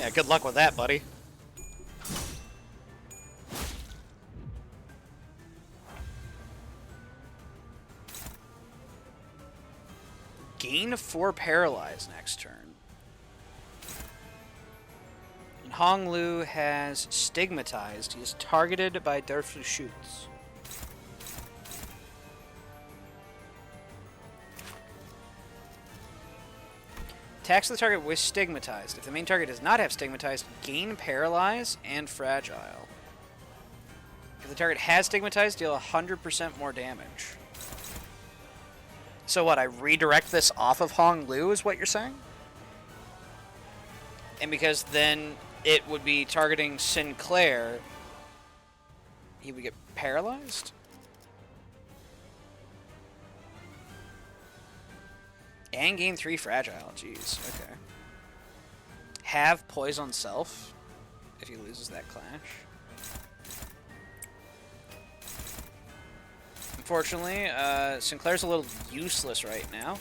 Yeah, good luck with that, buddy. Gain 4 paralyze next turn. And Hong Lu has stigmatized. He is targeted by Durfu shoots. Attacks the target with stigmatized. If the main target does not have stigmatized, gain paralyze and fragile. If the target has stigmatized, deal 100% more damage. So what, I redirect this off of Hong Lu is what you're saying? And because then it would be targeting Sinclair, he would get paralyzed? And gain 3 fragile, jeez, okay. Have poison self, if he loses that clash. Unfortunately, Sinclair's a little useless right now.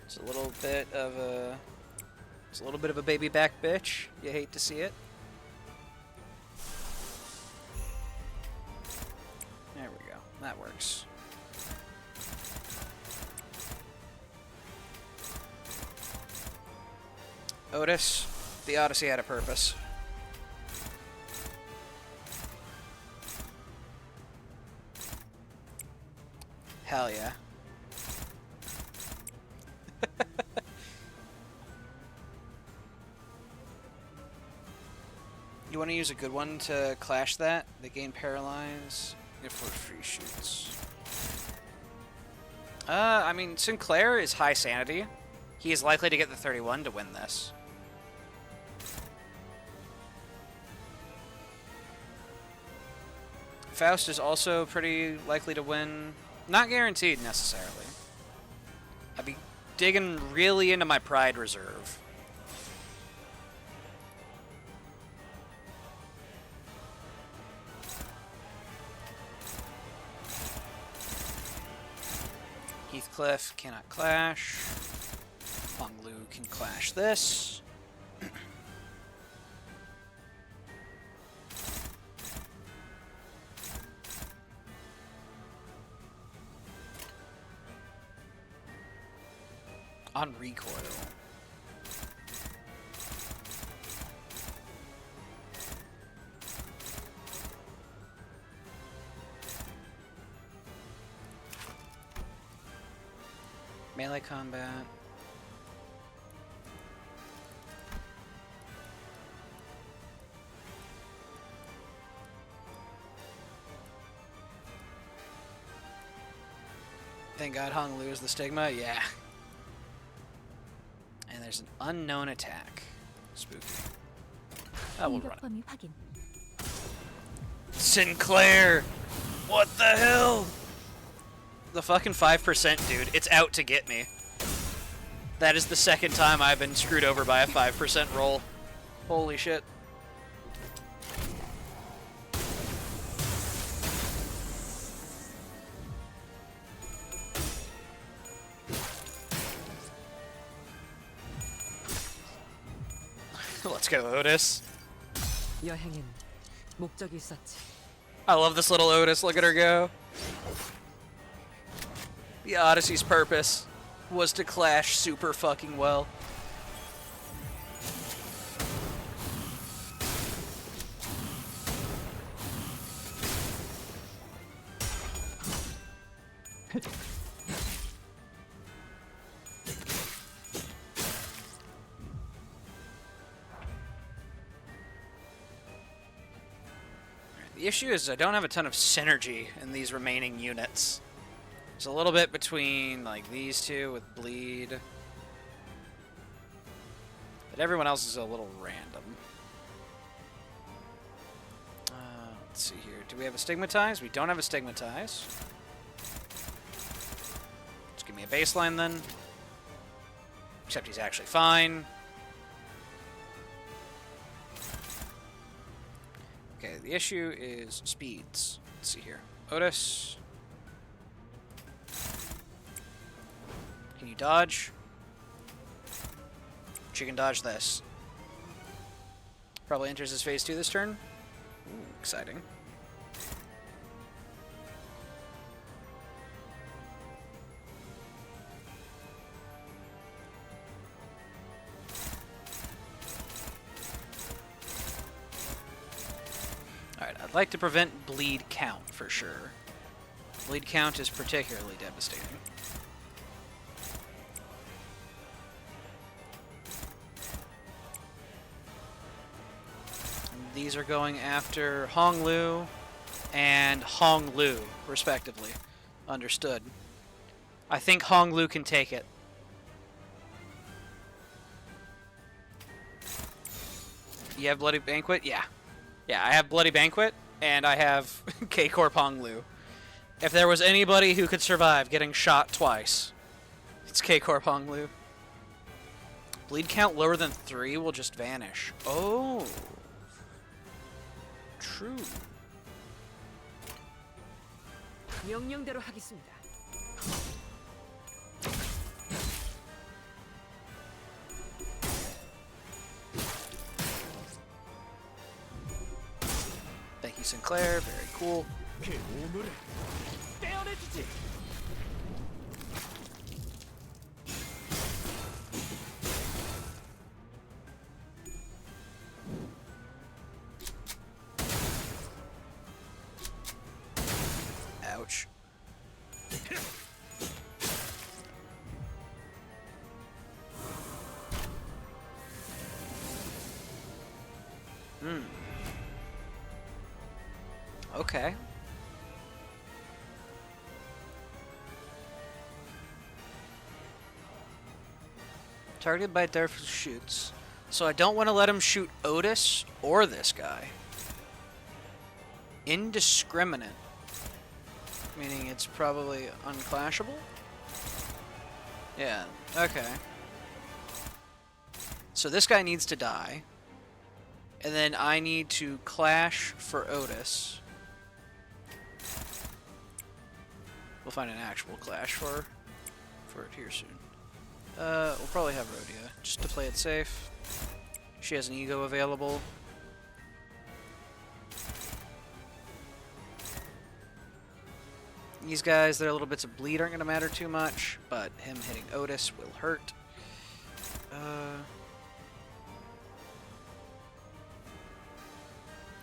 It's a little bit of a baby back bitch. You hate to see it. There we go. That works. Otis, the Odyssey had a purpose. Hell yeah. You want to use a good one to clash that? They gain paralyze. Get 4 free shoots. I mean, Sinclair is high sanity. He is likely to get the 31 to win this. Faust is also pretty likely to win. Not guaranteed, necessarily. I'd be digging really into my Pride reserve. Heathcliff cannot clash. Hong Lu can clash this. On recoil. Melee combat. Thank God Hong Lu is the stigma, yeah. And there's an unknown attack. Spooky. Oh, we'll run it. 공격 범위 확인. Sinclair! What the hell? The fucking 5%, dude. It's out to get me. That is the second time I've been screwed over by a 5% roll. Holy shit. Let's go, Otis. 여행엔 목적이 있었지. I love this little Otis. Look at her go. The Odyssey's purpose was to clash super fucking well. The issue is I don't have a ton of synergy in these remaining units. There's a little bit between like these two with bleed. But everyone else is a little random. Let's see here. Do we have a stigmatize? We don't have a stigmatize. Just give me a baseline then. Except he's actually fine. Okay, the issue is speeds. Let's see here. Otis. Can you dodge? She can dodge this. Probably enters his phase 2 this turn. Ooh, exciting. Alright, I'd like to prevent bleed count for sure. Bleed count is particularly devastating. These are going after Hong Lu and Hong Lu, respectively. Understood. I think Hong Lu can take it. You have Bloody Banquet? Yeah. Yeah, I have Bloody Banquet, and I have K-Corp Hong Lu. If there was anybody who could survive getting shot twice, it's K-Corp Hong Lu. Bleed count lower than 3 will just vanish. Oh. True. 명령대로 하겠습니다. Thank you, Sinclair. Very cool. 떼어내주지. Ouch. Okay. Targeted by Darth shoots. So I don't want to let him shoot Otis or this guy. Indiscriminate. Meaning it's probably unclashable? Yeah, okay. So this guy needs to die. And then I need to clash for Otis. We'll find an actual clash for it here soon. We'll probably have Rhodia, just to play it safe. She has an ego available. These guys, their little bits of bleed aren't going to matter too much, but him hitting Otis will hurt.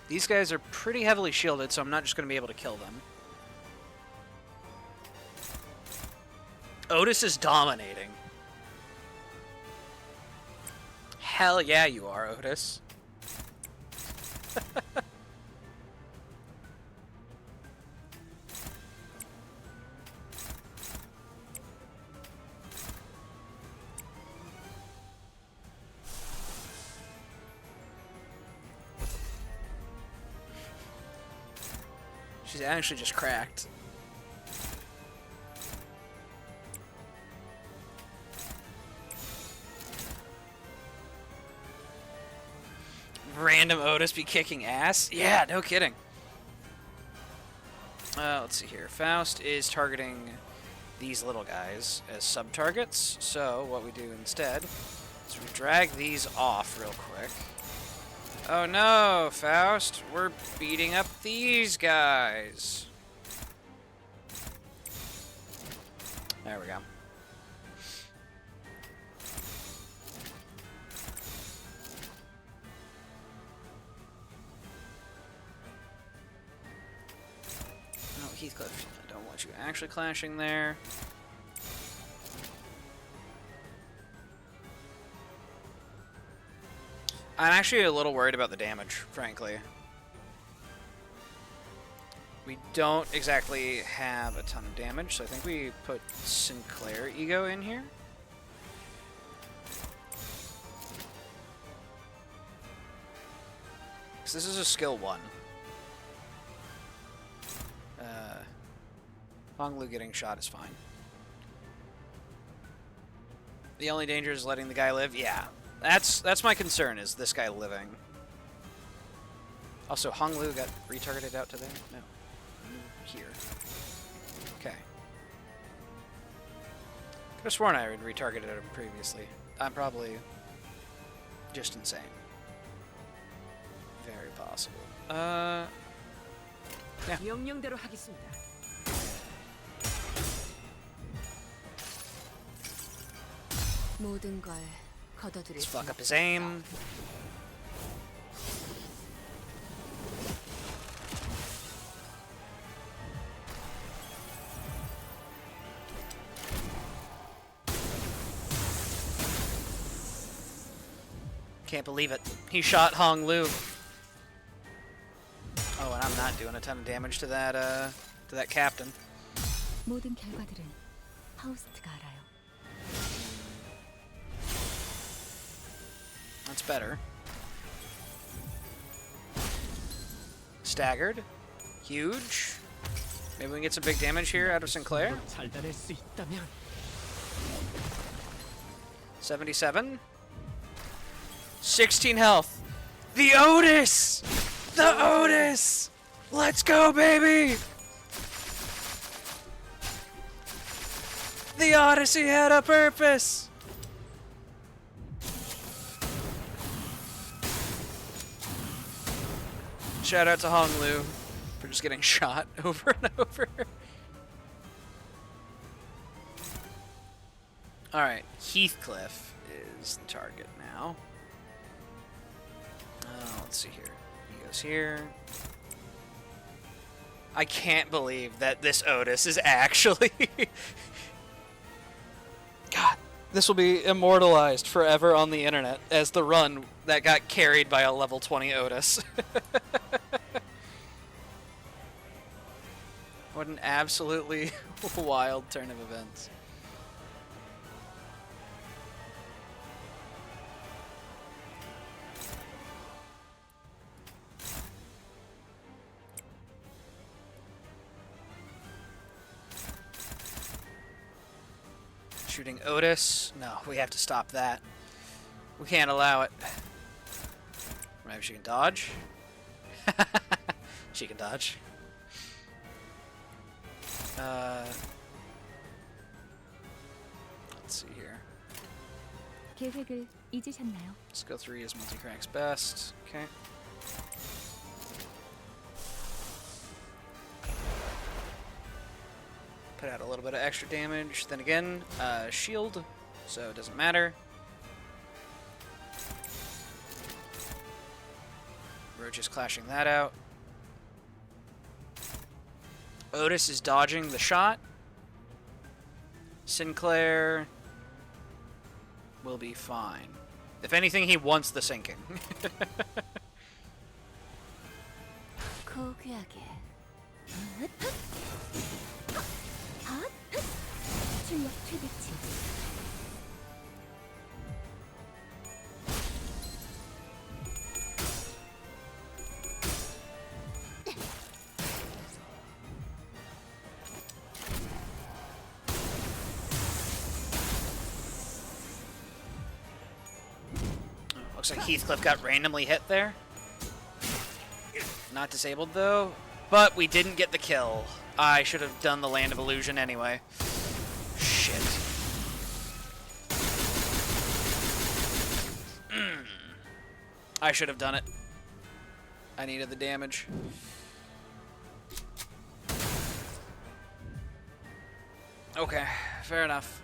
These guys are pretty heavily shielded, so I'm not just going to be able to kill them. Otis is dominating. Hell yeah, you are, Otis. She's actually just cracked. Random Otis be kicking ass? Yeah, no kidding. Let's see here. Faust is targeting these little guys as sub-targets. So what we do instead is we drag these off real quick. Oh no, Faust, we're beating up these guys. There we go. No, Heathcliff, I don't want you actually clashing there. I'm actually a little worried about the damage, frankly. We don't exactly have a ton of damage, so I think we put Sinclair Ego in here. Because this is a skill 1. Hong Lu getting shot is fine. The only danger is letting the guy live? Yeah. That's my concern, is this guy living. Also, Hong Lu got retargeted out to there? No. Here. Okay. Could have sworn I had retargeted him previously. I'm probably just insane. Very possible. Yeah. 명령대로 하겠습니다. 모든 걸 거둬들일 Let's 수 fuck up his aim. Can't believe it. He shot Hong Lu. Oh, and I'm not doing a ton of damage to that captain. 모든 결과들은 파우스트가 알아요. That's better. Staggered. Huge. Maybe we can get some big damage here out of Sinclair. 잘다낼 수 있다면 77. 16 health. The Otis! The Otis! Let's go, baby! The Odyssey had a purpose! Shout out to Hong Lu for just getting shot over and over. Alright, Heathcliff is the target now. Let's see here. He goes here. I can't believe that this Otis is actually... God, this will be immortalized forever on the internet as the run that got carried by a level 20 Otis. What an absolutely wild turn of events. Shooting Otis. No, we have to stop that. We can't allow it. Maybe she can dodge. She can dodge. Let's see here. 계획을 잊으셨나요? Skill 3 is multi-cracks best. Okay. Put out a little bit of extra damage. Then again, shield, so it doesn't matter. Roach is clashing that out. Otis is dodging the shot. Sinclair will be fine. If anything, he wants the sinking. 고귀하게. 핫! 출력 최대치. Looks like Heathcliff got randomly hit there. Not disabled though, but we didn't get the kill. I should have done the Land of Illusion anyway. Shit. I should have done it. I needed the damage. Okay, fair enough.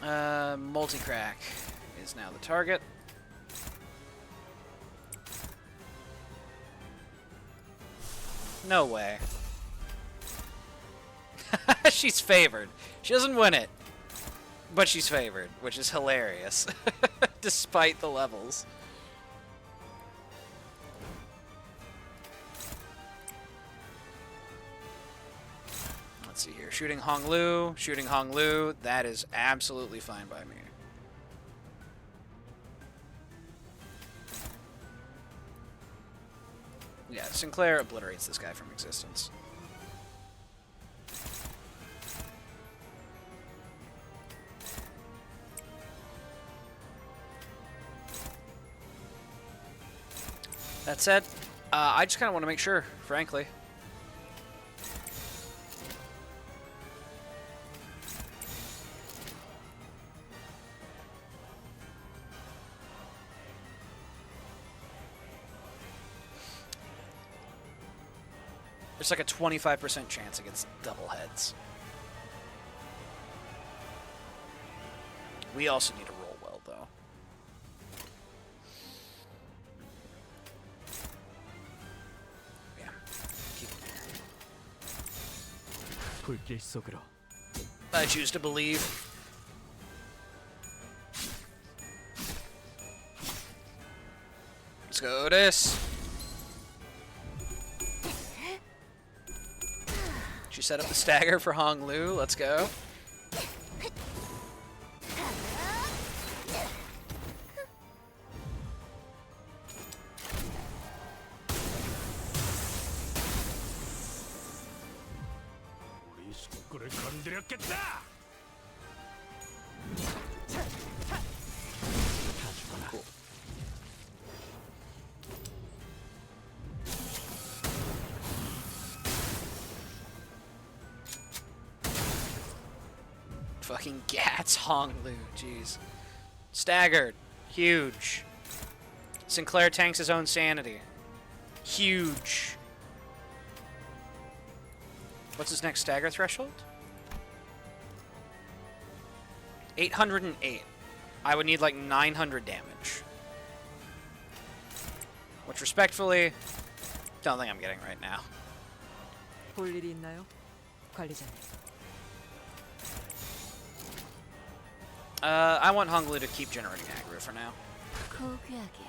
Multi-crack is now the target. No way. She's favored. She doesn't win it, but she's favored, which is hilarious, despite the levels. Let's see here. Shooting Hong Lu, shooting Hong Lu. That is absolutely fine by me. Yeah, Sinclair obliterates this guy from existence. That said, I just kind of want to make sure, frankly. There's like a 25% chance against double heads. We also need to roll well, though. Yeah. Keep him there. 불길 속으로. I choose to believe. Let's go, Otis. She set up the stagger for Hong Lu. Let's go. 우리 식구를 건드렸겠다. Cool. Fucking Gats Hong Lu, jeez. Staggered. Huge. Sinclair tanks his own sanity. Huge. What's his next stagger threshold? 808. I would need like 900 damage. Which respectfully, don't think I'm getting right now. 볼 일이 있나요, 관리자님? I want Hong Lu to keep generating aggro for now. 고귀하게.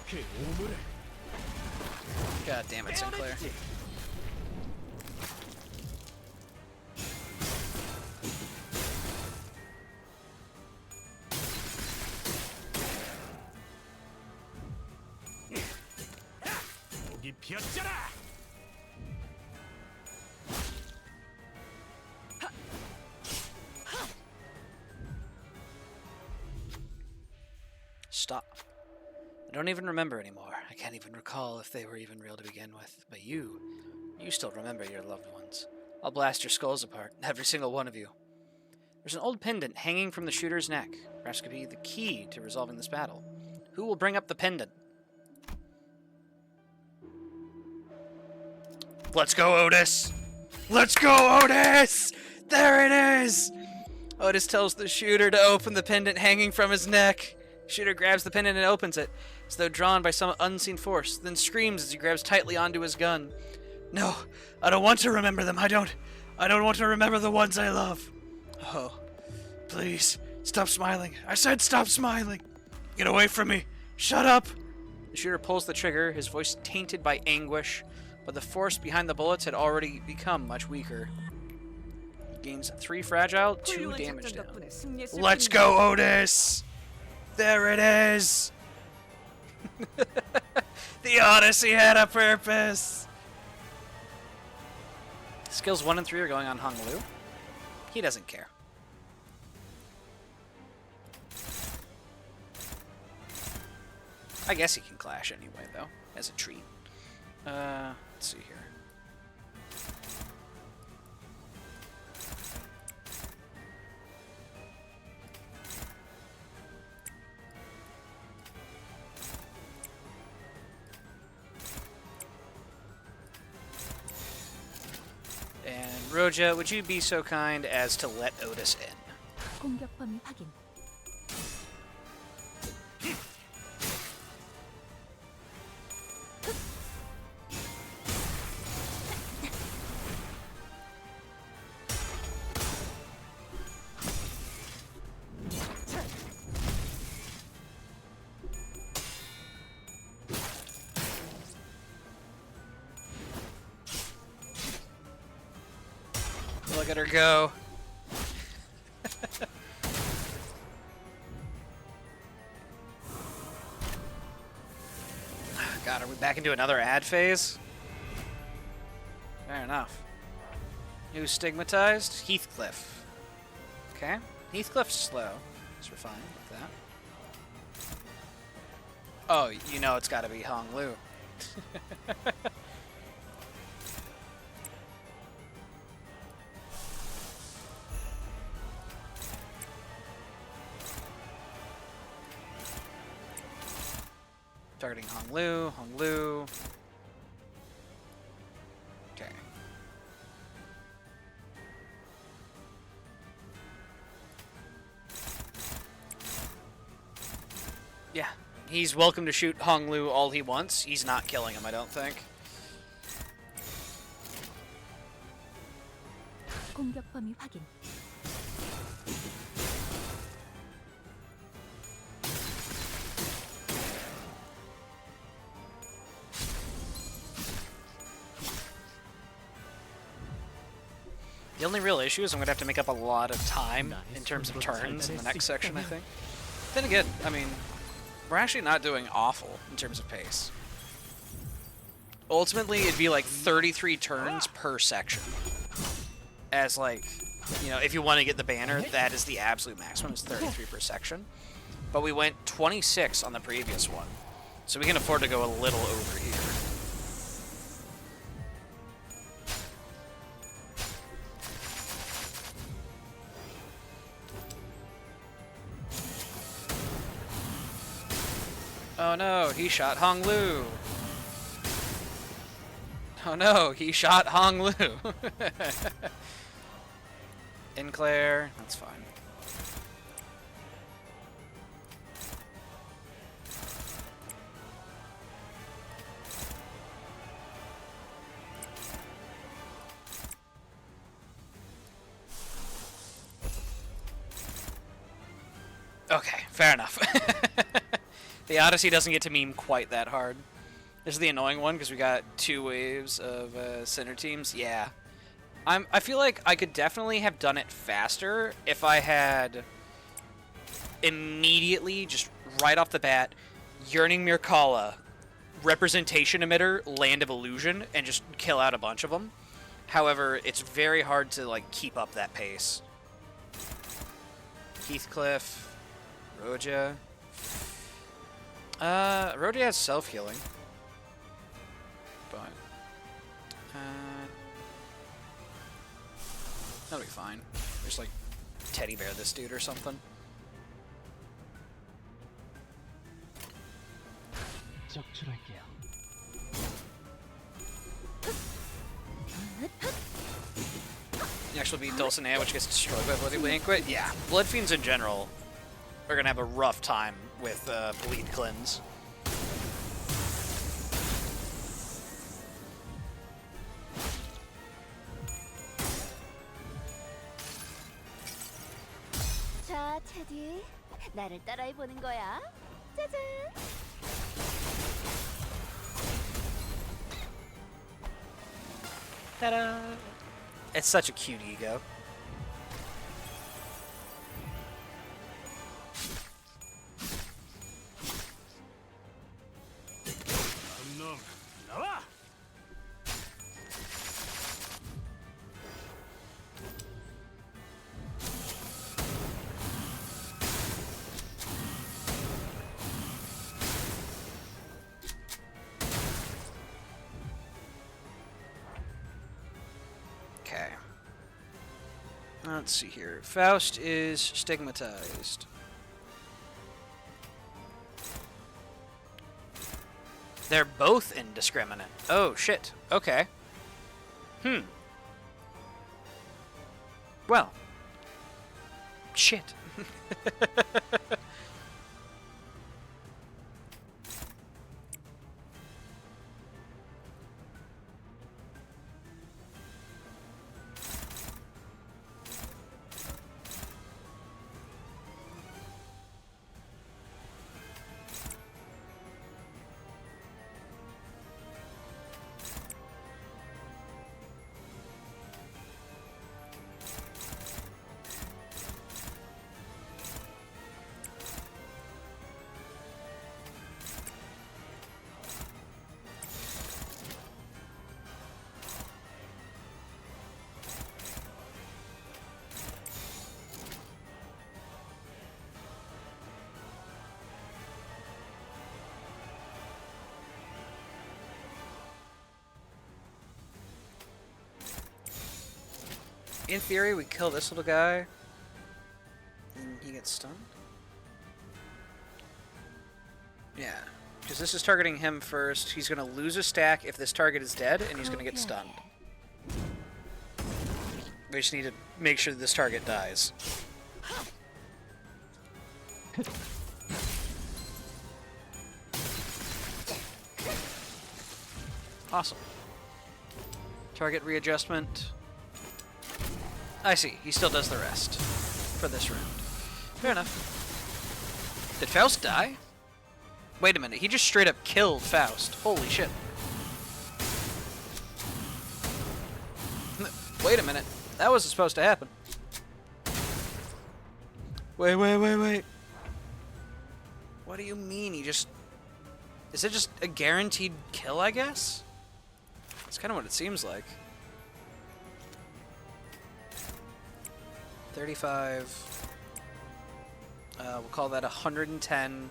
그 오물에 God damn it, Sinclair. 목이 피었잖아. Stop. I don't even remember anymore. I can't even recall if they were even real to begin with. But you still remember your loved ones. I'll blast your skulls apart, every single one of you. There's an old pendant hanging from the shooter's neck. Perhaps could be the key to resolving this battle. Who will bring up the pendant? Let's go, Otis! Let's go, Otis! There it is! Otis tells the shooter to open the pendant hanging from his neck. Shooter grabs the pendant and opens it, as though drawn by some unseen force, then screams as he grabs tightly onto his gun. No, I don't want to remember them. I don't want to remember the ones I love. Oh, please, stop smiling. I said stop smiling. Get away from me. Shut up. The shooter pulls the trigger, his voice tainted by anguish, but the force behind the bullets had already become much weaker. He gains 3 fragile, 2 damage down. Let's go, Otis! There it is! The Odyssey had a purpose! Skills 1 and 3 are going on Hung Lu. He doesn't care. I guess he can clash anyway, though, as a treat. Let's see here. And Roja, would you be so kind as to let Otis in? 공격 범위 확인. Look at her go. God, are we back into another ad phase? Fair enough. Who's stigmatized? Heathcliff. Okay. Heathcliff's slow, so we're fine with that. Oh, you know it's gotta be Hong Lu. Targeting Hong Lu, Hong Lu. Okay. Yeah, he's welcome to shoot Hong Lu all he wants. He's not killing him, I don't think. 공격 범위 확인. The only real issue is I'm going to have to make up a lot of time in terms of turns in the next section, I think. Then again, I mean, we're actually not doing awful in terms of pace. Ultimately, it'd be like 33 turns per section. As like, you know, if you want to get the banner, that is the absolute maximum, is 33 per section. But we went 26 on the previous one. So we can afford to go a little over here. Oh no, he shot Hong Lu. Oh no, he shot Hong Lu. In Claire, that's fine. Okay, fair enough. The Odyssey doesn't get to meme quite that hard. This is the annoying one because we got 2 waves of center teams. Yeah. I feel like I could definitely have done it faster if I had immediately, just right off the bat, Yearning Mirkala, Representation Emitter, Land of Illusion, and just kill out a bunch of them. However, it's very hard to like keep up that pace. Heathcliff, Roja. Roja has self-healing. But that'll be fine. Just like teddy bear this dude or something. Next will be Dulcinea, which gets destroyed by Bloody Banquet. Yeah, Blood Fiends in general are gonna have a rough time with Bleed Cleanse. 자, 테디. 나를 따라해 보는 거야. 짜잔. Ta-da! It's such a cute ego. 놈 나와. Okay. Let's see here. Faust is stigmatized. They're both indiscriminate. Oh, shit. Okay. Well. Shit. In theory, we kill this little guy, and he gets stunned. Yeah, because this is targeting him first. He's going to lose a stack if this target is dead, and he's going to get stunned. We just need to make sure this target dies. Awesome. Target readjustment. I see. He still does the rest for this round. Fair enough. Did Faust die? Wait a minute. He just straight up killed Faust. Holy shit. Wait a minute. That wasn't supposed to happen. Wait. What do you mean? He just... Is it just a guaranteed kill, I guess? That's kind of what it seems like. 35. We'll call that 110.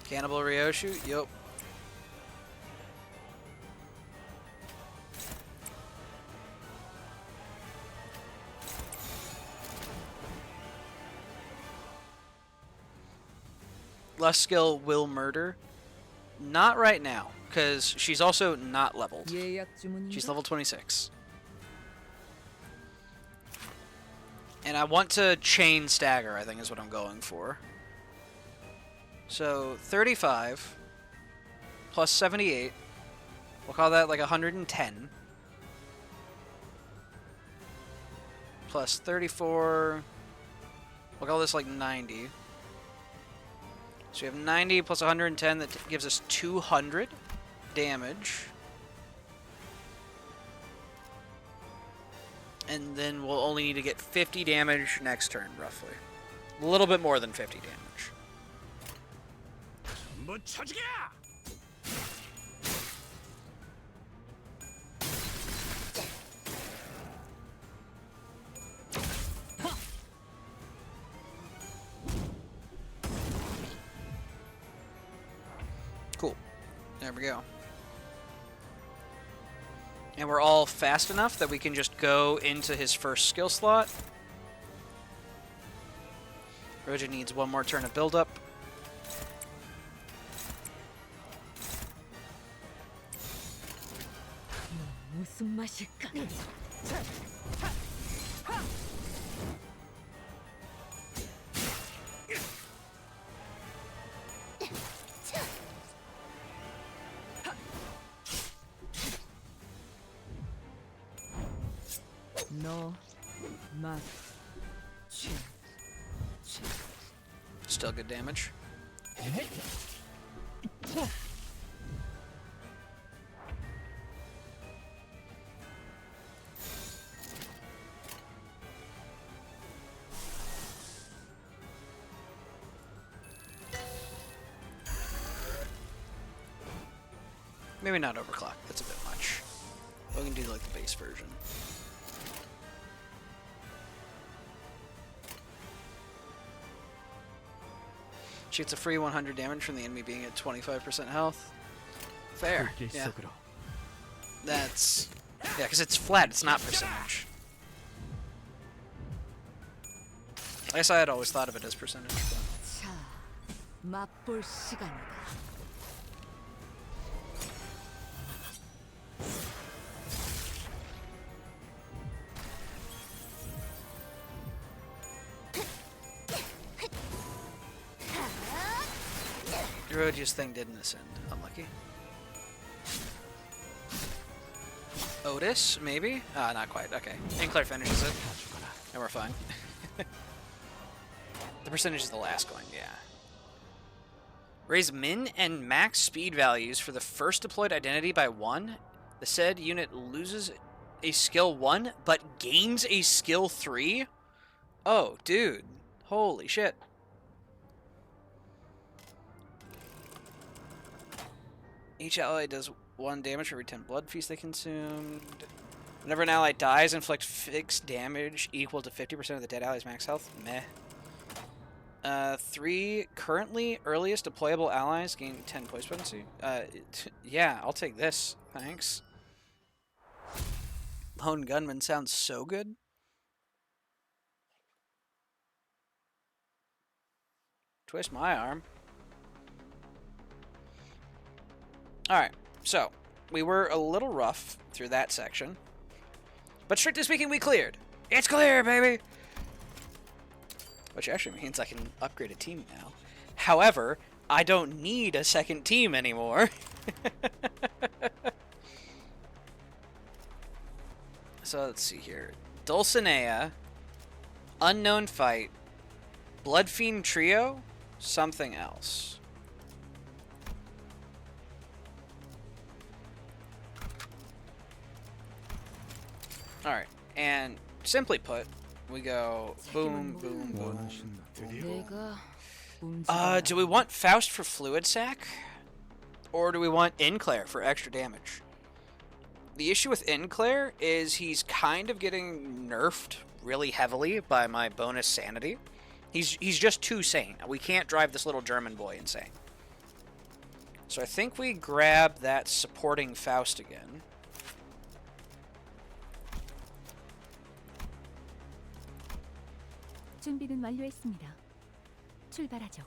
Cannibal Ryoshu? Yup. Less skill will murder. Not right now, because she's also not leveled. She's level 26. And I want to chain stagger, I think is what I'm going for. So 35 plus 78. We'll call that like 110. Plus 34. We'll call this like 90. So we have 90 plus 110. That gives us 200 damage. And then we'll only need to get 50 damage next turn, roughly. A little bit more than 50 damage. 한번 쳐주게! Cool. There we go. And we're all fast enough that we can just go into his first skill slot. Roja needs one more turn of build-up. 무슨 맛일까? 너, 맛, Still good damage. Maybe not overclock. That's a bit much. We can do like the base version. She gets a free 100 damage from the enemy being at 25% health. Fair. 붉게 Yeah. 썩으로. That's... Yeah, because it's flat. It's not percentage. I guess I had always thought of it as percentage, but... 자, 맛볼 시간이다. Erodius thing didn't ascend. Unlucky. Otis, maybe? Ah, not quite. Okay. Inkler finishes it. And we're fine. The percentage is the last coin, yeah. Raise min and max speed values for the first deployed identity by 1. The said unit loses a skill 1, but gains a skill 3? Oh, dude. Holy shit. Each ally does 1 damage for every 10 blood feast they consumed. Whenever an ally dies, inflict fixed damage equal to 50% of the dead ally's max health. Meh. 3 currently earliest deployable allies gain 10 poise potency. Yeah, I'll take this. Thanks. Lone Gunman sounds so good. Twist my arm. Alright, so we were a little rough through that section. But strictly speaking, we cleared. It's clear, baby! Which actually means I can upgrade a team now. However, I don't need a second team anymore. So let's see here. Dulcinea, Unknown Fight, Bloodfiend Trio, something else. Alright, and simply put, we go boom, boom, boom. 내가 Do we want Faust for Fluid Sac? Or do we want Inclair for extra damage? The issue with Inclair is he's kind of getting nerfed really heavily by my bonus sanity. He's just too sane. We can't drive this little German boy insane. So I think we grab that supporting Faust again. 준비는 완료했습니다. 출발하죠.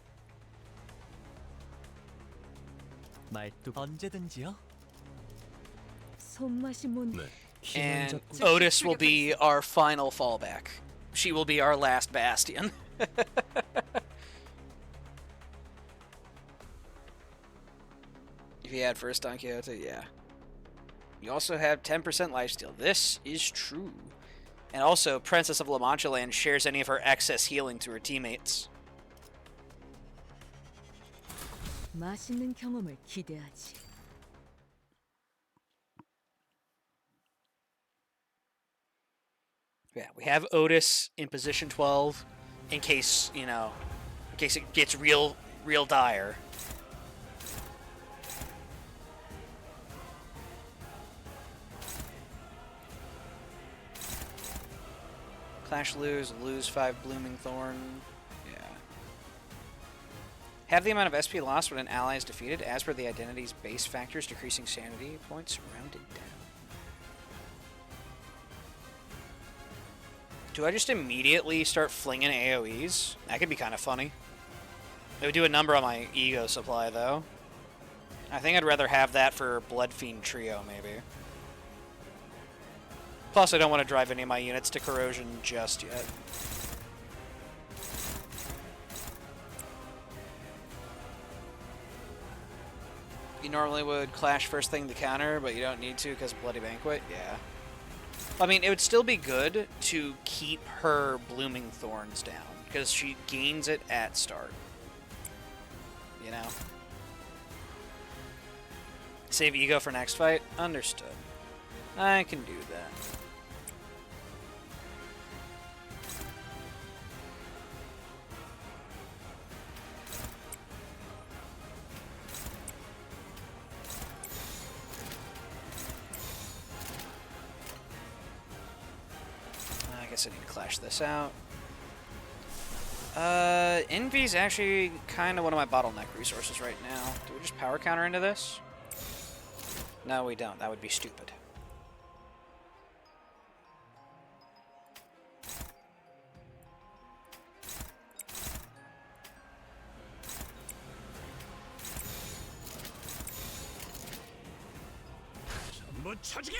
말뚝 언제든지요. 손맛이 뭔데? And Otis will be our final fallback. She will be our last bastion. If you had first Don Quixote, yeah. You also have 10% lifesteal. This is true. And also, Princess of La Mancha Land shares any of her excess healing to her teammates. 맛있는 경험을 기대하지. Yeah, we have Otis in position 12 in case, you know, in case it gets real dire. Clash lose 5 Blooming Thorn. Yeah. Have the amount of SP lost when an ally is defeated as per the identity's base factors, decreasing sanity points rounded down. Do I just immediately start flinging AoEs? That could be kind of funny. It would do a number on my ego supply, though. I think I'd rather have that for Bloodfiend Trio, maybe. Plus, I don't want to drive any of my units to corrosion just yet. You normally would clash first thing to counter, but you don't need to because of Bloody Banquet? Yeah. I mean, it would still be good to keep her Blooming Thorns down, because she gains it at start. You know? Save ego for next fight? Understood. I can do that. I guess I need to clash this out. Envy's actually kind of one of my bottleneck resources right now. Do we just power counter into this? No, we don't. That would be stupid. 전부 쳐주게!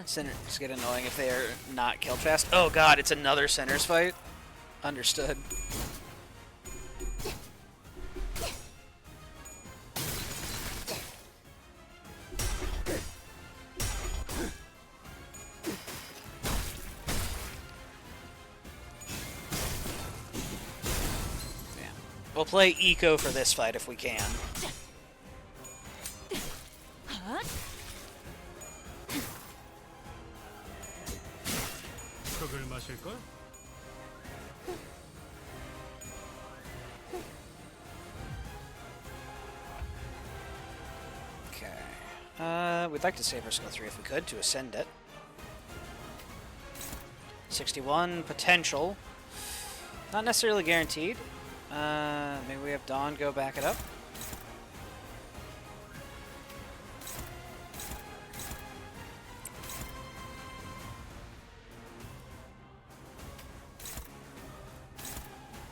Sinners get annoying if they are not killed fast. Oh god, it's another Sinners fight? Understood. Yeah. We'll play Eco for this fight if we can. 그걸 마실걸? Okay. We'd like to save our skill 3 if we could to ascend it. 61 potential. Not necessarily guaranteed. Maybe we have Dawn go back it up.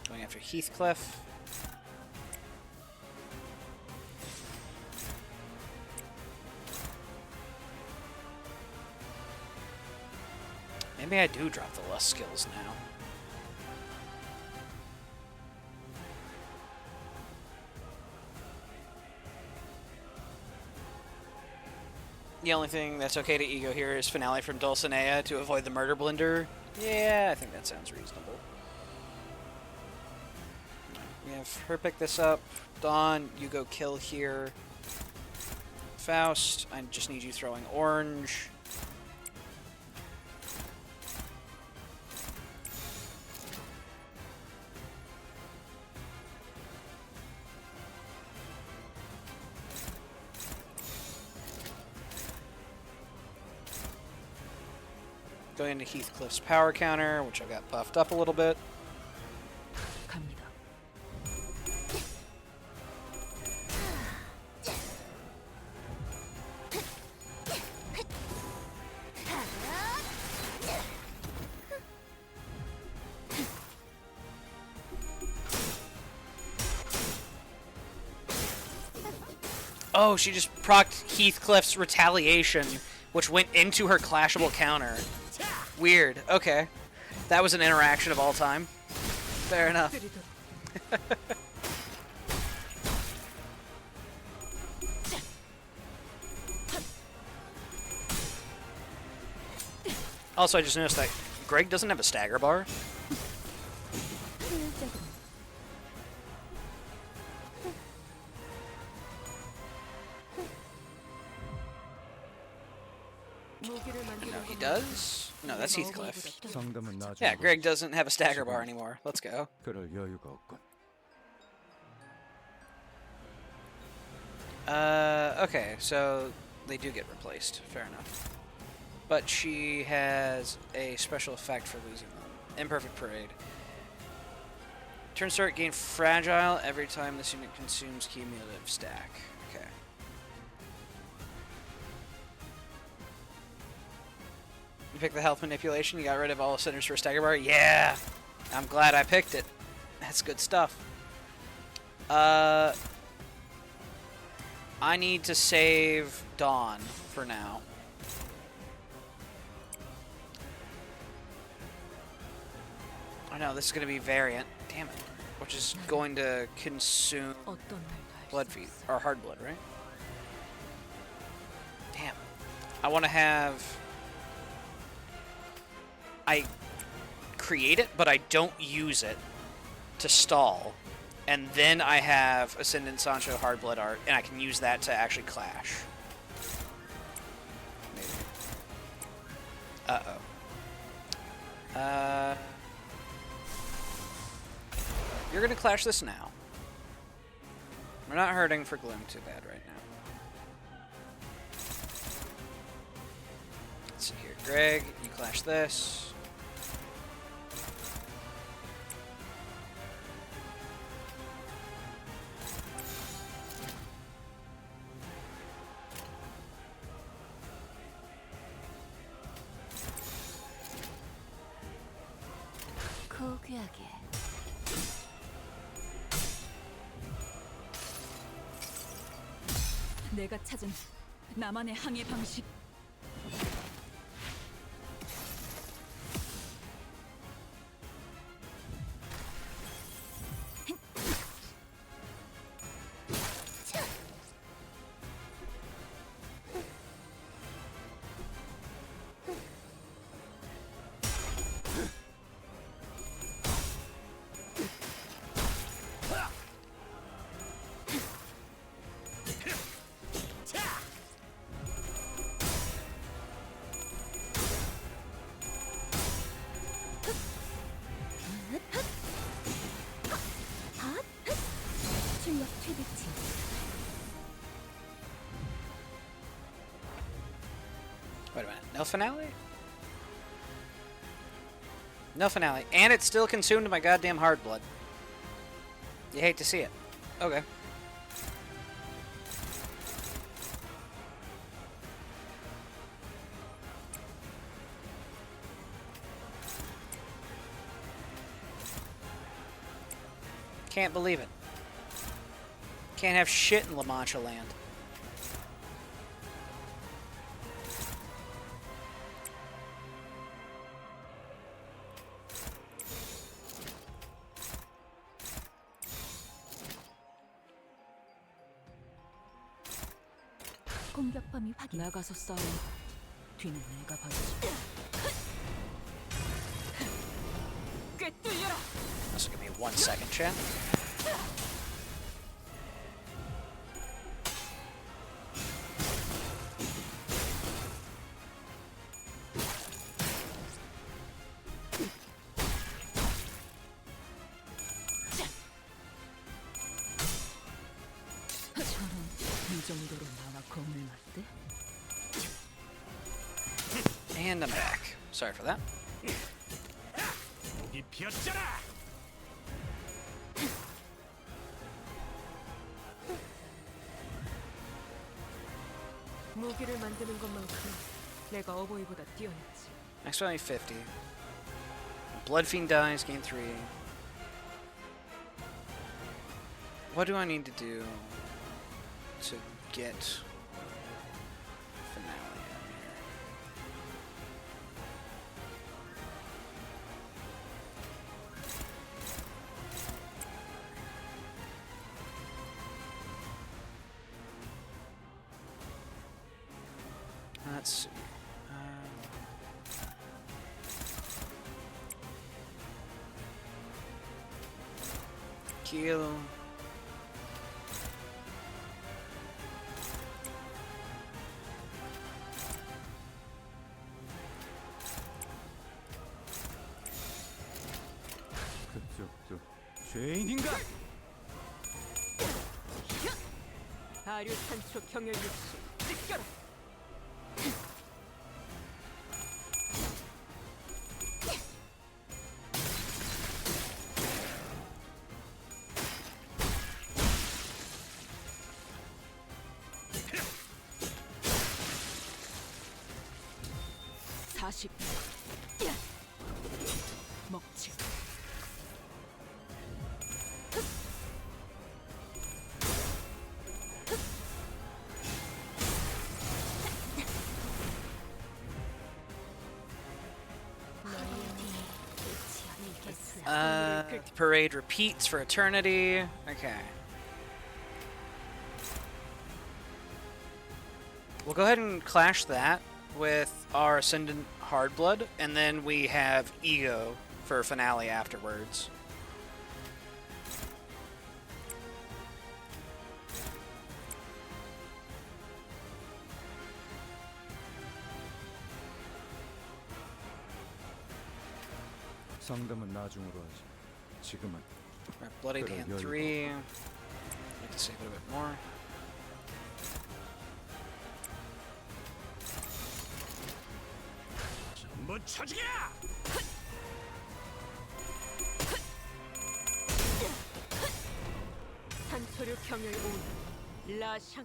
Going after Heathcliff. Maybe I do drop the lust skills now. The only thing that's okay to ego here is Finale from Dulcinea to avoid the Murder Blender. Yeah, I think that sounds reasonable. We have her pick this up. Dawn, you go kill here. Faust, I just need you throwing orange. Going into Heathcliff's power counter, which I got buffed up a little bit. 갑니다. Oh, she just procced Heathcliff's retaliation, which went into her clashable counter. Weird. Okay. That was an interaction of all time. Fair enough. Also, I just noticed that Greg doesn't have a stagger bar. No, he does? No, that's Heathcliff. 상담은 나중에 Yeah, Greg doesn't have a stagger bar anymore. Let's go. 그럴 여유가 없군. Okay, so they do get replaced. Fair enough. But she has a special effect for losing them. Imperfect Parade. Turn start, gain Fragile every time this unit consumes cumulative stack. Okay. You picked the health manipulation, you got rid of all Sinners for a stagger bar? Yeah! I'm glad I picked it. That's good stuff. I need to save Dawn for now. I know this is going to be variant. Damn it. Which is going to consume 어떤 말도 할 blood 수 feed 없어. or hard blood, right? Damn. I want to have. I create it, but I don't use it to stall. And then I have Ascendant Sancho hard blood art, and I can use that to actually clash. Maybe. Uh-oh. You're gonna clash this now. We're not hurting for Gloom too bad right now. Let's see here. Greg, you clash this. 고귀하게. 내가 찾은 나만의 항해 방식. 출력 최대치. Wait a minute. No finale? No finale. And it still consumed my goddamn hard blood. You hate to see it. Okay. Can't believe it. Can't have shit in La Mancha land. 공격 범위 확인. 나가서 싸워. 뒤는 내가 봐주지. 꿰뚫려라. This will give me 1 second, chat. 저런 이 정도로 나와 겁을 났대? And I'm back. Sorry for that. 목이 피었잖아. 무기를 만드는 것만큼 내가 어버이보다 뛰어났지. Next value 50. Blood Fiend dies, gain 3. What do I need to do to get finale out here? Let's see. Kill. 그쪽도 죄인인가? 아류 산초 경혈 육수 찢겨라. 사십. 먹지. 그 The parade repeats for eternity. Okay. We'll go ahead and clash that with our Ascendant Hardblood, and then we have Ego for finale afterwards. 상담은 나중으로 하지. 지금은 Alright, Bloodied Good, Hand good. 3. I can save it a bit more. 전부 쳐지게! 산소류 경혈 온 라샹글.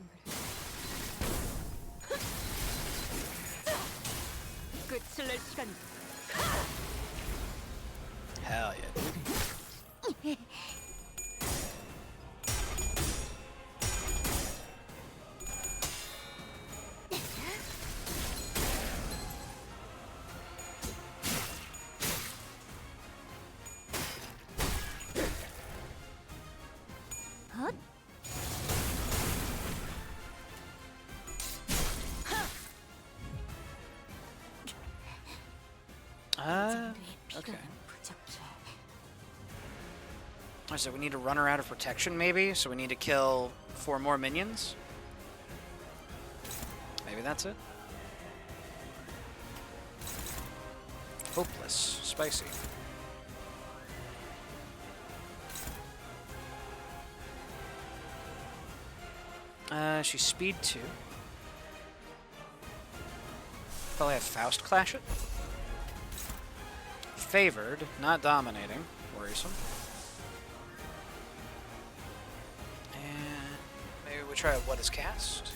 끝을 낼 시간이다. Hell yeah. 헛! Okay. So we need to run her out of protection, maybe? So we need to kill 4 more minions? Maybe that's it? Hopeless. Spicy. She's speed 2. Probably have Faust clash it. Favored, not dominating. Worrisome. And maybe we try what is cast.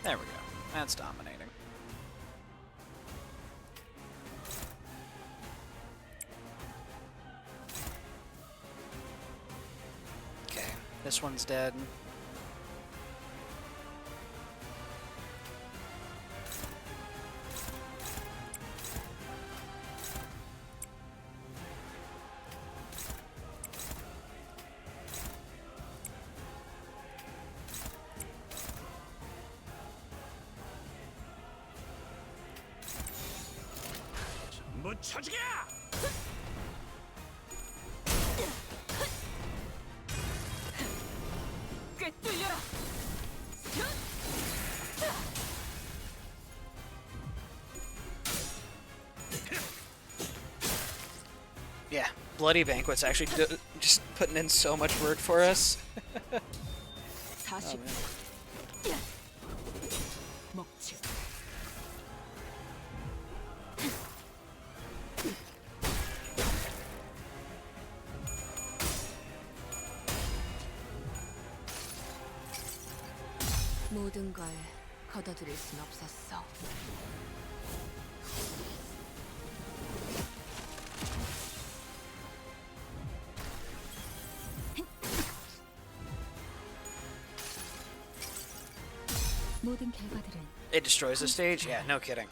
There we go. That's dominating. Okay, this one's dead. 전부 쳐지게! 꿰뚫려라. Yeah, Bloody Banquet's actually just putting in so much work for us. 40. man. 먹지. 모든 걸 거둬들일 순 없었어. 모든 결과들은 It destroys the stage? Yeah, no kidding.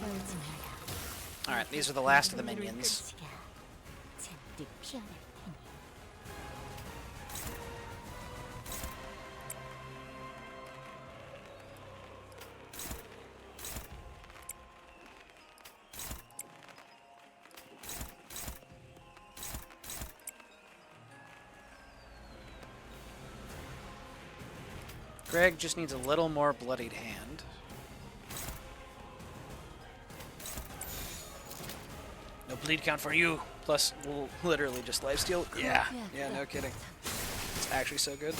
벌지 마라. Alright, these are the last of the minions. 끝이야. 잔뜩 피어날 테니. Greg just needs a little more bloodied hand. No bleed count for you. Plus, we'll literally just lifesteal. Yeah, yeah, no kidding. It's actually so good.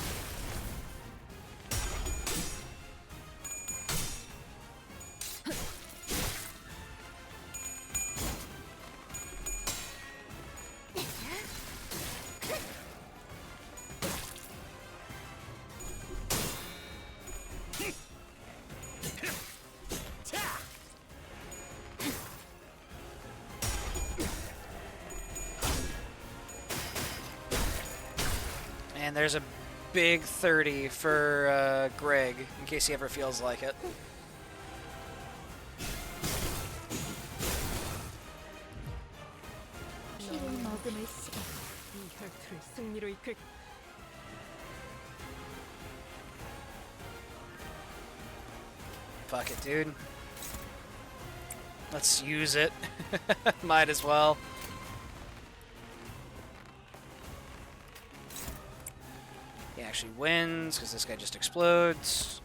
And there's a big 30 for Greg, in case he ever feels like it. 피를 머금을 시간. 이 혈투를 승리로 이끌. Fuck it, dude. Let's use it. Might as well. He actually wins, because this guy just explodes.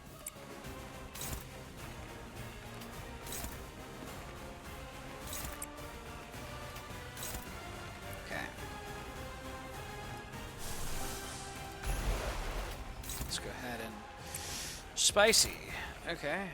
Okay. Let's go ahead and... Spicy. Okay.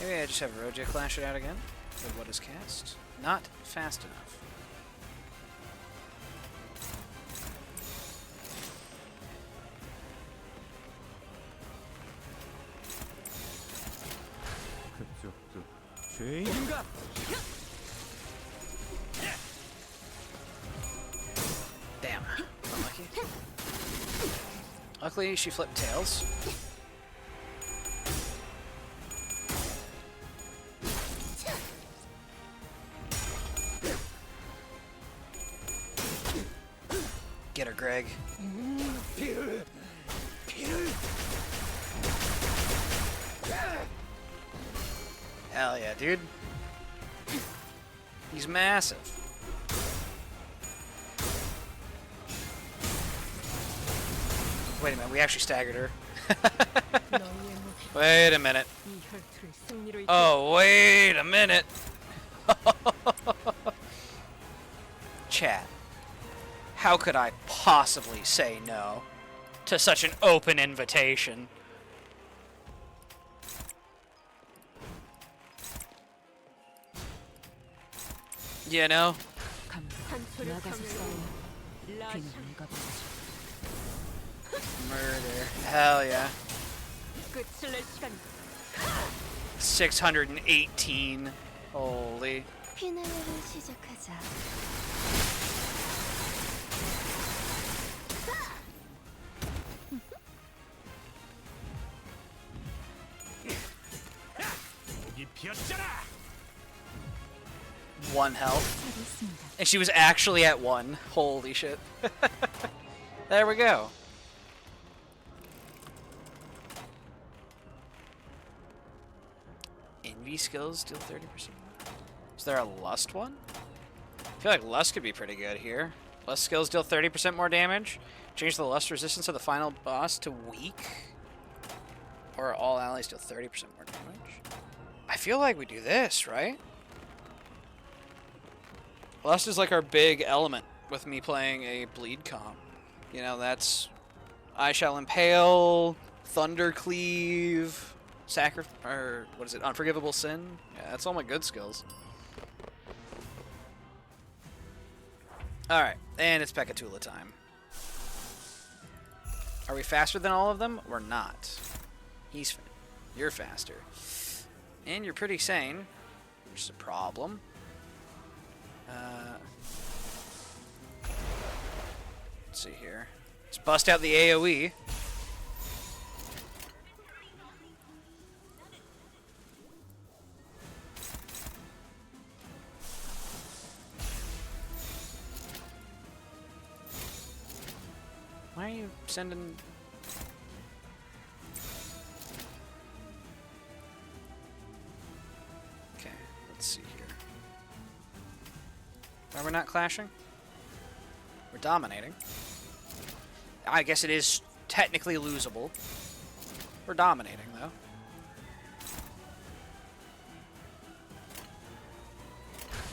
Maybe I just have Roja clash it out again with what is cast. Not fast enough. 그쪽도 죄인인가? Damn. Unlucky. Luckily, she flipped tails. Get her, Greg. Hell yeah, dude. He's massive. Wait a minute, we actually staggered her. Wait a minute. 이 혈투를 승리로 이끌. Oh, wait a minute. Chat. How could I possibly say no to such an open invitation? You know? 한초를 나가서 평일로. 싸워. 라시. 뒤는 내가 봐야지. Murder. Hell yeah. 끝을 낼 시간. 618. Holy. 피날레를 시작하자. 목이 피었잖아. 1 health. 잘했습니다. And she was actually at 1. Holy shit. There we go. Envy skills deal 30%. Is there a Lust one? I feel like Lust could be pretty good here. Lust skills deal 30% more damage. Change the Lust resistance of the final boss to weak. Or all allies deal 30% more damage. I feel like we do this, right? Lust is like our big element with me playing a bleed comp. You know, that's I Shall Impale, Thunder Cleave, or what is it, Unforgivable Sin? Yeah, that's all my good skills. Alright, and it's Pekatula time. Are we faster than all of them? We're not. You're faster. And you're pretty sane, which is a problem. Let's see here. Let's bust out the AoE. Why are you sending... Okay, let's see here. Are we not clashing? We're dominating. I guess it is technically losable. We're dominating, though.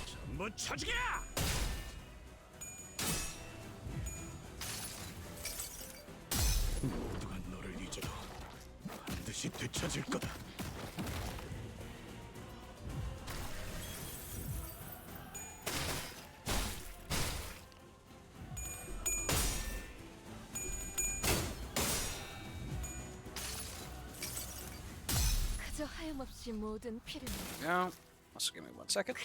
전부 쳐주게! 모두가 너를 잊어도 반드시 되찾을 거다. 그저 하염없이 모든 피를 No. Also, give me 1 second.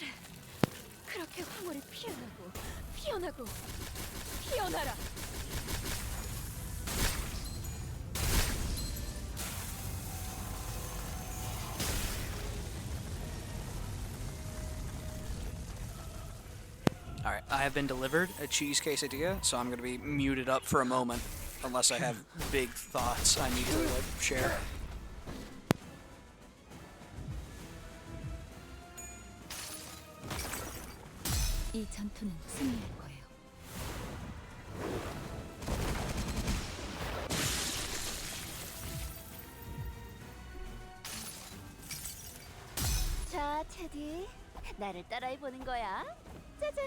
그렇게 황홀히 피어나고 피어나고 피어나라. Alright, I have been delivered a cheese quesadilla, so I'm going to be muted up for a moment, unless I have big thoughts I need to, like, share. 이 전투는 승리할 거예요. 자, 테디, 나를 따라해 보는 거야. 짜잔.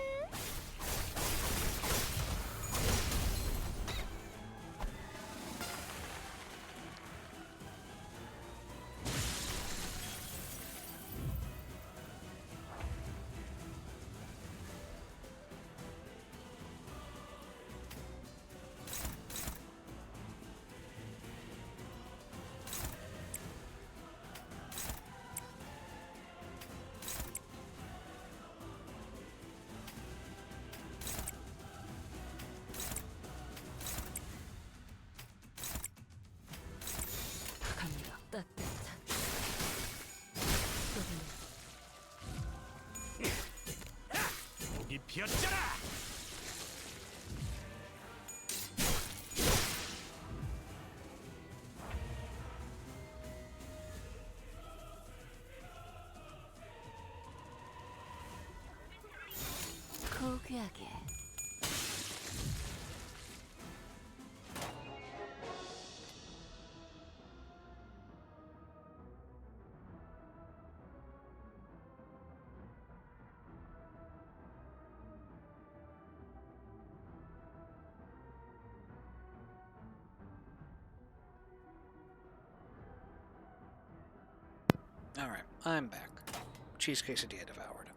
갑니다. 따뜻한 이 비었잖아. 고귀하게. Alright, I'm back. Cheese quesadilla devoured.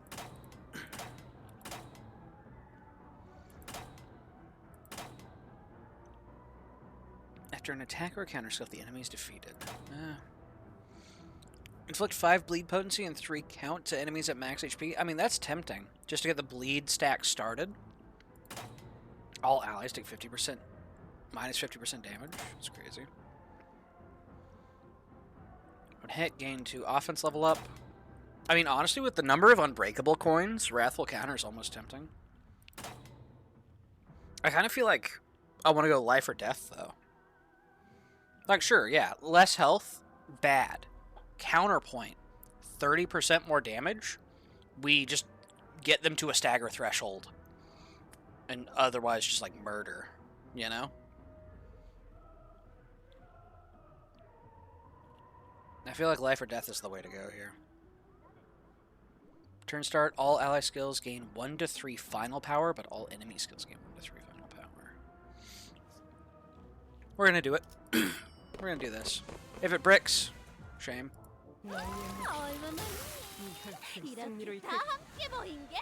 After an attack or counter skill, the enemy is defeated. Inflict 5 bleed potency and 3 count to enemies at max HP. I mean, that's tempting. Just to get the bleed stack started. All allies take 50%, minus 50% damage. It's crazy. When hit, gain 2 offense level up. I mean, honestly, with the number of unbreakable coins, Wrathful Counter is almost tempting. I kind of feel like I want to go life or death, though. Like, sure, yeah, less health, bad. Counterpoint, 30% more damage. We just get them to a stagger threshold. And otherwise just, like, murder, you know? I feel like life or death is the way to go here. Turn start, all ally skills gain 1 to 3 final power, but all enemy skills gain 1 to 3 final power. We're gonna do it. We're gonna do this. If it bricks, shame. 얼마나 승리로 이렇게 이끌 다 함께 모인 게?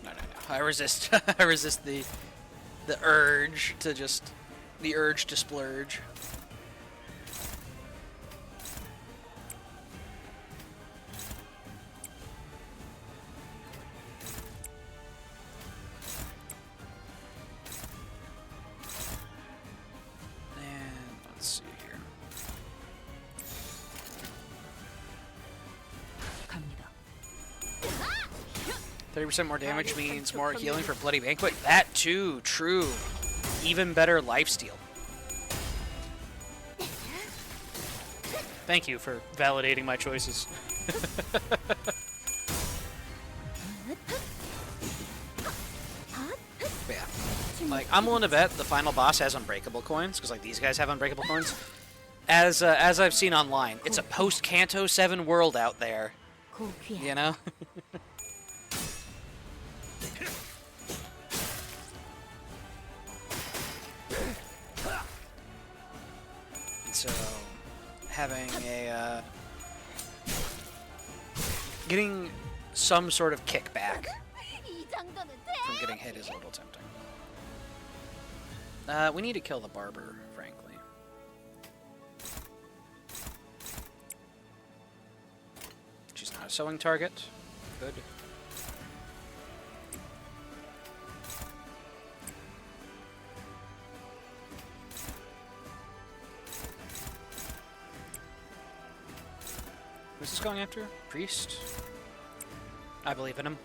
No. I resist. I resist the urge to just splurge. And let's see here. 갑니다. 30% more damage means more healing for Bloody Banquet. That too, true. Even better lifesteal. Thank you for validating my choices. But yeah, like I'm willing to bet the final boss has unbreakable coins because like these guys have unbreakable coins. As I've seen online, it's a post Kanto 7 world out there. 고귀하게. You know. So, having a, getting some sort of kickback 이 정도는 돼. from getting hit is a little tempting. We need to kill the barber, frankly. sewing target. Good. Who's this going after? Priest? I believe in him.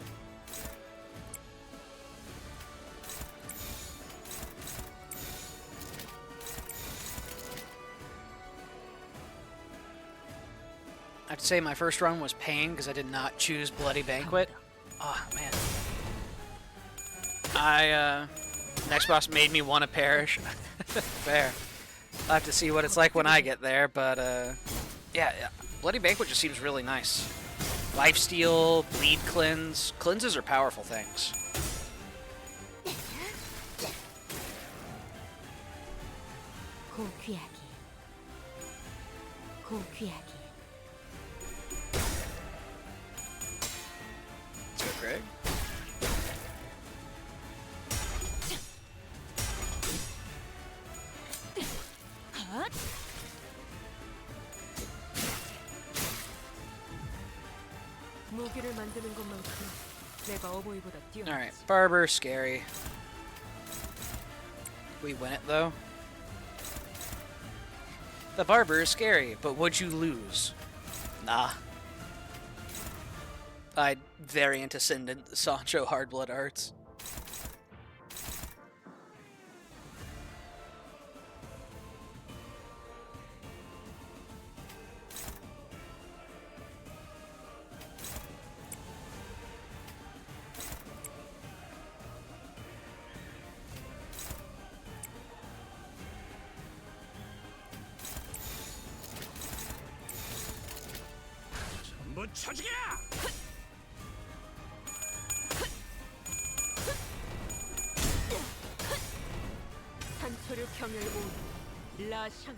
I have to say my first run was pain because I did not choose Bloody Banquet. Oh, man. Next boss made me want to perish. Fair. I'll have to see what it's like when I get there, but, yeah, Bloody Banquet just seems really nice. Lifesteal, Bleed Cleanse. Cleanses are powerful things. 고귀하게 고귀하게 So, Greg? 무기를 만드는 것만큼 내가 어머니보다 뛰어났지. Alright, Barber, scary. We win it, though. The Barber is scary, but would you lose? Nah. I'd very into Sancho Hardblood Arts. 전부 쳐죽여! 산초류 경혈온 라샹.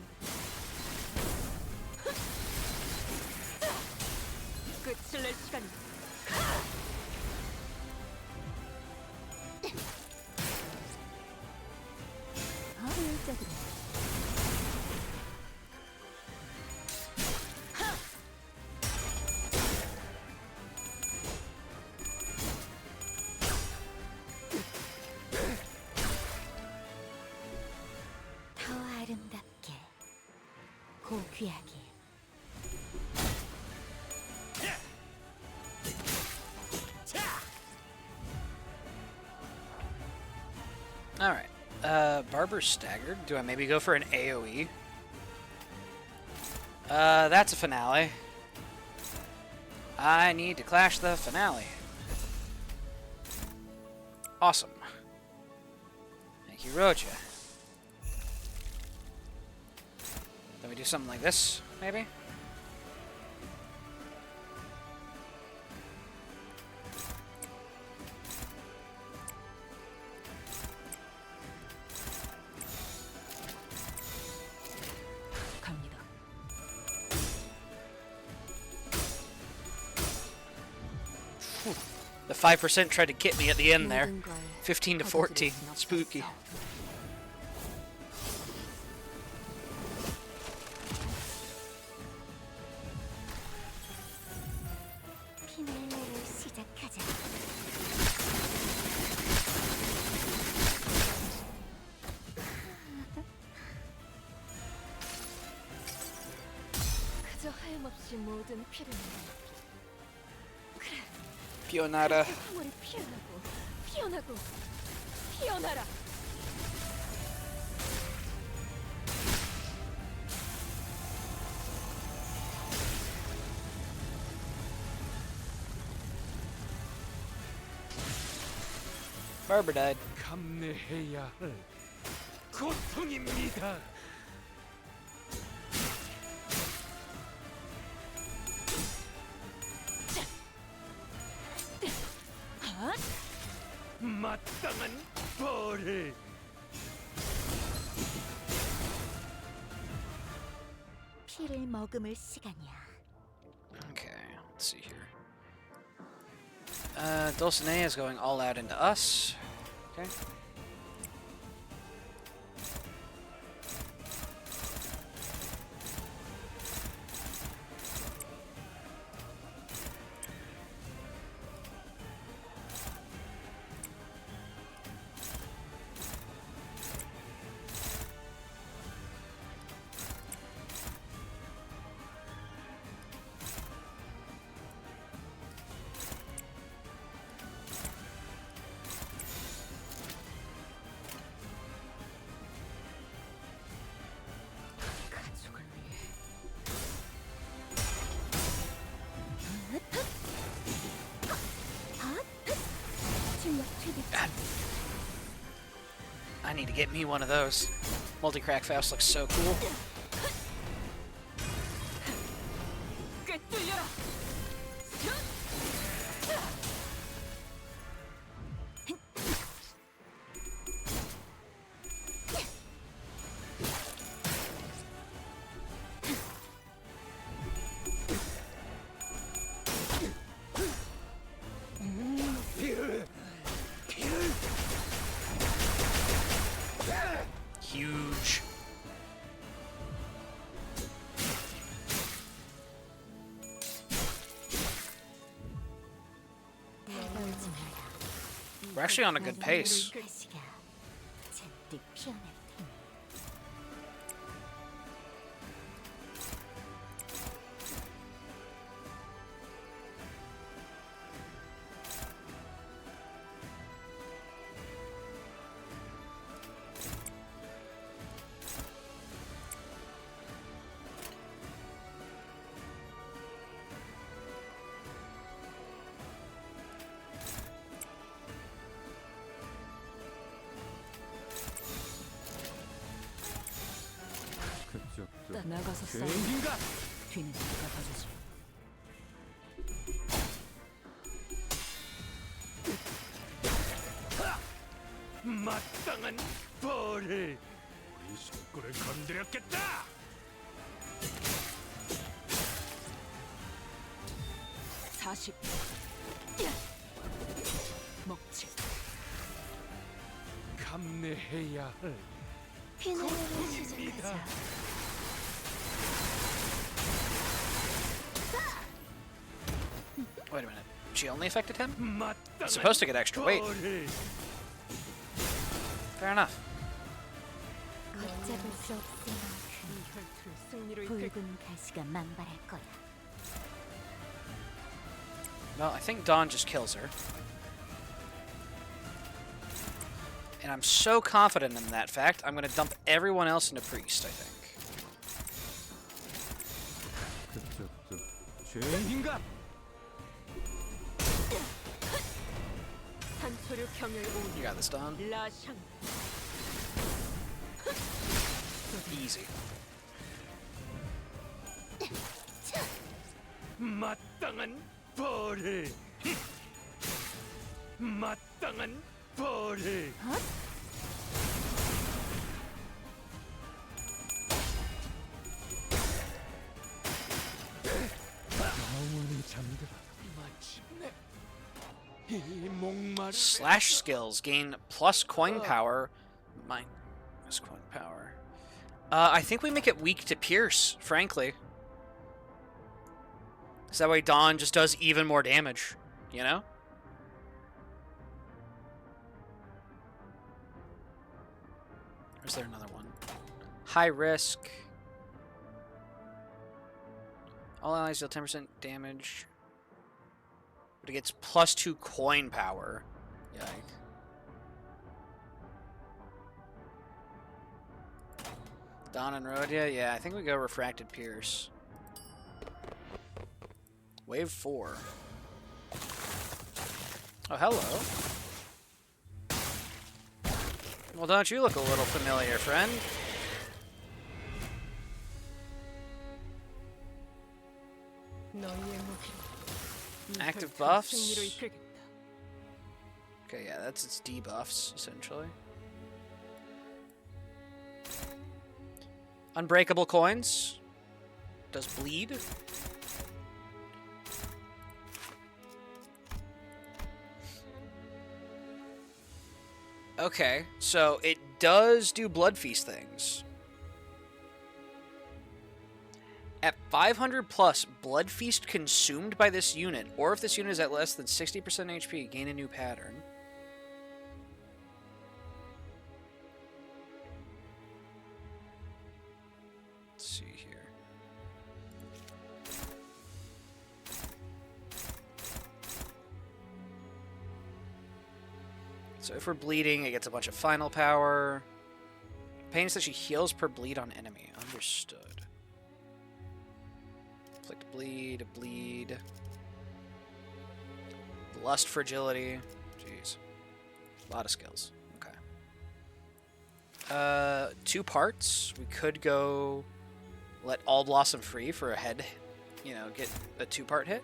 끝을 낼 시간이. 효율적으로 더 아름답게 고귀하게 Alright. Barber's staggered. Do I maybe go for an AoE? That's a finale. I need to clash the finale. Awesome. Thank you, Roja. Then we do something like this, maybe? 갑니다. The 5% tried to get me at the end there. 15 to 14. Spooky. 피날레를 시작하자. 그저 하염없이 모든 피를 Pionada. 황홀히 피어나고 피어나고 피어나라. Barber died. 감내해야 할 고통입니다. 마땅한 벌을. 피를 머금을 시간이야. Okay, let's see here. Dulcinea is going all out into us. Okay. need to get me one of those. Multi-crack Faust looks so cool. 꿰뚫려라. Huge. 다가오지 마라. We're actually on a good pace. 가시가 잔뜩 피어날 테니. 그쪽도 나가서 싸워. 죄인인가? 뒤는 내가 봐주지. 마땅한 벌을 우리 식구를 건드렸겠다. 40. 먹지. 감내해야 할 피나를 시작하자. Wait a minute. She only affected him? 마땅한 Supposed to get extra weight. 벌을 Fair enough. 걷잡을 수 없을 만큼 혈투를 승리로 이끌. 붉은 가시가 망발할 거야. Well, I think Dawn just kills her. And I'm so confident in that fact, I'm going to dump everyone else into Priest, I think. 그쪽도 죄인인가? 산소류 경혈 You 온. got this, Dawn. 라샹. Easy. 마땅한 벌을 마땅한 벌을 영원히 잠들어 마침내 이 목마른 Slash skills gain plus coin power. Minus coin power. I think we make it weak to Pierce, frankly. So that way Dawn just does even more damage, you know? Or is there another one? High risk. All allies deal 10% damage. But it gets plus 2 coin power. Yike. Dawn and Rhodia? Yeah, I think we go Refracted Pierce. Wave 4. Oh, hello. Well, don't you look a little familiar, friend? 너희의 무기로. 이 Active 혈투를 buffs? 승리로 이끌겠다. Okay, yeah, that's its debuffs, essentially. Unbreakable coins. Does bleed. Okay, so it does do Blood Feast things. At 500 plus, Blood Feast consumed by this unit, or if this unit is at less than 60% HP, gain a new pattern. Let's see here. So if we're bleeding, it gets a bunch of final power. Pain that she heals per bleed on enemy. Understood. Inflict bleed, bleed. Lust fragility. Jeez. A lot of skills. Okay. 2 parts. We could go let all blossom free for a head, get a 2-part hit.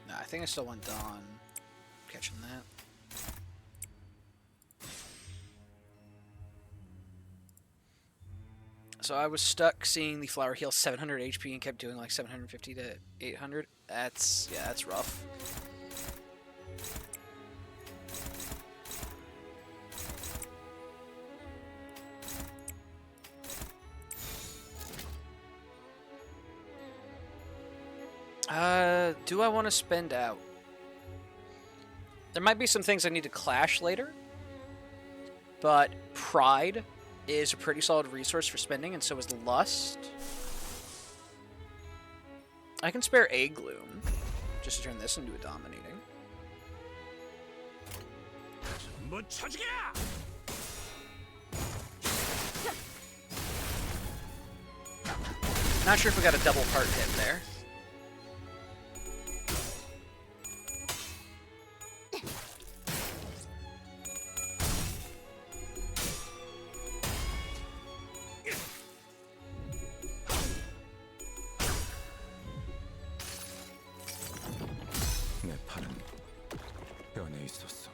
No, I think I still want Dawn catching that. So I was stuck seeing the flower heal 700 HP and kept doing like 750 to 800. That's rough. Do I want to spend out? There might be some things I need to clash later, but Pride is a pretty solid resource for spending, and so is Lust. I can spare a Gloom, just to turn this into a Dominating. Not sure if we got a double part hit there. 내 팔은 변해 있었어.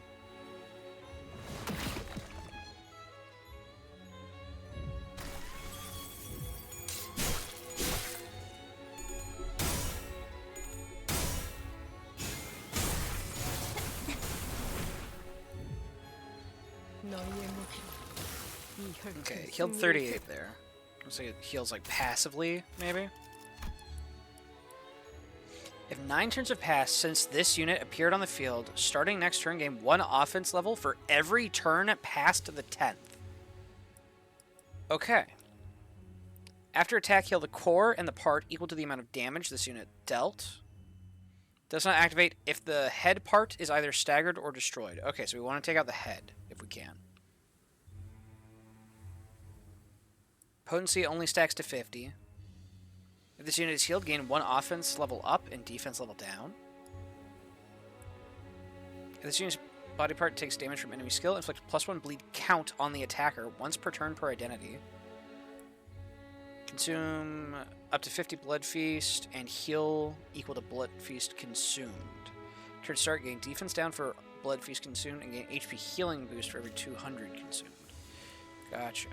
Okay, it healed 38 there. Looks like it heals like passively, maybe. If 9 turns have passed since this unit appeared on the field, starting next turn gain 1 offense level for every turn past the 10th. Okay. After attack, heal the core and the part equal to the amount of damage this unit dealt. Does not activate if the head part is either staggered or destroyed. Okay, so we want to take out the head if we can. Potency only stacks to 50. If this unit is healed, gain 1 offense level up and defense level down. If this unit's body part takes damage from enemy skill, inflict +1 bleed count on the attacker once per turn per identity. Consume up to 50 Blood Feast and heal equal to Blood Feast consumed. Turn start, gain defense down for Blood Feast consumed and gain HP healing boost for every 200 consumed. Gotcha.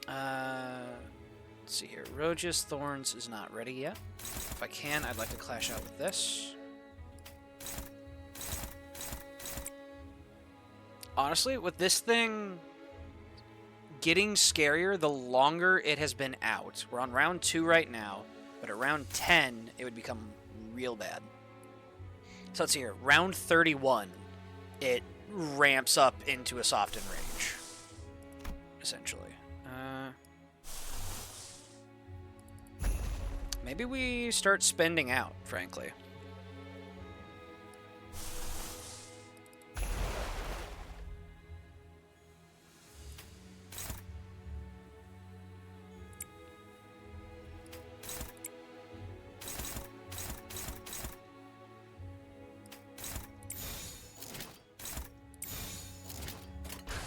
Let's see here. Roge's Thorns is not ready yet. If I can, I'd like to clash out with this. Honestly, with this thing getting scarier the longer it has been out. We're on round 2 right now, but at round 10, it would become real bad. So let's see here. Round 31, it ramps up into a soften range, essentially. Maybe we start spending out, frankly.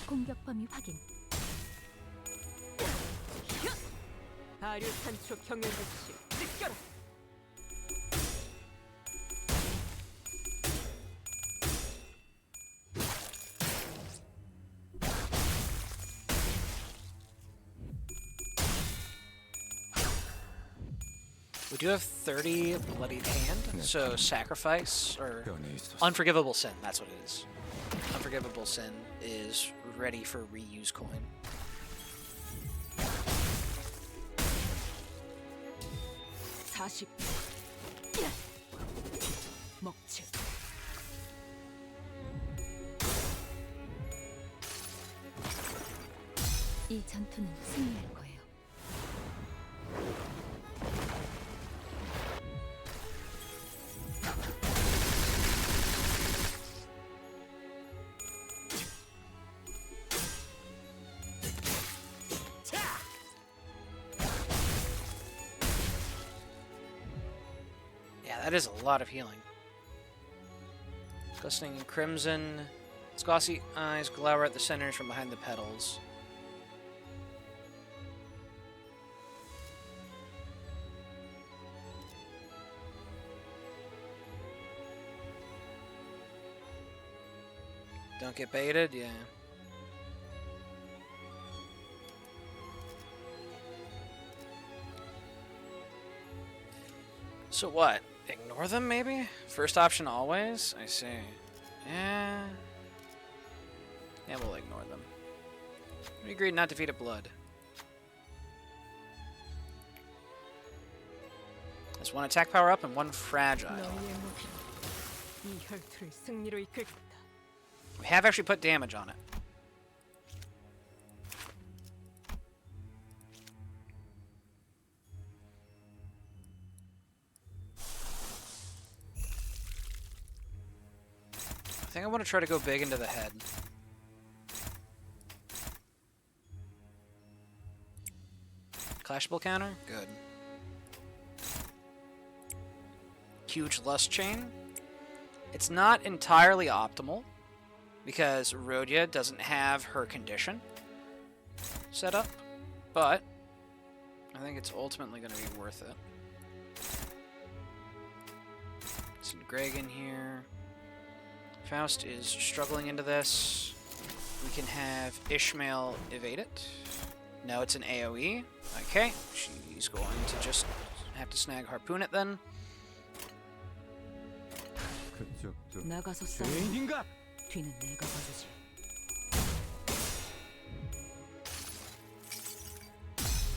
공격 범위 확인. 하류 산초 경연 즉시 느껴라. We do have 30 Bloodied Hand, so Sacrifice, or 변해 있었어. Unforgivable Sin, that's what it is. Unforgivable Sin is ready for reuse coin. 먹지. 이 전투는 승리할 거예요. that is a lot of healing. Glistening in crimson. Its glossy eyes glower at the centers from behind the petals. Don't get baited? Yeah. So what? Ignore them, maybe? First option always? I see. Yeah. Yeah, we'll ignore them. We agreed not to feed it blood. There's one attack power up and one fragile. 너희의 목표. 이 혈투를 승리로 이끌겠다. We have actually put damage on it. I think I want to try to go big into the head. Clashable counter? Good. Huge Lust Chain. It's not entirely optimal because Rhodia doesn't have her condition set up, but I think it's ultimately going to be worth it. Some Greg in here. Faust is struggling into this. We can have Ishmael evade it. No, it's an AoE. Okay, she's going to just have to snag Harpoon it then. 그쪽도 나가서 싸워. 죄인인가? 뒤는 내가 봐주지.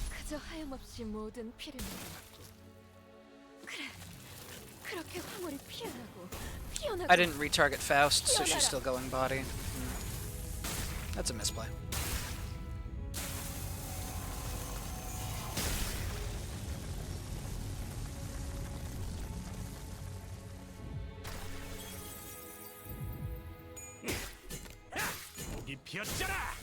그저 하염없이 모든 피를 내려놓고. 그래, 그렇게 황홀히 피어나고 피어나고. I didn't retarget Faust, so she's still going body. That's a misplay. 목이 피었잖아.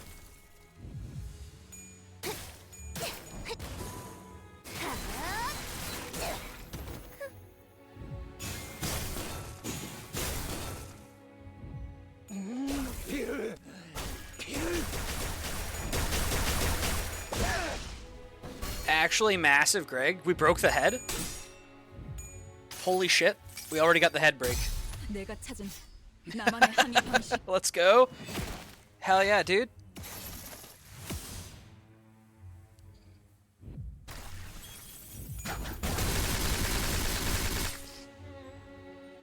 Actually massive, Greg. We broke the head? Holy shit. We already got the head break. 내가 찾은 나만의 항의 방식. Let's go. Hell yeah, dude.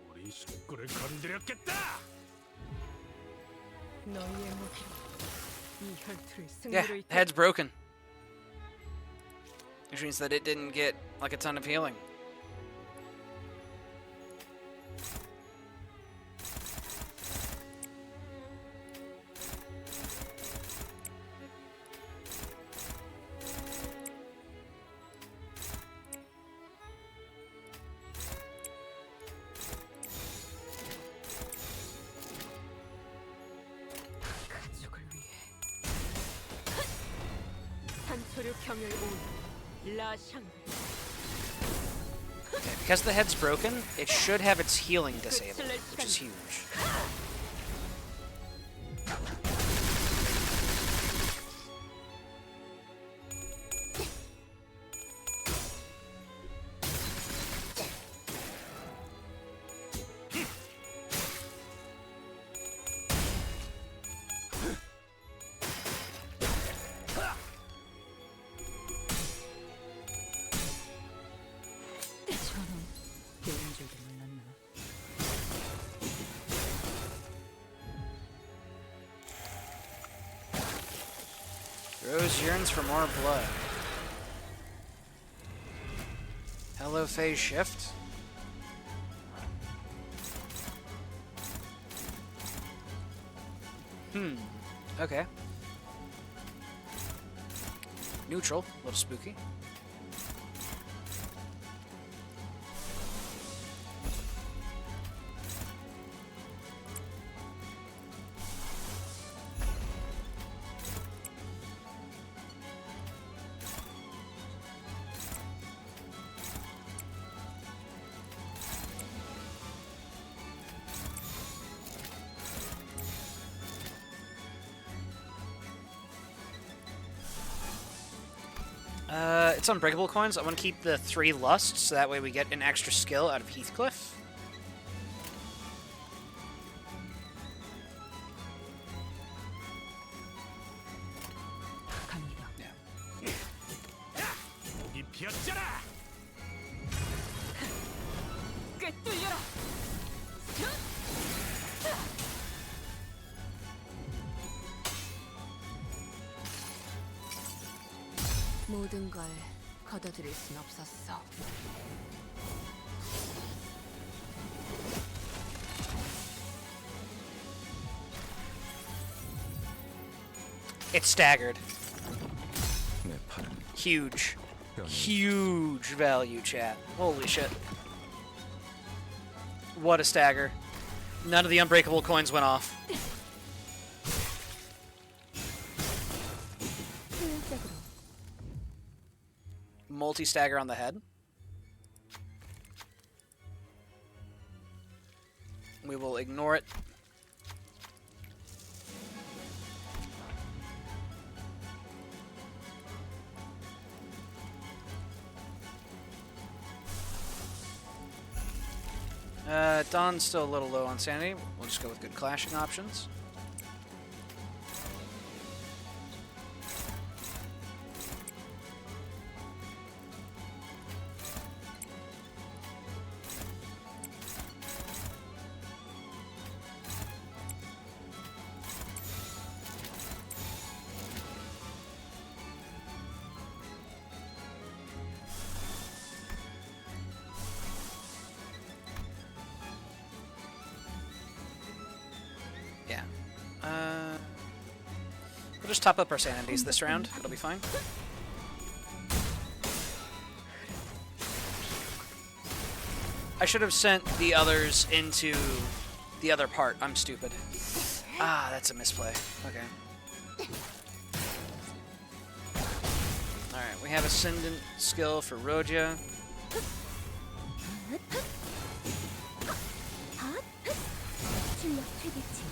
우리 식구를 건드렸겠다. 너희의 목표. 이 혈투를 Yeah, 승리로 head's broken. Which means that it didn't get like a ton of healing. 가족을 위해. 산소류 경혈 온 라샹. Okay, because the head's broken, it should have its healing disabled, which is huge. 저런 배운 줄도 몰랐나. Rose yearns for more blood. Hello, phase shift. Okay. Neutral, a little spooky. It's unbreakable coins. I want to keep the 3 lusts, so that way we get an extra skill out of Heathcliff. 갑니다. Yeah. 목이 피었잖아. 꿰뚫려라. 모든 걸 걷어들일 순 없었어. It's staggered. 내 팔은 Huge. 뼈는 Huge value, chat. Holy shit. What a stagger. None of the unbreakable coins went off. 효율적으로 Multi-stagger on the head. We will ignore it. Don's still a little low on sanity. We'll just go with good clashing options. Yeah. We'll just top up our sanities this round. It'll be fine. I should have sent the others into the other part. I'm stupid. Ah, that's a misplay. Okay. Alright, we have Ascendant skill for Rodia. 출력 퇴비치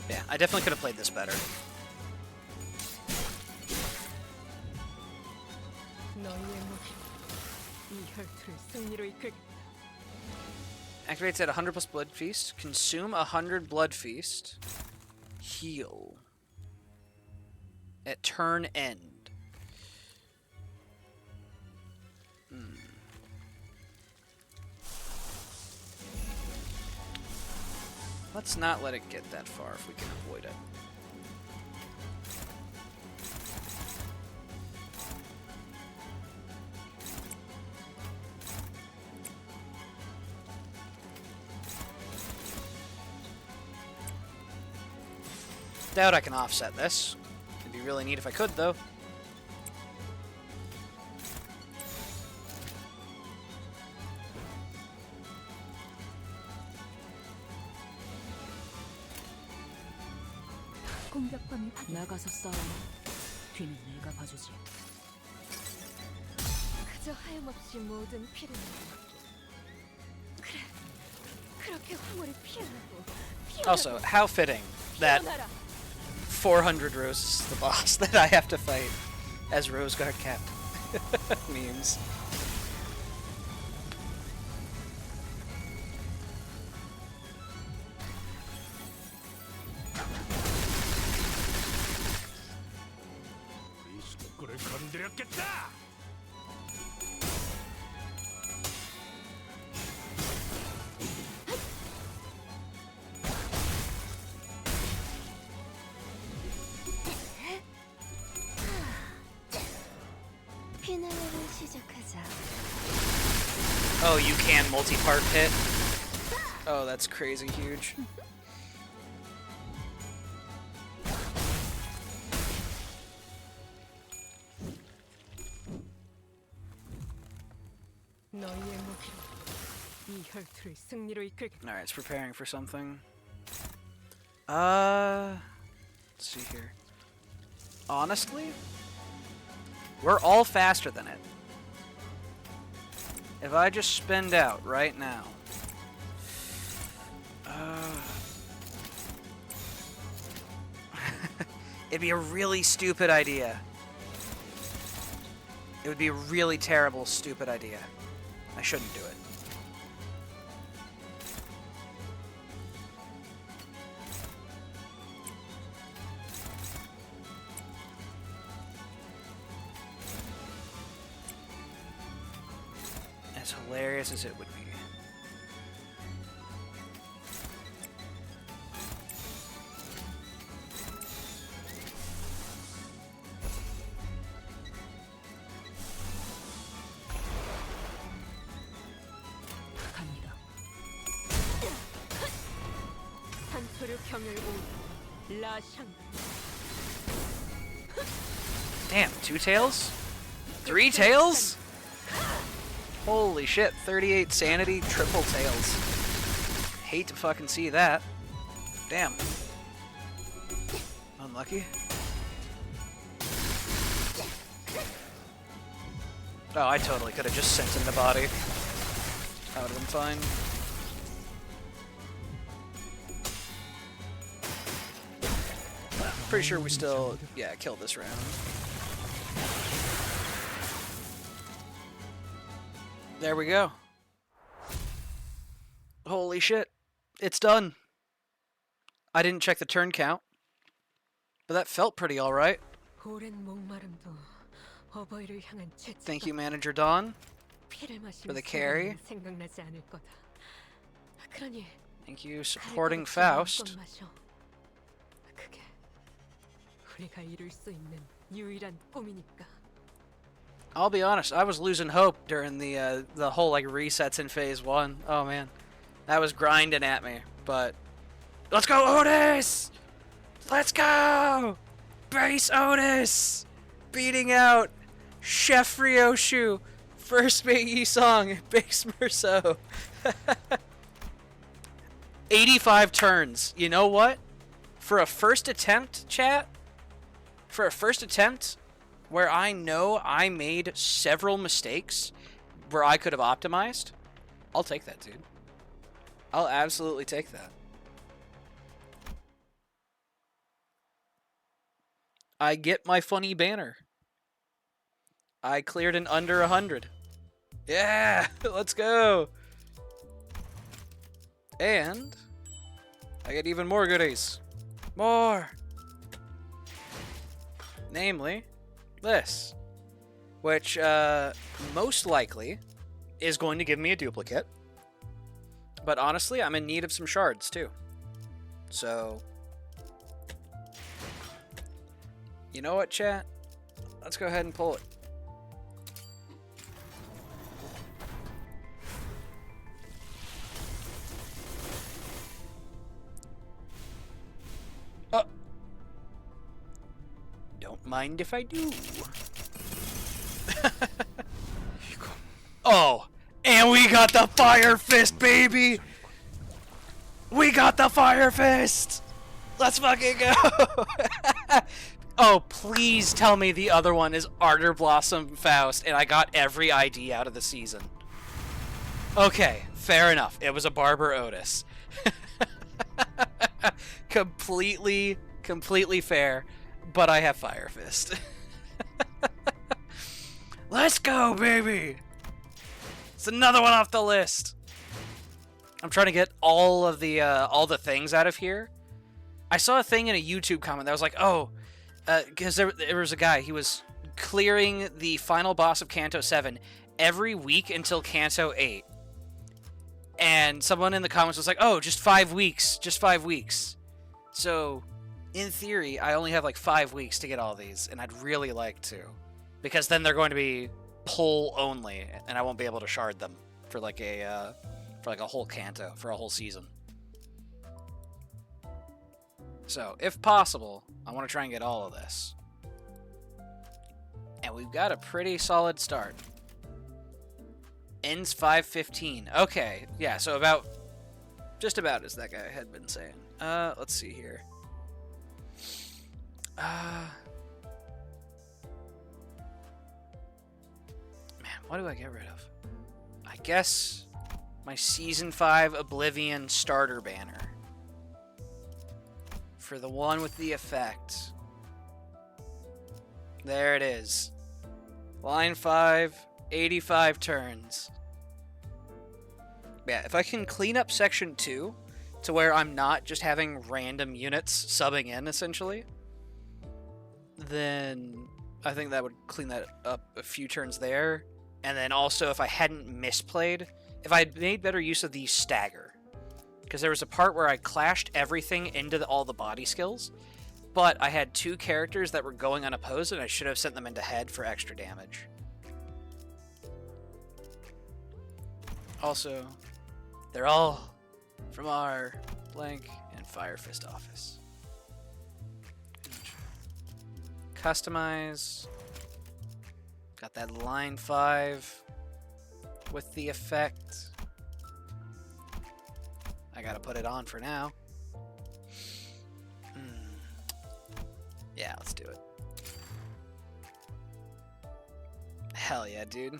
Yeah, I definitely could have played this better. 너희의 무기 이 혈투를 승리로 이끌. Activates at 100 plus Blood Feast. Consume 100 Blood Feast. Heal. At turn end. Let's not let it get that far if we can avoid it. Doubt I can offset this. It'd be really neat if I could, though. 공격 범위 확인 나가서 싸워. 뒤는 내가 봐주지. 그저 하염없이 모든 피를 그래 그렇게 황홀히 피하라고 Also, how fitting that 400 Rose is the boss that I have to fight as Rose Guard Cap. Memes. 우리 식구를 건드렸겠다. 피날레를 시작하자 Oh, you can multi-part hit? Oh, that's crazy huge. 너희의 무기로 이 혈투를 승리로 이끌. Alright, it's preparing for something. Let's see here. Honestly, we're all faster than it. if I just spend out right now. It'd be a really stupid idea. It would be a really terrible, stupid idea. I shouldn't do it. As hilarious as it would be. 갑니다. 산소류 경혈 오 라샹. Damn, 2 tails? 3 tails? Holy shit, 38 sanity, triple tails. Hate to fucking see that. Damn. Unlucky. Oh, I totally could have just sent him the body. That would have been fine. Pretty sure we still, yeah, killed this round. There we go. Holy shit. It's done. I didn't check the turn count, but that felt pretty alright. 오랜 목마름도 어버이를 향한 Thank you, Manager Dawn. 피를 for the 마시는 carry. 순간은 생각나지 않을 거다. 그러니 Thank you, supporting Faust. 마셔. 그게 우리가 이룰 수 있는 유일한 꿈이니까. I'll be honest, I was losing hope during the whole like resets in phase 1. Oh man. That was grinding at me, but let's go Otis! Let's go! Base Otis! Beating out Chef Ryoshu, First Mate Yisong, and Base Merso. 85 turns. You know what? For a first attempt, chat, for a first attempt, where I know I made several mistakes where I could have optimized, I'll take that, dude. I'll absolutely take that. I get my funny banner. I cleared in under 100. Yeah, let's go. And I get even more goodies. More. Namely, this, which most likely is going to give me a duplicate. But honestly, I'm in need of some shards too. So, you know what, chat? Let's go ahead and pull it. Don't mind if I do. Oh, and we got the Fire Fist, baby! We got the Fire Fist! Let's fucking go! Oh, please tell me the other one is Ardor Blossom Faust, and I got every ID out of the season. Okay, fair enough. It was a Barber Otis. Completely fair, but I have Fire Fist. Let's go, baby! It's another one off the list. I'm trying to get all the things out of here. I saw a thing in a YouTube comment that was like, oh, because there was a guy, he was clearing the final boss of Kanto 7 every week until Kanto 8. And someone in the comments was like, oh, just 5 weeks. Just 5 weeks. So, in theory, I only have like 5 weeks to get all these, and I'd really like to. Because then they're going to be pull only, and I won't be able to shard them for like a whole Kanto, for a whole season. So, if possible, I want to try and get all of this. And we've got a pretty solid start. Ends 5:15. Okay, yeah, so just about as that guy had been saying. Let's see here. Man, what do I get rid of? I I guess my Season 5 Oblivion starter banner. For the one with the effect. There it is. Line 5, 85 turns. Yeah, if I can clean up Section 2 to where I'm not just having random units subbing in, essentially, then I think that would clean that up a few turns there. And then also, if I hadn't misplayed, if I had made better use of the stagger. Because there was a part where I clashed everything into all the body skills, but I had 2 characters that were going unopposed, and I should have sent them into head for extra damage. Also, they're all from our Blank and Fire Fist office. Customize. Got that line 5 with the effect. I gotta put it on for now. Yeah, let's do it. Hell yeah, dude.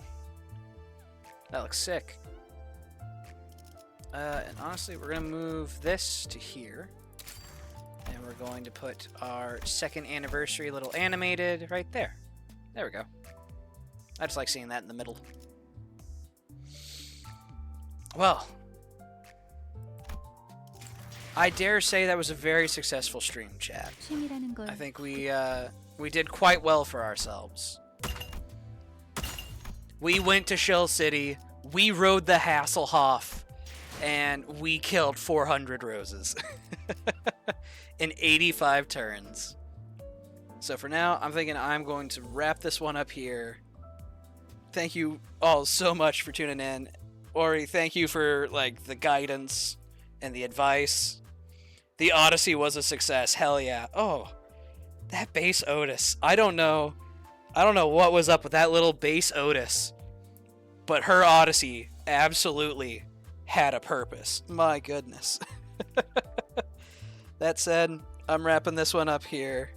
That looks sick. And honestly, we're gonna move this to here. And we're going to put our 2nd anniversary little animated right there. There we go. I just like seeing that in the middle. Well, I dare say that was a very successful stream, chat. 취미라는 걸 I think we did quite well for ourselves. We went to Shell City, we rode the Hasselhoff, and we killed 400 roses in 85 turns. So for now, I'm thinking I'm going to wrap this one up here. Thank you all so much for tuning in. Ori, thank you for like the guidance and the advice. The Odyssey was a success. Hell yeah. Oh, that base Otis. I don't know what was up with that little base Otis, but her Odyssey absolutely had a purpose. My goodness. That said, I'm wrapping this one up here.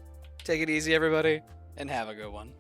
Take it easy, everybody, and have a good one.